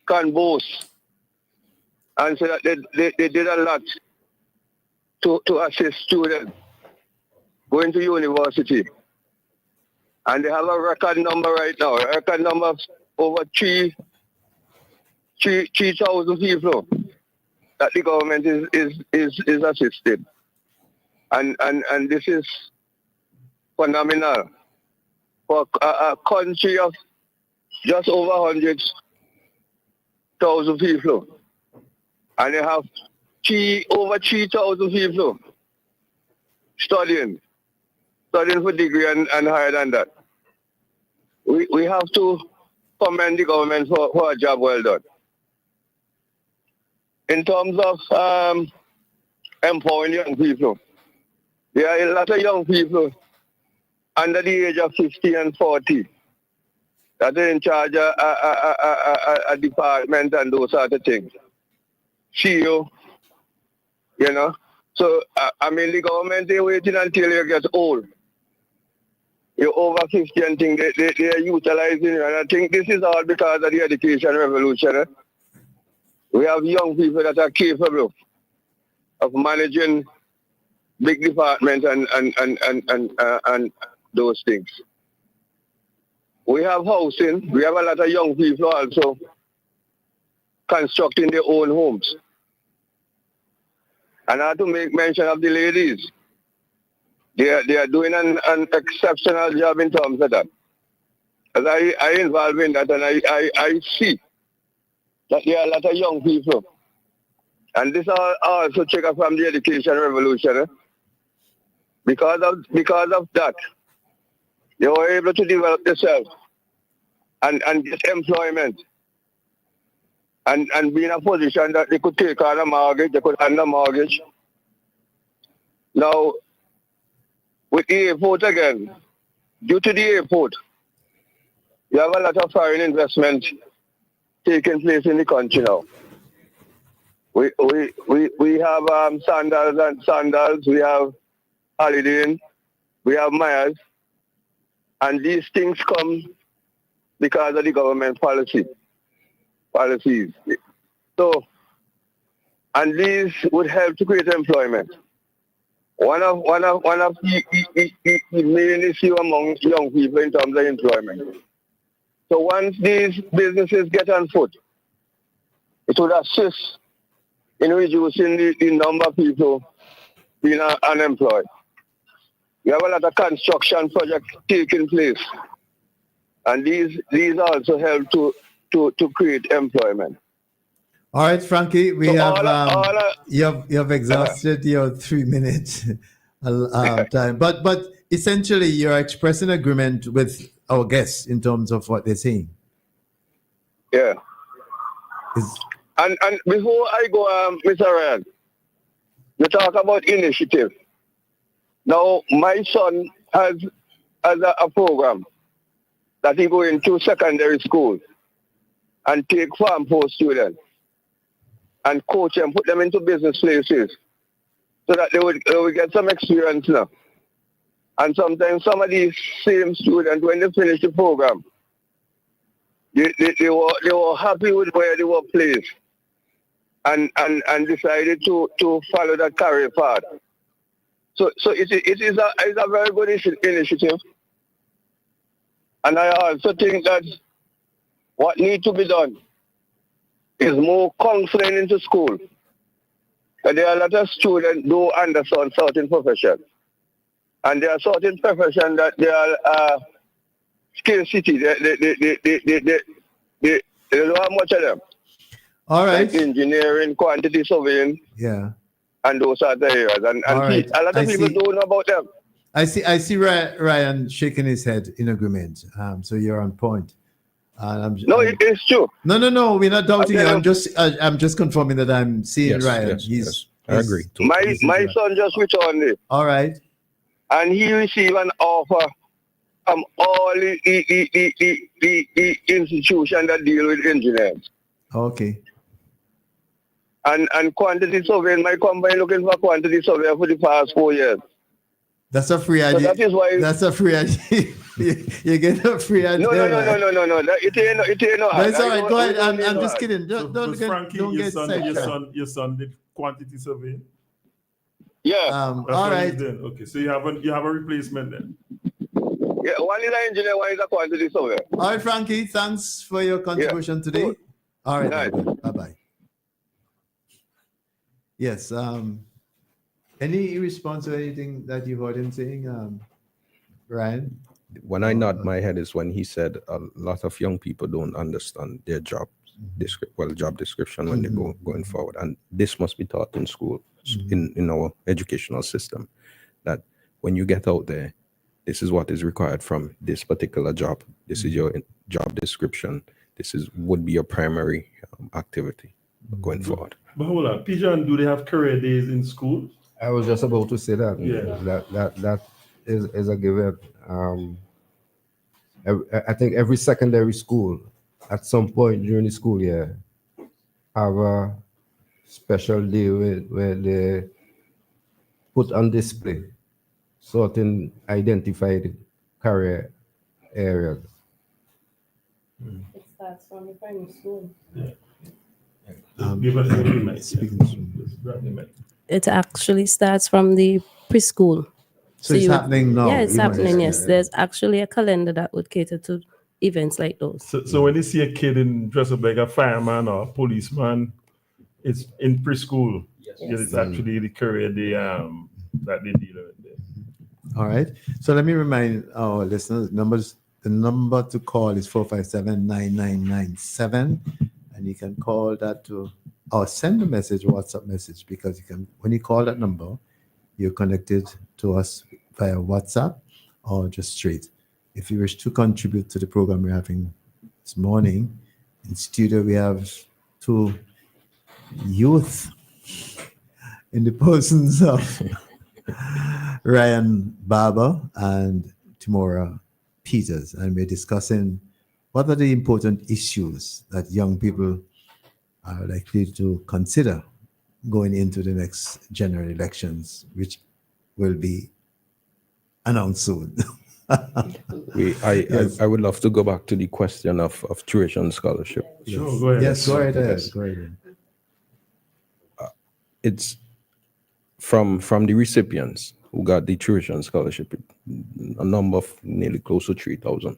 can boast and say that they did a lot to assist students going to university. And they have a record number right now, a record number of over 3,000 people that the government is assisting. And this is phenomenal for a country of just over 100,000 people. And they have over 3,000 people studying for degree and higher than that. We have to commend the government for a job well done. In terms of empowering young people, there are a lot of young people under the age of 50 and 40 that are in charge of a department and those sort of things. CEO, you know. So, I mean, the government, they're waiting until you get old. You're over 50 and things, they're utilizing you. And I think this is all because of the education revolution. Eh? We have young people that are capable of managing big departments and those things. We have housing. We have a lot of young people also constructing their own homes. And I have to make mention of the ladies. They are doing an exceptional job in terms of that. As I involve in that, and I see that there are a lot of young people. And this also trigger from the education revolution. Eh? Because of that, they were able to develop themselves and get employment and be in a position that they could take on a mortgage, they could hand a mortgage. Now, with the airport again, due to the airport, you have a lot of foreign investment taking place in the country now. We have Sandals, we have Holiday Inn, we have Myers, and these things come because of the government policies. So, and these would help to create employment. One of the main issue among young people in terms of employment. So once these businesses get on foot, it would assist in reducing the number of people being unemployed. We have a lot of construction projects taking place, and these also help to create employment. All right, Frankie, we So have you have exhausted your 3 minutes time, but essentially you're expressing agreement with our guests in terms of what they're saying. Yeah. And before I go, Mr. Ryan, you talk about initiative. Now, my son has a program that he go into secondary school and take farm post students and coach them, put them into business places so that they would get some experience now. And sometimes some of these same students, when they finish the program, they were happy with where they were placed and decided to follow that career path. So it is a very good initiative. And I also think that what needs to be done is more counseling into school. And there are a lot of students who understand certain professions. And there are certain professions that they are scarcity. They don't have much of them. All right. Like engineering, quantity surveying, Yeah. and those other areas. And All right. a lot I of people see. don't know about them. I see Ryan shaking his head in agreement. So you're on point. No, it's true. No. We're not doubting you. tell I'm just confirming that I'm seeing Yes, Ryan. yes. I agree. My son just returned it. All right. And he received an offer from all the institutions that deal with engineering. Okay. And quantity surveying, my company looking for quantity surveyor for the past 4 years. That's a free So idea. that is why. That's a free idea. you get a free idea. No. It ain't no. That's all right. don't- Go ahead. it I'm ain't no just hard. kidding. So, Don't Frankie, get sidetracked. your son did quantity surveying. Yeah. All That's what right. he's doing. Okay, so you have a replacement then. Yeah, one is an engineer, one is a quantity surveyor. All right, Frankie. Thanks for your contribution today. Good. All right. Nice. Bye bye. Yes. Any response to anything that you heard him saying, Ryan? When I nod my head is when he said a lot of young people don't understand their job description when they going forward, and this must be taught in school, in our educational system, that when you get out there, this is what is required from this particular job. This is your job description. This would be your primary activity going forward. But hold on, Pigeon, do they have career days in school? I was just about to say that. Yeah. That is a given. I think every secondary school at some point during the school year have a special day where they put on display certain identified career areas. It starts from the primary school. Give us the mic. It actually starts from the preschool. So it's happening now. Yeah, it's You know, happening. Yes, there's actually a calendar that would cater to events like those. So when you see a kid dressed up like a fireman or a policeman, it's in preschool. Yes. It's actually the career that they deal with there. All right. So let me remind our listeners, the number to call is 457-9997. And you can call that to, or send a message, WhatsApp message, because when you call that number, you're connected to us via WhatsApp or just straight. If you wish to contribute to the program we're having this morning, in studio we have two youth in the persons of Ryan Barber and Timora Peters, and we're discussing what are the important issues that young people are likely to consider going into the next general elections, which will be announced soon. I would love to go back to the question of tuition scholarship. Sure, go ahead. Yes, go ahead. It's from the recipients who got the tuition scholarship, a number of nearly close to 3,000.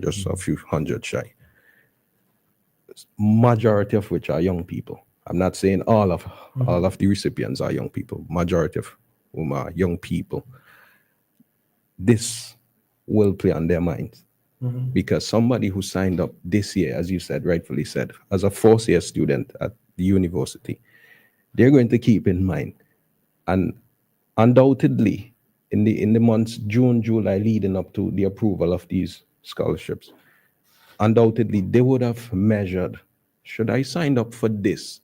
Just a few hundred shy. Majority of which are young people. I'm not saying all of the recipients are young people. Majority of whom are young people. This will play on their minds. Because somebody who signed up this year, as you said, rightfully said, as a fourth-year student at the university, they're going to keep in mind. And undoubtedly, in the months June, July, leading up to the approval of these scholarships, undoubtedly they would have measured, should I sign up for this?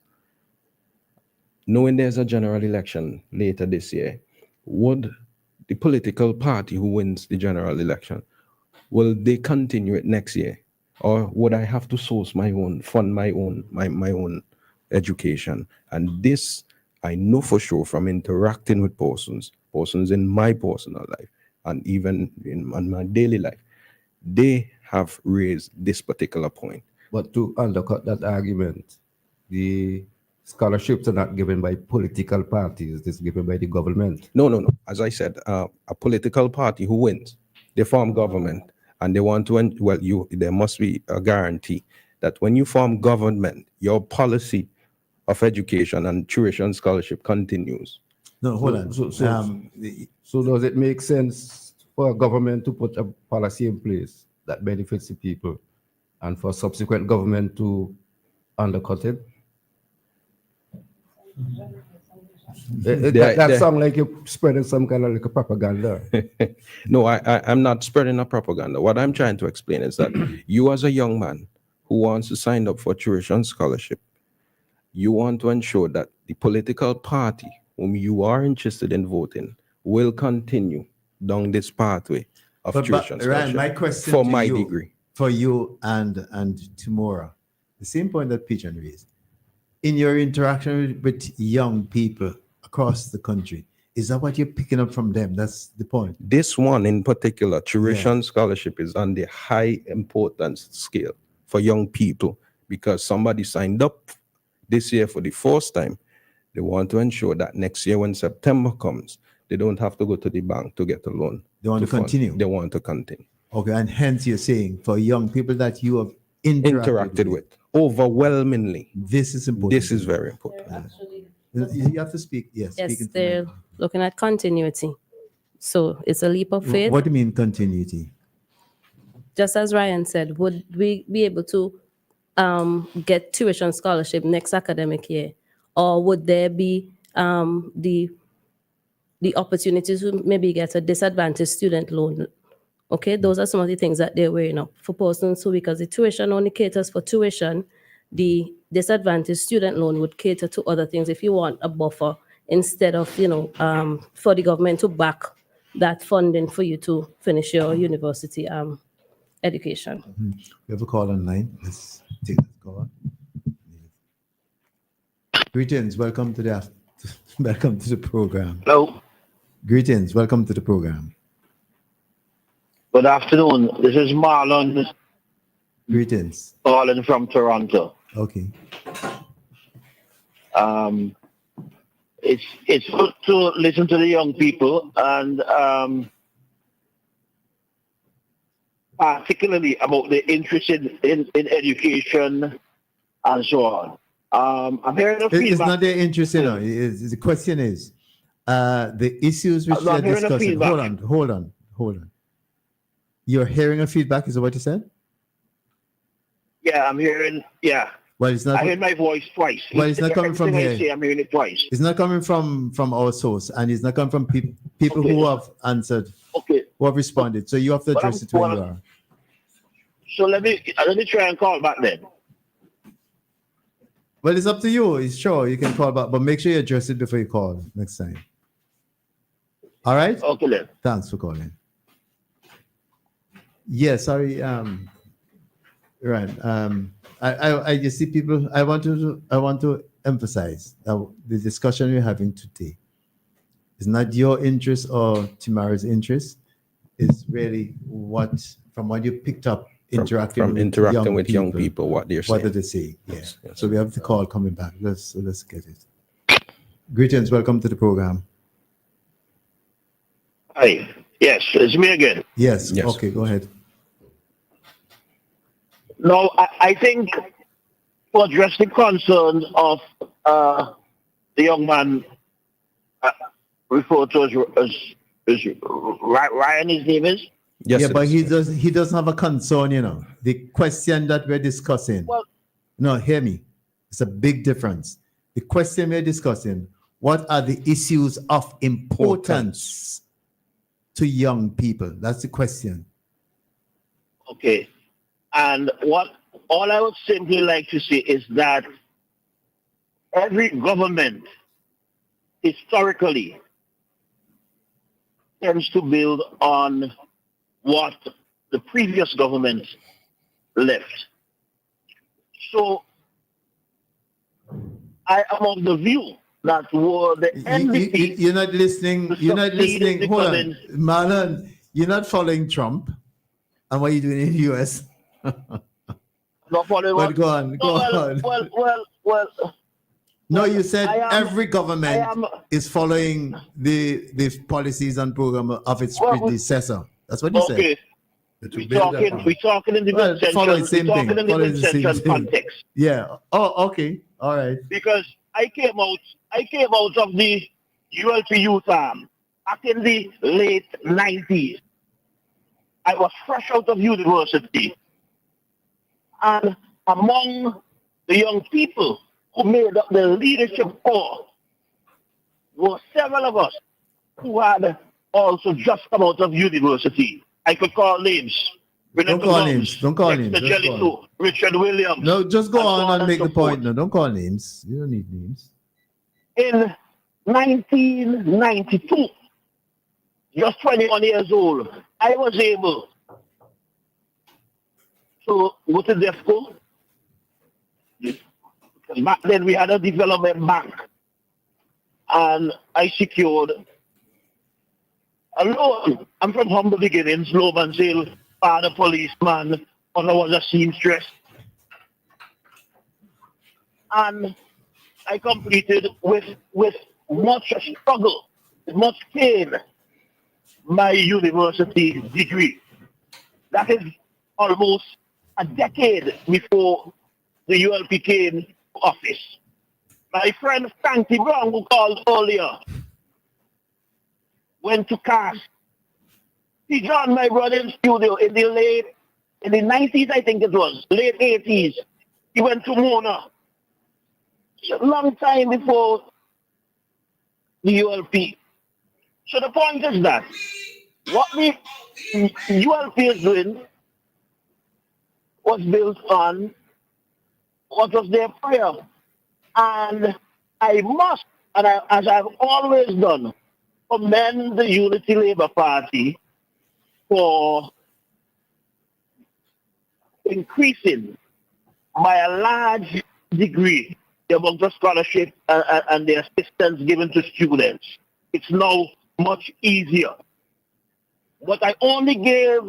Knowing there's a general election later this year, would the political party who wins the general election, will they continue it next year? Or would I have to source fund my own education? And this, I know for sure from interacting with persons in my personal life, and even in my daily life, they have raised this particular point. But to undercut that argument, the scholarships are not given by political parties, it's given by the government. No. As I said, a political party who wins, they form government, and they want to, there must be a guarantee that when you form government, your policy of education and tuition scholarship continues. No, hold on. So does it make sense for a government to put a policy in place that benefits the people and for subsequent government to undercut it? That sounds like you're spreading some kind of like a propaganda. No, I'm not spreading a propaganda. What I'm trying to explain is that you as a young man who wants to sign up for tuition scholarship, you want to ensure that the political party whom you are interested in voting will continue down this pathway of tuition scholarship. Ryan, my question for to my you, degree. For you and Timora, the same point that Pigeon raised. In your interaction with young people across the country, is that what you're picking up from them? That's the point. This one in particular, tuition scholarship, is on the high importance scale for young people because somebody signed up this year for the first time. They want to ensure that next year when September comes, they don't have to go to the bank to get a loan. They want to continue. They want to continue. Okay, and hence you're saying for young people that you have interacted with, overwhelmingly, this is important. This is very important. You have to speak. Yes. Yes, they're looking at continuity. So it's a leap of faith. What do you mean continuity? Just as Ryan said, would we be able to get tuition scholarship next academic year? Or would there be the opportunity to maybe get a disadvantaged student loan? Okay, those are some of the things that they're weighing up for persons who, because the tuition only caters for tuition, the disadvantaged student loan would cater to other things if you want a buffer instead of, for the government to back that funding for you to finish your university education. We have a call online. Let's take this call. Greetings, welcome to the program. Hello. Greetings, welcome to the program. Good afternoon. This is Marlon. Greetings. Calling from Toronto. Okay. It's good to listen to the young people and particularly about the interest in education and so on. I'm hearing a feedback. It's not their interest, the question is the issues which they're discussing. Hold on. You're hearing a feedback, is that what you said? Yeah, I'm hearing, yeah. Well, it's not. I heard my voice twice. Well, it's not coming from here. I'm hearing it twice. It's not coming from our source, and it's not coming from people who have answered, who have responded. So you have to address it where you are. So let me try and call back then. Well, it's up to you. It's sure you can call back, but make sure you address it before you call next time. All right? Okay then. Thanks for calling. Yeah, sorry. Right. I just see people. I want to emphasize that the discussion we're having today is not your interest or Timara's interest. It's really from what you picked up interacting with young people, what they're saying. What did they say? Yeah. Yes. So we have the call coming back. Let's get it. Greetings. Welcome to the program. Hi. Yes, it's me again. Yes. Okay. Go ahead. No, I think to address the concerns of the young man referred to as Ryan, his name is? Yes, yeah, but he doesn't have a concern, The question that we're discussing. Well, no, hear me. It's a big difference. The question we're discussing, what are the issues of importance to young people? That's the question. Okay. And all I would simply like to say is that every government historically tends to build on what the previous government left. So I am of the view that were the NDP. You're not listening. You're not listening. Hold on, Marlon. You're not following Trump. And what are you doing in the US? Not following. But go on. Well. No, you said every government is following the policies and program of its predecessor. That's what you said. Okay. We're talking in the good sense. Follow the same thing. Talking in the good sense and context. Yeah. Oh, okay. All right. Because I came out of the ULP youth back in the late 90s. I was fresh out of university. And among the young people who made up the leadership core were several of us who had also just come out of university. I could call names. Don't call names. Don't call names. Dexter Just go on. Jelito, Richard Williams. No, just go and so on and make so the point. forth. No, don't call names. You don't need names. In 1992, just 21 years old, I was able to go to DEFCO. Because back then we had a development bank. And I secured a loan. I'm from humble beginnings, low man sale, father policeman, mother was a seamstress. And I completed with much struggle, with much pain, my university degree. That is almost a decade before the ULP came to office. My friend Frankie Brown, who called earlier, went to cast. He joined my brother in studio in the 90s, I think it was, late 80s. He went to Mona. A long time before the ULP. So the point is that what the ULP is doing was built on what was their prayer. And I must, as I've always done, commend the Unity Labour Party for increasing by a large degree the amount of scholarship and the assistance given to students. It's now much easier. But I only gave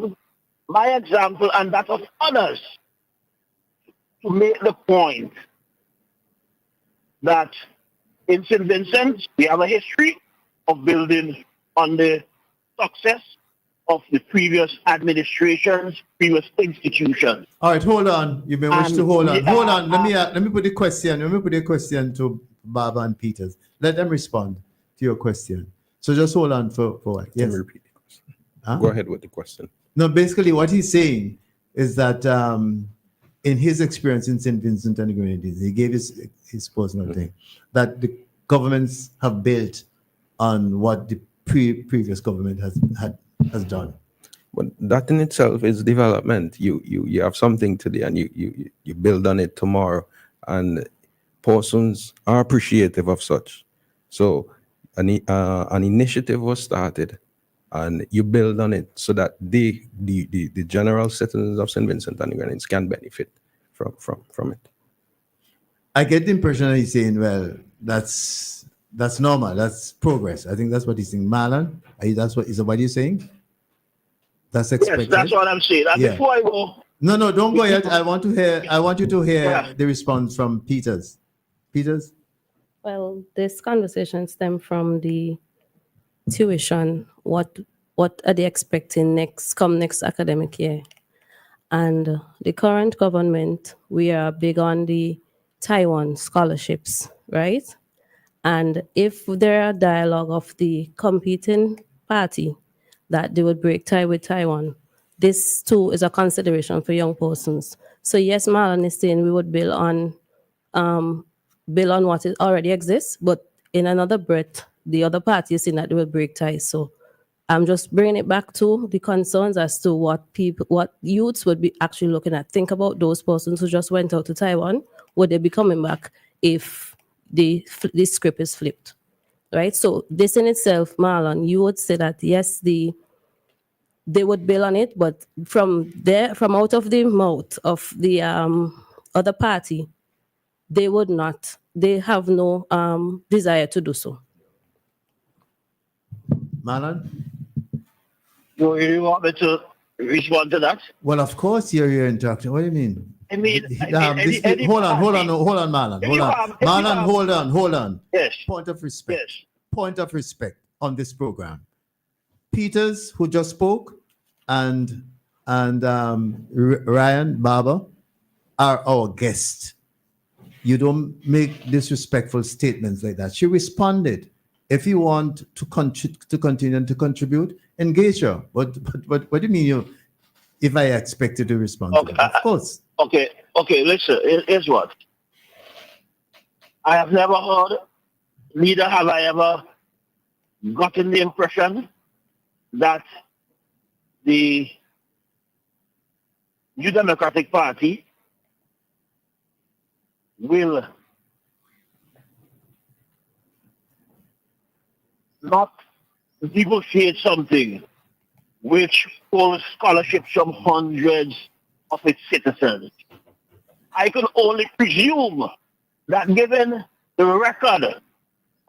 my example and that of others to make the point that in St. Vincent, we have a history of building on the success of the previous administrations, previous institutions. All right, hold on. You've been wished to hold on. Hold on. Let me put the question. Let me put the question to Baba and Peters. Let them respond to your question. So just hold on for yes. Let me repeat the question. Huh? Go ahead with the question. No, basically what he's saying is that in his experience in St. Vincent and the Grenadines, he gave his personal thing, that the governments have built on what the previous government has done. But that in itself is development. You have something today and you build on it tomorrow. And persons are appreciative of such. So an initiative was started and you build on it so that the general citizens of St. Vincent and the Grenadines can benefit from it. I get the impression that he's saying, well, that's normal, that's progress. I think that's what he's saying. Marlon, is that what you're saying? That's expected. Yes, that's what I'm saying. And Yeah. before I go, No, don't go yet. I want you to hear the response from Peters. Peters? Well, this conversation stemmed from the tuition. What are they expecting next academic year? And the current government, we are big on the Taiwan scholarships, right? And if there are dialogue of the competing party that they would break tie with Taiwan, this too is a consideration for young persons. So yes, Marlon is saying we would build on what already exists, but in another breath, the other party is saying that they will break ties. So I'm just bringing it back to the concerns as to what youths would be actually looking at. Think about those persons who just went out to Taiwan. Would they be coming back if the script is flipped, right? So this in itself, Marlon, you would say that yes, they would build on it, but from out of the mouth of the other party, they would not. They have no desire to do so. Marlon? you want me to respond to that? Well, of course you're interacting. What do you mean? I mean, Hold on, Marlon. Hold on. Yes. Point of respect. Yes. Point of respect on this program. Peters, who just spoke, and Ryan Barber are our guests. You don't make disrespectful statements like that. She responded If you want to continue and to contribute, engage her. But what do you mean if I expect you to respond to that? Of course. Okay, listen, here's what. I have never heard, neither have I ever gotten the impression that the New Democratic Party will not negotiate something which pulls scholarships from hundreds of its citizens. I can only presume that given the record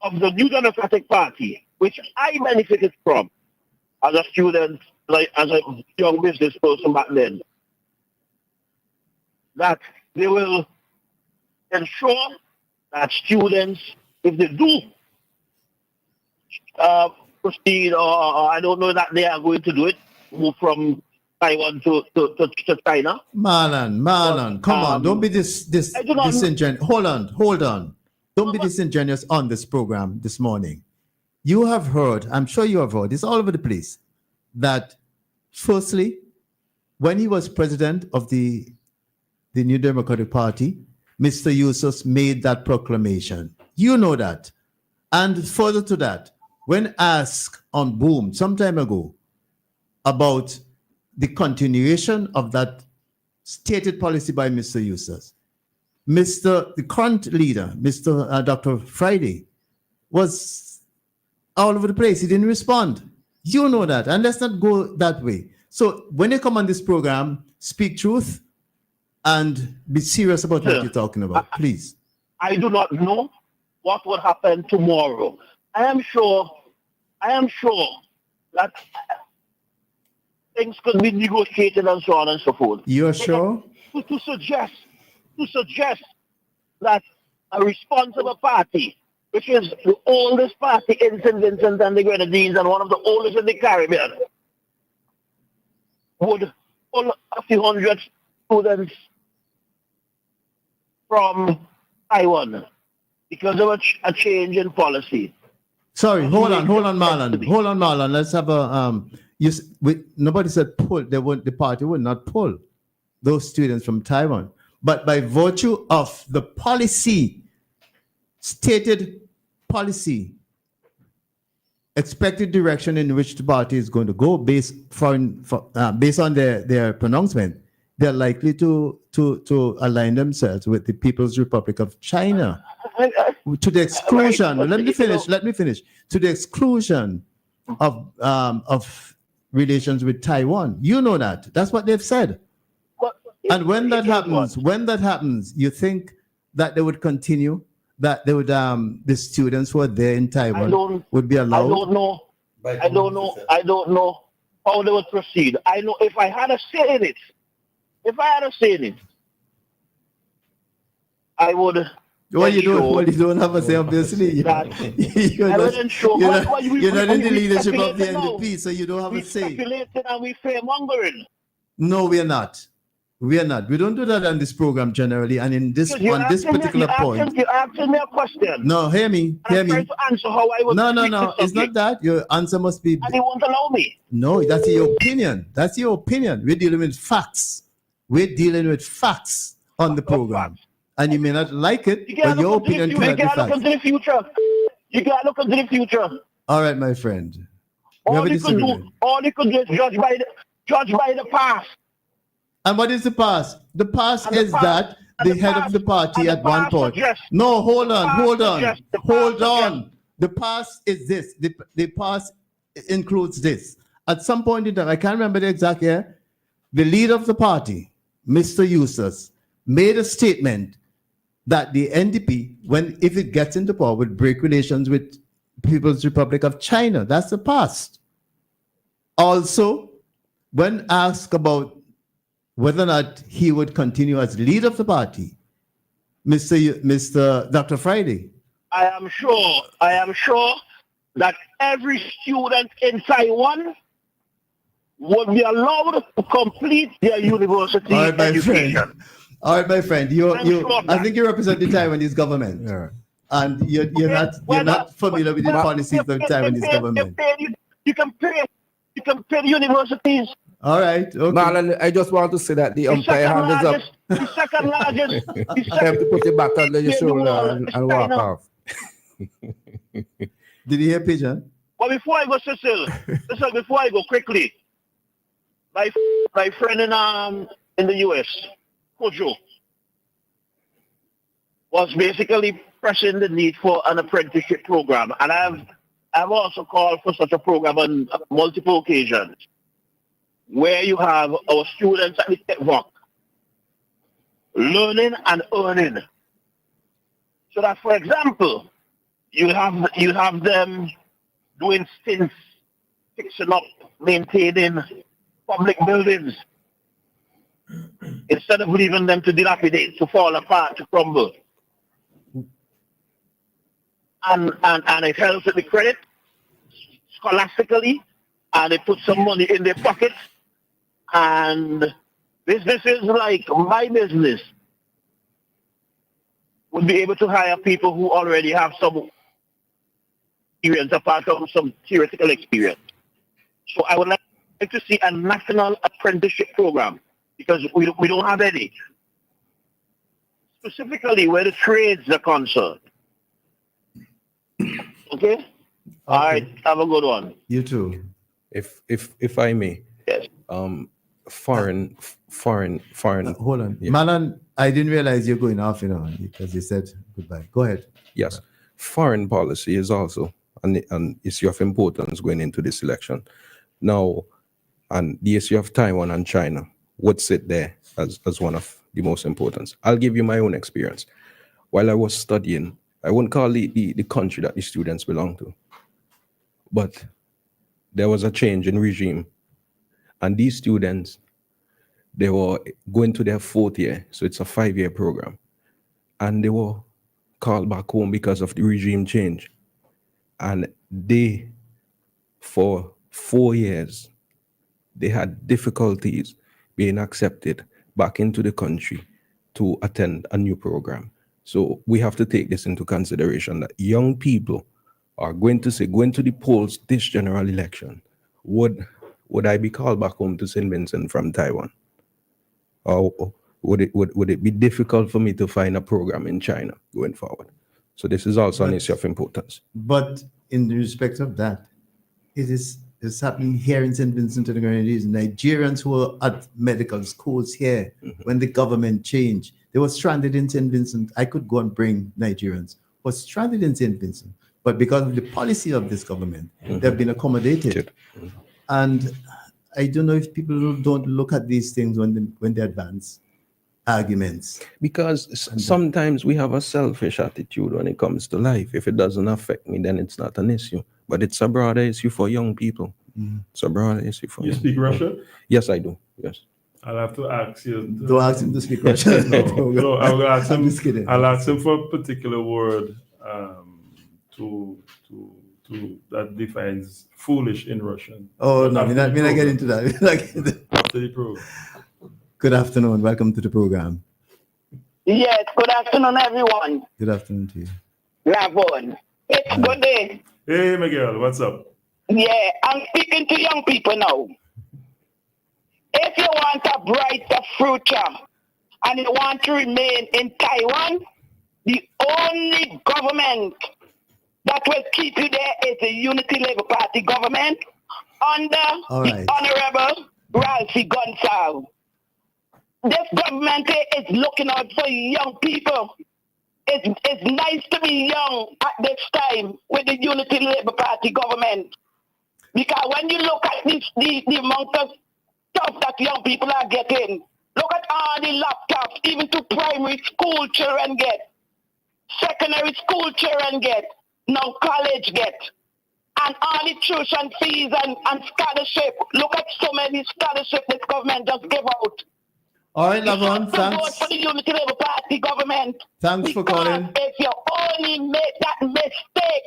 of the New Democratic Party, which I benefited from as a student, as a young business person back then, that they will ensure that students, if they do proceed, or I don't know that they are going to do it, move from Taiwan to China. Marlon, come on, don't be disingenuous. Hold on. Don't be disingenuous on this program this morning. You have heard, I'm sure you have heard, it's all over the place, that firstly, when he was president of the New Democratic Party, Mr. Yusuf made that proclamation. You know that. And further to that, when asked on Boom some time ago about the continuation of that stated policy by Mr. Yusuf, the current leader, Mr. Dr. Friday, was all over the place. He didn't respond. You know that. And let's not go that way. So when you come on this program, speak truth and be serious about what you're talking about, please. I do not know what would happen tomorrow. I am sure that things could be negotiated and so on and so forth. You're sure? To suggest that a responsible party, which is the oldest party in St. Vincent and the Grenadines and one of the oldest in the Caribbean, would pull a few hundred students from Taiwan because of a change in policy. Sorry, hold on, Marlon. Let's have a nobody said pull. The party would not pull those students from Taiwan, but by virtue of the stated policy, expected direction in which the party is going to go based on their pronouncement, they're likely to align themselves with the People's Republic of China to the exclusion. Let me finish. To the exclusion of relations with Taiwan. You know that. That's what they've said. And when that happens, you think that they would continue? That they would the students who are there in Taiwan would be allowed? I don't know how they would proceed. I know if I had a say in it, I would. Well, you don't have a say, obviously. You're not in the leadership of the NDP, so you don't have a say. We speculated and we fear-mongering. No, we are not. We don't do that on this program generally, and on this particular point. You're asking me a question. No, hear me. I'm trying to answer how I would. No. It's not that. Your answer must be. And he won't allow me. No, that's your opinion. We're dealing with facts. On the program. And you may not like it, but your opinion cannot be facts. You gotta look into the future. All right, my friend. All you could do is judge by the past. And what is the past? The past is that the head of the party at one point. No, hold on. The past is this. The past includes this. At some point in time, I can't remember the exact year, the leader of the party, Mr. Yusuf, made a statement that the NDP, if it gets into power, would break relations with People's Republic of China. That's the past. Also, when asked about whether or not he would continue as leader of the party, Mr. Dr. Friday. I am sure that every student in Taiwan would be allowed to complete their university education. All right, my friend. I think you represent the Taiwanese government. Yeah. And you're not familiar with the policies of the Taiwanese government. You can pay the universities. All right. Okay. Marlon, I just want to say that the umpire hand is up. The second largest. Time to put it back under your shoulder and walk off. Did you hear Pigeon? But before I go, Cecil, before I go quickly, my friend in the US, Kojo, was basically pressing the need for an apprenticeship program, and I've also called for such a program on multiple occasions, where you have our students at the TechVoc learning and earning, so that, for example, you have them doing stints, fixing up, maintaining public buildings, instead of leaving them to dilapidate, to fall apart, to crumble. And it helps with the credit scholastically, and it puts some money in their pockets. And businesses like my business would be able to hire people who already have some experience apart from some theoretical experience. So I would like to see a national apprenticeship program, because we don't have any. Specifically where the trades are concerned. Okay? All right, have a good one. You too. If I may. Yes. Foreign. Hold on. Yeah. Malan, I didn't realize you're going off, because you said goodbye. Go ahead. Yes. Foreign policy is also an issue of importance going into this election. Now, and the issue of Taiwan and China would sit there as one of the most important. I'll give you my own experience. While I was studying, I wouldn't call the country that the students belong to, but there was a change in regime, and these students, they were going to their 4th year, so it's a 5-year program, and they were called back home because of the regime change, and they, for 4 years, they had difficulties being accepted back into the country to attend a new program. So we have to take this into consideration, that young people are going to the polls this general election. Would I be called back home to St. Vincent from Taiwan? Or would it be difficult for me to find a program in China going forward? So this is also an issue of importance. But in respect of that, it's happening here in St. Vincent and the Grenadines. Nigerians who are at medical schools here, when the government changed, they were stranded in St. Vincent. I could go and bring Nigerians, were stranded in St. Vincent. But because of the policy of this government, they've been accommodated. And I don't know if people don't look at these things when they advance arguments. Because sometimes we have a selfish attitude when it comes to life. If it doesn't affect me, then it's not an issue. But it's a broader issue for young people. It's a broader issue for you speak Russian? Yes, I do. Yes. I'll have to ask you. Don't ask him to speak Russian. No, I'll ask him. I'm just kidding. I'll ask him for a particular word to that defines foolish in Russian. Oh no, we're not get into that. After the program. Good afternoon. Welcome to the program. Yes, good afternoon, everyone. Good afternoon to you. Lavon. It's good day. Hey, Miguel, what's up? Yeah, I'm speaking to young people now. If you want a brighter future and you want to remain in Taiwan, the only government that will keep you there is the Unity Labour Party government under the Honorable Ralphie Gonsalves. This government is looking out for young people. It's nice to be young at this time with the Unity Labour Party government. Because when you look at the amount of stuff that young people are getting, look at all the laptops, even to primary school children get, secondary school children get, now college get, and all the tuition fees and scholarship. Look at so many scholarships this government just gave out. All right, Lavon, thanks. Vote for the Unity Labour Party government. Thanks for calling. If you only make that mistake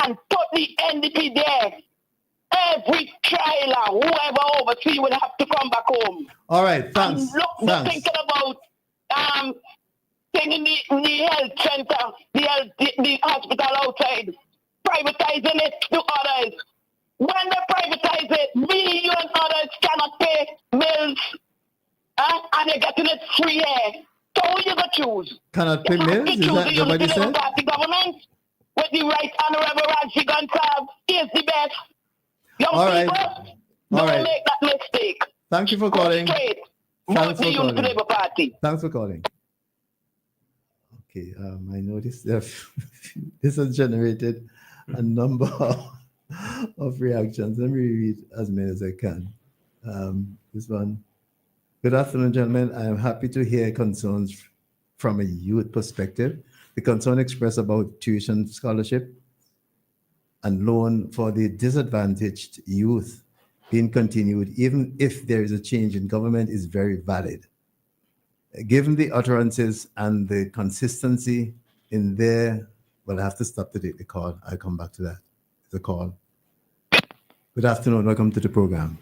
and put the NDP there, every trial, whoever overseas will have to come back home. All right, thanks. And look, we're thinking about investing in the health center, the hospital outside, privatizing it to others. When they privatize it, me, you and others cannot pay bills, and they're getting it free here. So who you gonna choose? Cannot pay mills? Is that what you said? Party government with the right honorable Raji Gansab is the best. Young All right. people, All don't right. make that mistake. Thank you for calling. Straight. Thanks Vote the for Youth calling. Labour Party. Thanks for calling. Okay, I noticed that this has generated a number of reactions. Let me read as many as I can. This one. Good afternoon, gentlemen. I am happy to hear concerns from a youth perspective. The concern expressed about tuition scholarship and loan for the disadvantaged youth being continued, even if there is a change in government, is very valid. Given the utterances and the consistency in there, well, I have to stop to take the call. I'll come back to that. It's a call. Good afternoon. Welcome to the program.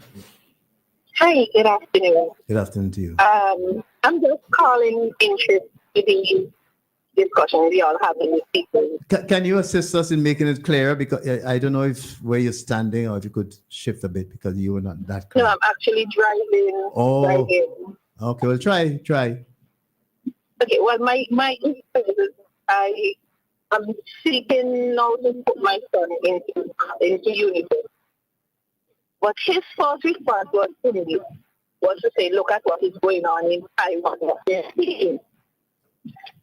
Hi, good afternoon. Good afternoon to you. I'm just calling interest in the discussion we all having with people. Can you assist us in making it clearer? Because I don't know if where you're standing or if you could shift a bit because you were not that clear. No, I'm actually driving. Oh, okay. Well, try. Okay, well, my issue is I'm seeking now to put my son into university. But his first response was to say, look at what is going on in Taiwan, what they're seeing.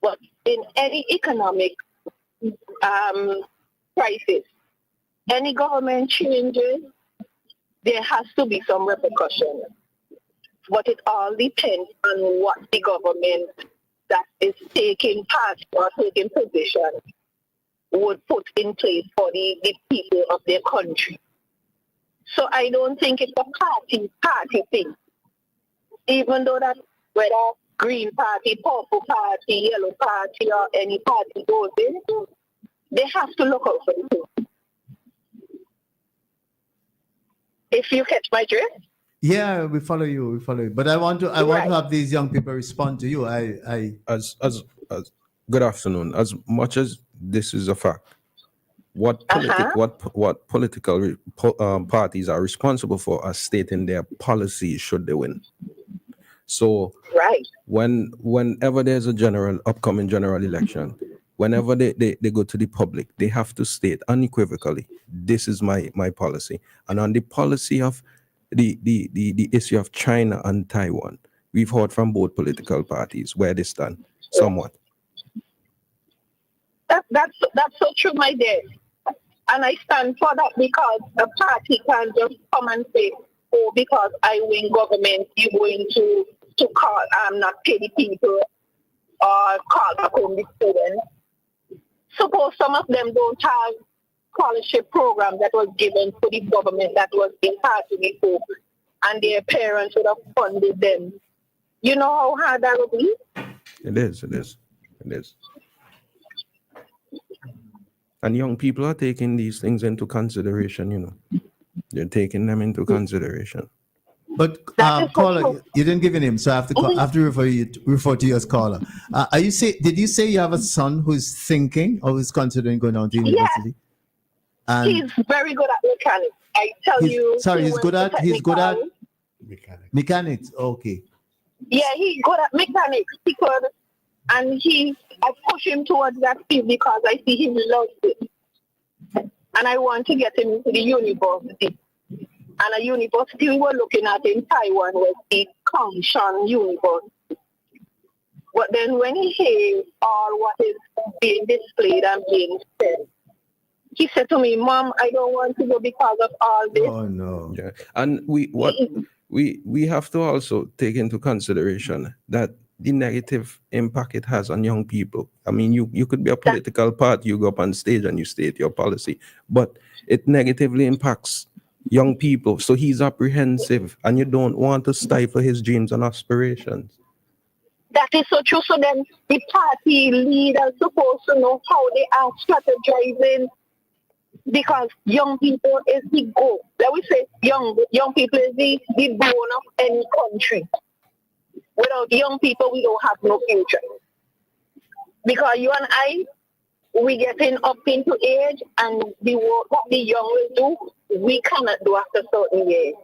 But in any economic crisis, any government changes, there has to be some repercussion. But it all depends on what the government that is taking part or taking position would put in place for the people of their country. So I don't think it's a party thing. Even though that whether Green Party, Purple Party, Yellow Party, or any party goes in, they have to look out for the people. If you catch my drift. Yeah, we follow you. But I want to have these young people respond to you. As good afternoon. As much as this is a fact, what political parties are responsible for are stating their policies should they win. So whenever there's a upcoming general election, whenever they go to the public, they have to state unequivocally, this is my policy. And on the policy of the issue of China and Taiwan, we've heard from both political parties where they stand somewhat. That's so true, my dear. And I stand for that because a party can't just come and say, oh, because I win government, you're going to call, not pay the people or call back home the students. Suppose some of them don't have scholarship program that was given to the government that was in party before, and their parents would have funded them. You know how hard that would be? It is. And young people are taking these things into consideration, They're taking them into consideration. But caller, you didn't give a name, so I have to refer to you as caller. Did you say you have a son who's thinking or who's considering going down to university? Yeah. He's very good at mechanics. I tell you. Sorry, he's good at mechanics. Okay. Yeah, he's good at mechanics because, and I push him towards that field because I see him loves it. And I want to get him into the university. And a university we were looking at in Taiwan was the Kangshan University. But then when he hears all what is being displayed and being said, he said to me, Mom, I don't want to go because of all this. Oh, no. Yeah. And we have to also take into consideration that the negative impact it has on young people. I mean, you could be a political party, you go up on stage and you state your policy, but it negatively impacts young people. So he's apprehensive and you don't want to stifle his dreams and aspirations. That is so true. So then the party leaders supposed to know how they are strategizing, because young people is the goal. Let me say young people is the bone of any country. Without young people, we don't have no future. Because you and I, we getting up into age, and the work that the young will do, we cannot do after a certain age.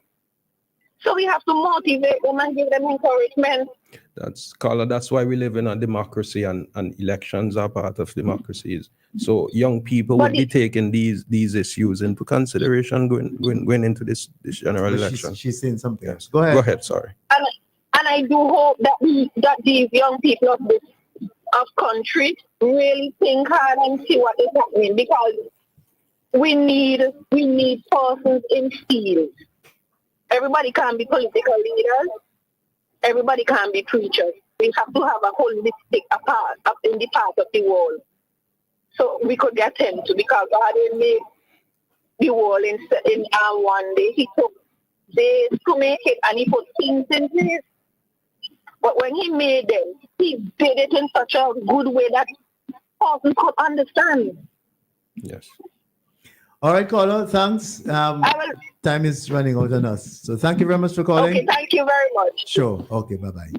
So we have to motivate them and give them encouragement. That's Carla. That's why we live in a democracy, and elections are part of democracies. So young people would be taking these issues into consideration going into this general election. She's saying something. Yes. Go ahead. Go ahead. Sorry. And I do hope that these young people of country really think hard and see what is happening, because we need persons in field. Everybody can't be political leaders. Everybody can't be preachers. We have to have a holistic part up in the part of the world. So we could get him to, because God didn't make the world in one day. He took days to make it, and he put things in place. But when he made them, he did it in such a good way that person could understand. Yes. All right, caller, thanks. Time is running out on us. So thank you very much for calling. Okay, thank you very much. Sure. Okay, bye-bye.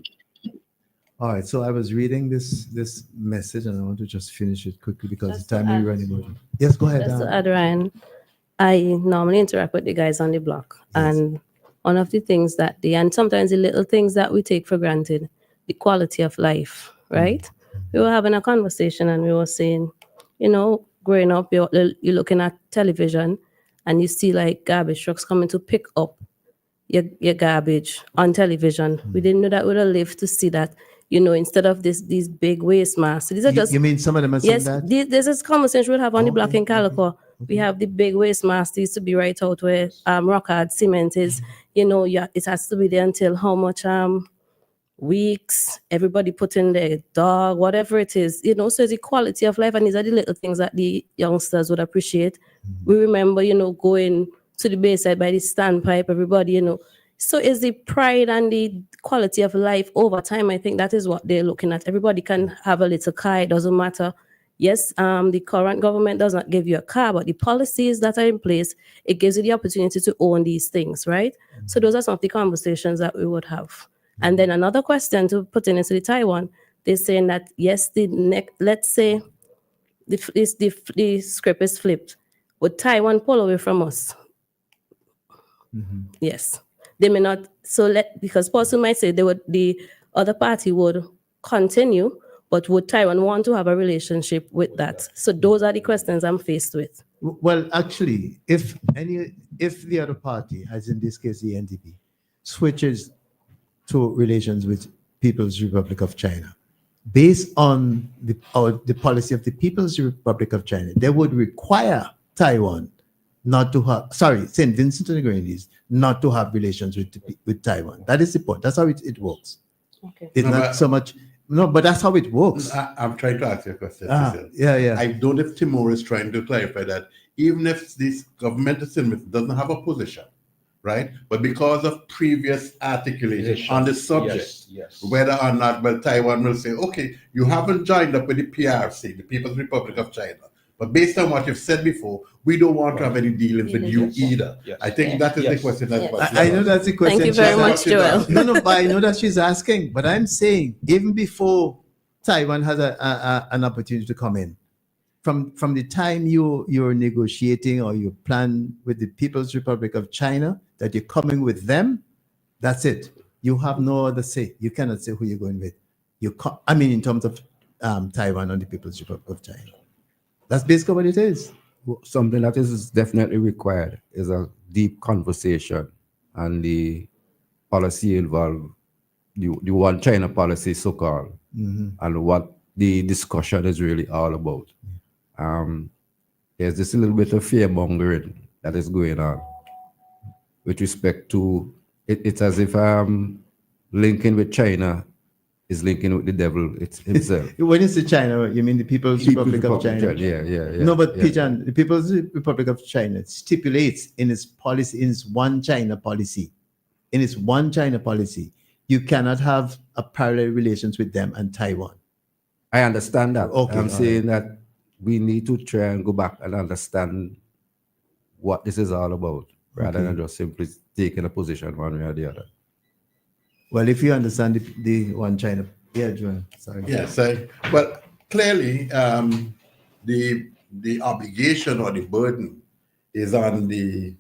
All right, so I was reading this message, and I want to just finish it quickly because Just the time to is add- running out. Yes, go ahead. Just to add, Ryan, I normally interact with the guys on the block, and one of the things and sometimes the little things that we take for granted, the quality of life, right? We were having a conversation, and we were saying, growing up, you're looking at television, and you see like garbage trucks coming to pick up your garbage on television. We didn't know that we'd have lived to see that. Instead of these big waste masks. These are just. You mean some of them are saying that? There's this conversation we'll have on the block in Calico. We have the big waste masks. They used to be right out where rock hard cement is. It has to be there until how much weeks. Everybody put in their dog, whatever it is. So it's the quality of life, and these are the little things that the youngsters would appreciate. We remember, going to the bayside by the standpipe. Everybody, So it's the pride and the quality of life over time. I think that is what they're looking at. Everybody can have a little car. It doesn't matter. Yes, the current government does not give you a car, but the policies that are in place, it gives you the opportunity to own these things, right? So those are some of the conversations that we would have. And then another question to put into the Taiwan, they're saying that, yes, let's say the script is flipped. Would Taiwan pull away from us? Yes. They may not, because person might say the other party would continue, but would Taiwan want to have a relationship with that? So those are the questions I'm faced with. Well, actually, if the other party, as in this case the NDP, switches to relations with People's Republic of China, based on the policy of the People's Republic of China, they would require Taiwan not to have, St. Vincent and the Grenadines, not to have relations with Taiwan. That is the point. That's how it works. Okay. It's not so much, but that's how it works. I'm trying to ask you a question. Cecil. Yeah. I don't know if Timur is trying to clarify that even if this government doesn't have a position, right? But because of previous articulation on the subject, yes. whether or not Taiwan will say, okay, you haven't joined up with the PRC, the People's Republic of China. But based on what you've said before, we don't want to have any dealings with you either. Yes. I think that is the question. I know that's the question. Thank you very much, Joel. No, but I know that she's asking. But I'm saying, even before Taiwan has an opportunity to come in, from the time you're negotiating or you plan with the People's Republic of China that you're coming with them, that's it. You have no other say. You cannot say who you're going with. In terms of Taiwan and the People's Republic of China. That's basically what it is. Something that is definitely required is a deep conversation, and the policy involved, the one China policy, so-called, and what the discussion is really all about. There's this little bit of fear-mongering that is going on with respect to, it's as if linking with China is linking with the devil himself. When you say China, you mean the People's Republic of China? Yeah. No, but Pijan, the People's Republic of China stipulates in its policy, in its one China policy, you cannot have a parallel relations with them and Taiwan. I understand that. Okay, I'm saying that we need to try and go back and understand what this is all about, rather than just simply taking a position one way or the other. Well, if you understand the one China, Joel, sorry. Yes, well, clearly, the obligation or the burden is on the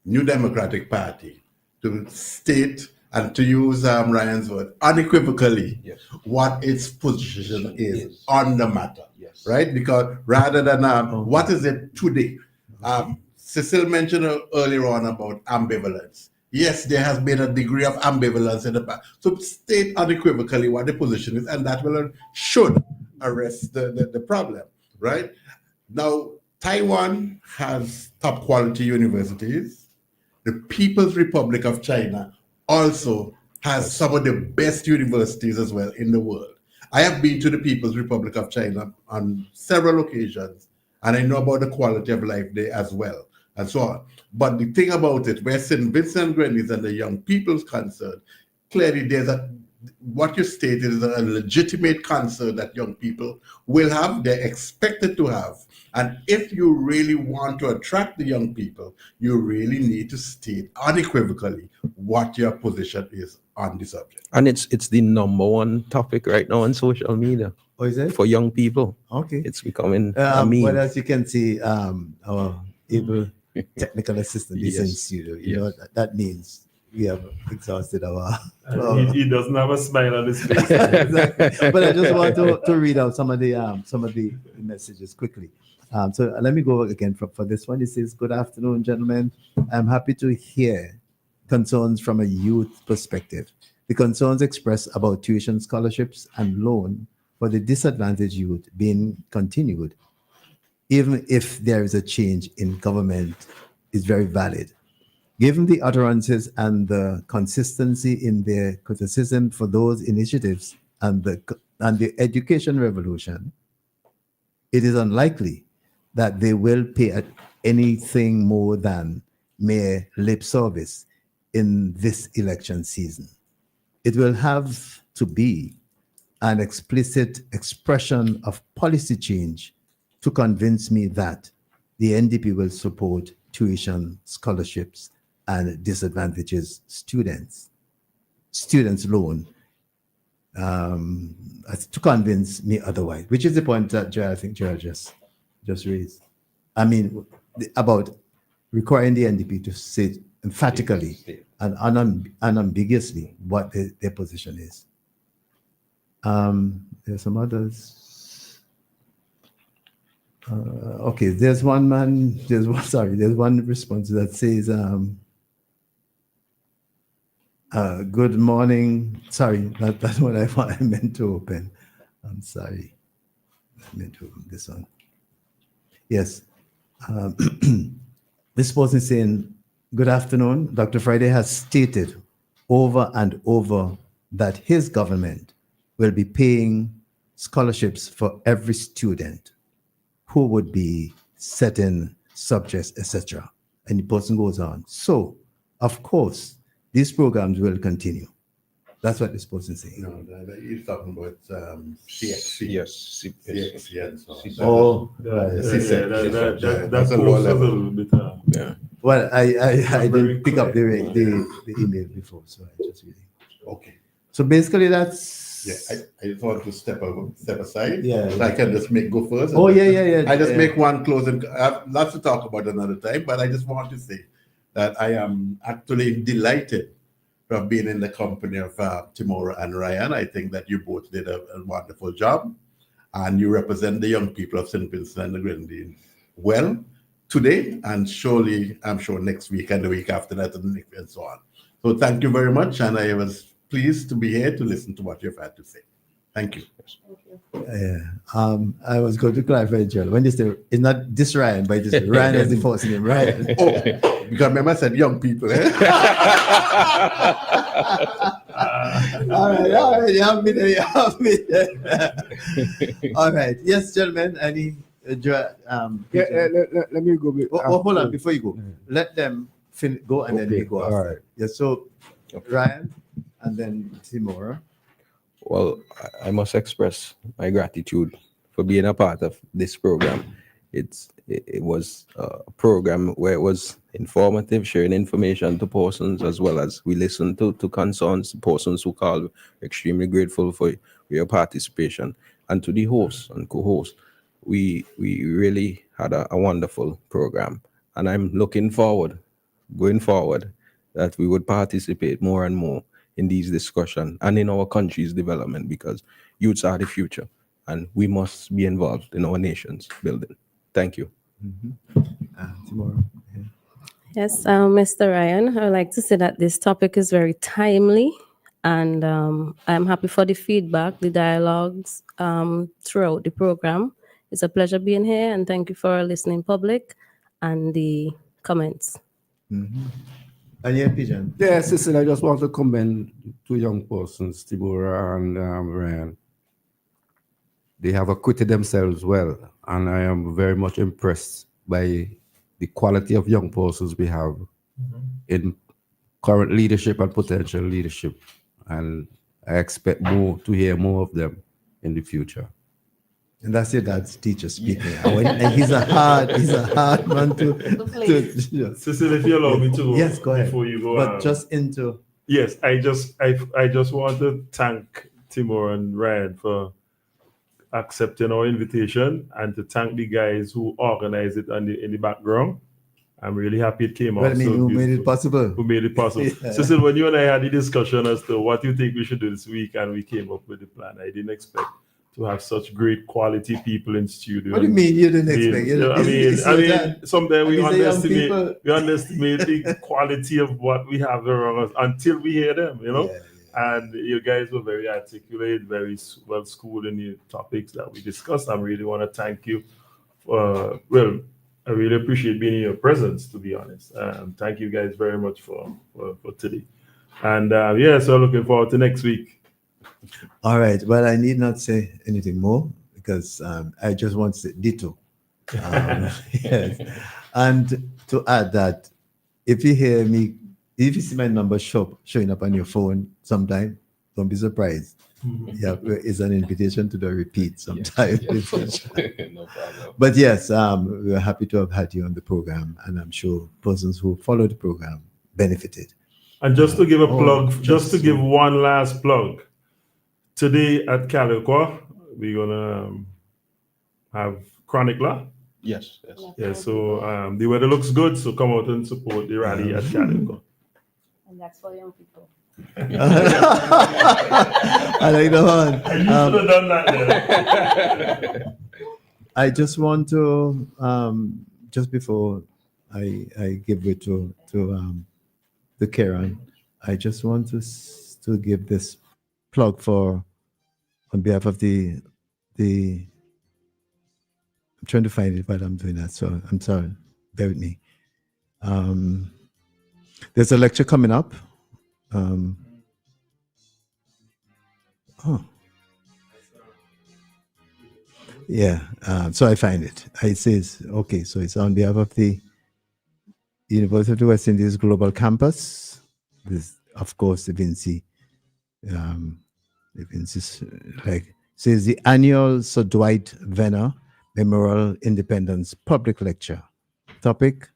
New Democratic Party to state and to use Ryan's word unequivocally what its position is on the matter, right? Because rather than what is it today? Cecil mentioned earlier on about ambivalence. Yes, there has been a degree of ambivalence in the past. So state unequivocally what the position is, and that should arrest the problem, right? Now, Taiwan has top quality universities. The People's Republic of China also has some of the best universities as well in the world. I have been to the People's Republic of China on several occasions, and I know about the quality of life there as well, and so on. But the thing about it, where St. Vincent and Grenadines and the young people's concerned, clearly what you stated is a legitimate concern that young people will have, they're expected to have. And if you really want to attract the young people, you really need to state unequivocally what your position is on the subject. And it's the number one topic right now on social media. Oh, is it? For young people. Okay. It's becoming a meme. Well, as you can see, our able technical assistant is in studio. You know, that means we have exhausted our... He doesn't have a smile on his face. Exactly. But I just want to read out some of the messages quickly. So let me go again for this one. It says, "Good afternoon, gentlemen. I'm happy to hear concerns from a youth perspective. The concerns expressed about tuition scholarships and loan for the disadvantaged youth being continued, even if there is a change in government, is very valid. Given the utterances and the consistency in their criticism for those initiatives and the education revolution, it is unlikely that they will pay at anything more than mere lip service in this election season. It will have to be an explicit expression of policy change to convince me that the NDP will support tuition scholarships and disadvantages students loan, to convince me otherwise, which is the point that I think Gerald just raised. I mean, about requiring the NDP to say emphatically and unambiguously what their position is. There's some others. Okay, there's one response that says, good morning. Sorry, that's what I meant to open. I'm sorry. I meant to open this one. Yes. This person is saying, good afternoon. Dr. Friday has stated over and over that his government will be paying scholarships for every student who would be setting subjects, etc. And the person goes on. So, of course, these programs will continue. That's what this person is saying. No, he's talking about CXC. Yes, CXC and so on. Oh, that's a low level bit. Yeah. Well, I didn't pick up the email before, so I just reading. Okay. So basically, that's. Yeah, I just want to step aside. Yeah. So I can just go first. Oh, yeah. I just make one closing. I have lots to talk about another time, but I just want to say that I am actually delighted to have been in the company of Timora and Ryan. I think that you both did a wonderful job, and you represent the young people of St. Vincent and the Grenadines well today, and surely, I'm sure, next week and the week after that, and so on. So thank you very much, and I was pleased to be here to listen to what you've had to say. Thank you. I was going to clarify, Joel. When you say it's not this Ryan, but it's Ryan as the first name, Ryan. Oh, because remember I said young people. Eh? All right, you have me there. All right, yes, gentlemen. Any, let me go. Hold on, before you go, let them go and then we go after. All right. Yeah, so Ryan and then Timora. Well, I must express my gratitude for being a part of this program. It was a program where it was informative, sharing information to persons, as well as we listened to concerns, persons who called. Extremely grateful for your participation. and to the hosts and co-hosts. We really had a wonderful program, and I'm looking forward, going forward, that we would participate more and more in these discussions and in our country's development, because youths are the future, and we must be involved in our nation's building. Thank you. Tomorrow. Yes, Mr. Ryan, I would like to say that this topic is very timely, and I'm happy for the feedback, the dialogues throughout the program. It's a pleasure being here, and thank you for our listening public and the comments. And yeah, Pigeon. Yeah, Cecil, I just want to commend two young persons, Tibora and Ryan. They have acquitted themselves well, and I am very much impressed by the quality of young persons we have in current leadership and potential leadership. And I expect to hear more of them in the future. And that's your dad's teacher speaking. And he's a hard man to Cecil, if you allow me to, yes, go ahead. Before you go, but just into. Yes, I just want to thank Timur and Ryan for accepting our invitation, and to thank the guys who organized it in the background. I'm really happy it came out. Who made it possible? Who made it possible? Yeah. Cecil, when you and I had the discussion as to what you think we should do this week, and we came up with the plan, I didn't expect to have such great quality people in studio. What do you mean you didn't expect? I mean, sometimes we underestimate the quality of what we have around us until we hear them, you know. Yeah. And you guys were very articulate, very well schooled in the topics that we discussed. I really want to thank you. I really appreciate being in your presence, to be honest. Thank you guys very much for today. And so looking forward to next week. All right. Well, I need not say anything more, because I just want to say ditto. Yes. And to add that, if you hear me, if you see my number showing up on your phone sometime, don't be surprised. Yeah, it's an invitation to the repeat sometime. No problem. But yes, we're happy to have had you on the program, and I'm sure persons who follow the program benefited. And just to give a plug, just to give one last plug, today at Calico, we're gonna have Chronicler. Yes. Yeah, so the weather looks good, so come out and support the rally at Calico. And that's for young people. I like the one. You should have done that then. I just want to, just before I give it to Karen, I just want to give this plug on behalf of the I'm trying to find it while I'm doing that, so I'm sorry, bear with me. There's a lecture coming up. So I find it. It says, okay, so it's on behalf of the University of the West Indies Global Campus. This, of course, the Vinci says the annual Sir Dwight Venner Memorial Independence Public Lecture. Topic: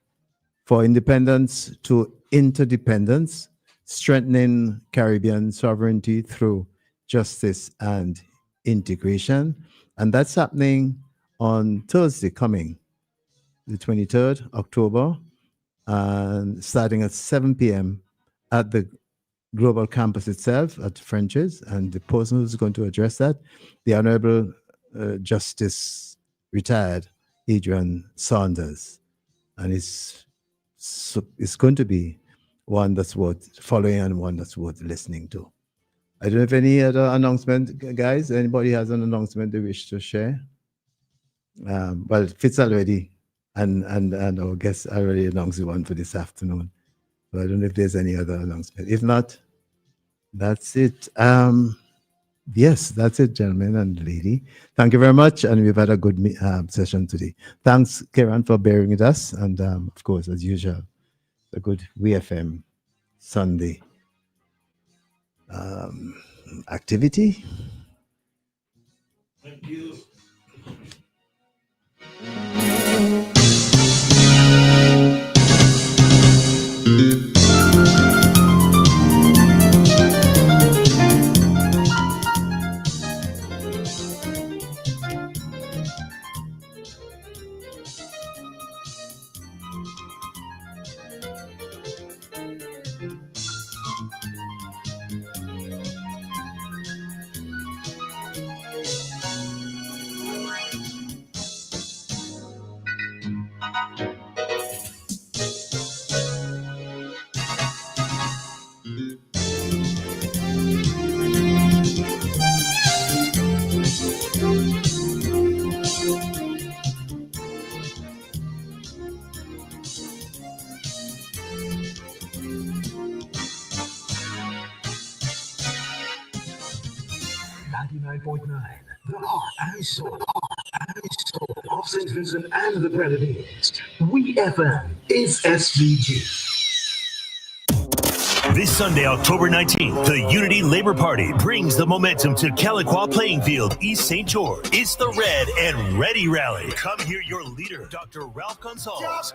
For Independence to Interdependence, Strengthening Caribbean Sovereignty Through Justice and Integration. And that's happening on Thursday coming, the 23rd October, and starting at 7 p.m. at the Global Campus itself at French's. And the person who's going to address that, the Honorable Justice Retired Adrian Saunders. And it's going to be one that's worth following and one that's worth listening to. I don't know if any other announcement, guys. Anybody has an announcement they wish to share? Well, Fitz already, and our guest already announced the one for this afternoon. So I don't know if there's any other announcement. If not, that's it. Yes, that's it, gentlemen and lady. Thank you very much, and we've had a good session today. Thanks, Karen, for bearing with us, and of course, as usual, a good WEFM Sunday activity. Thank you. 99.9, the heart and soul of St. Vincent and the Grenadines. WEFM is SVG. This Sunday, October 19th, the Unity Labour Party brings the momentum to Caliqua Playing Field, East St. George. It's the Red and Ready Rally. Come hear your leader, Dr. Ralph Gonzalez,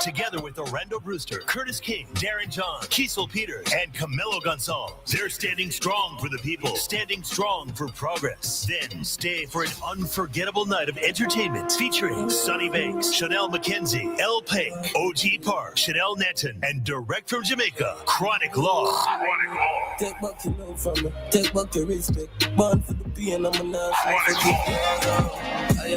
together with Orlando Brewster, Curtis King, Darren John, Cecil Peters, and Camilo Gonzalez. They're standing strong for the people, standing strong for progress. Then stay for an unforgettable night of entertainment featuring Sonny Banks, Chanel McKenzie, L. Pink, OG Park, Chanel Netton, and direct from Jamaica, Chronic Law. Take back your love from me, take back your respect. Born for the pain, I'm a nurse. I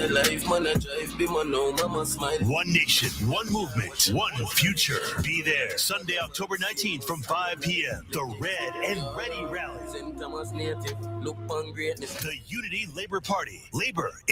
life, man, I drive, be my no, mama smile. One nation, one movement, one future. Be there Sunday, October 19th from 5 p.m. The Red and Ready Rally. St. Thomas native, look on greatness. The Unity Labour Party. Labor is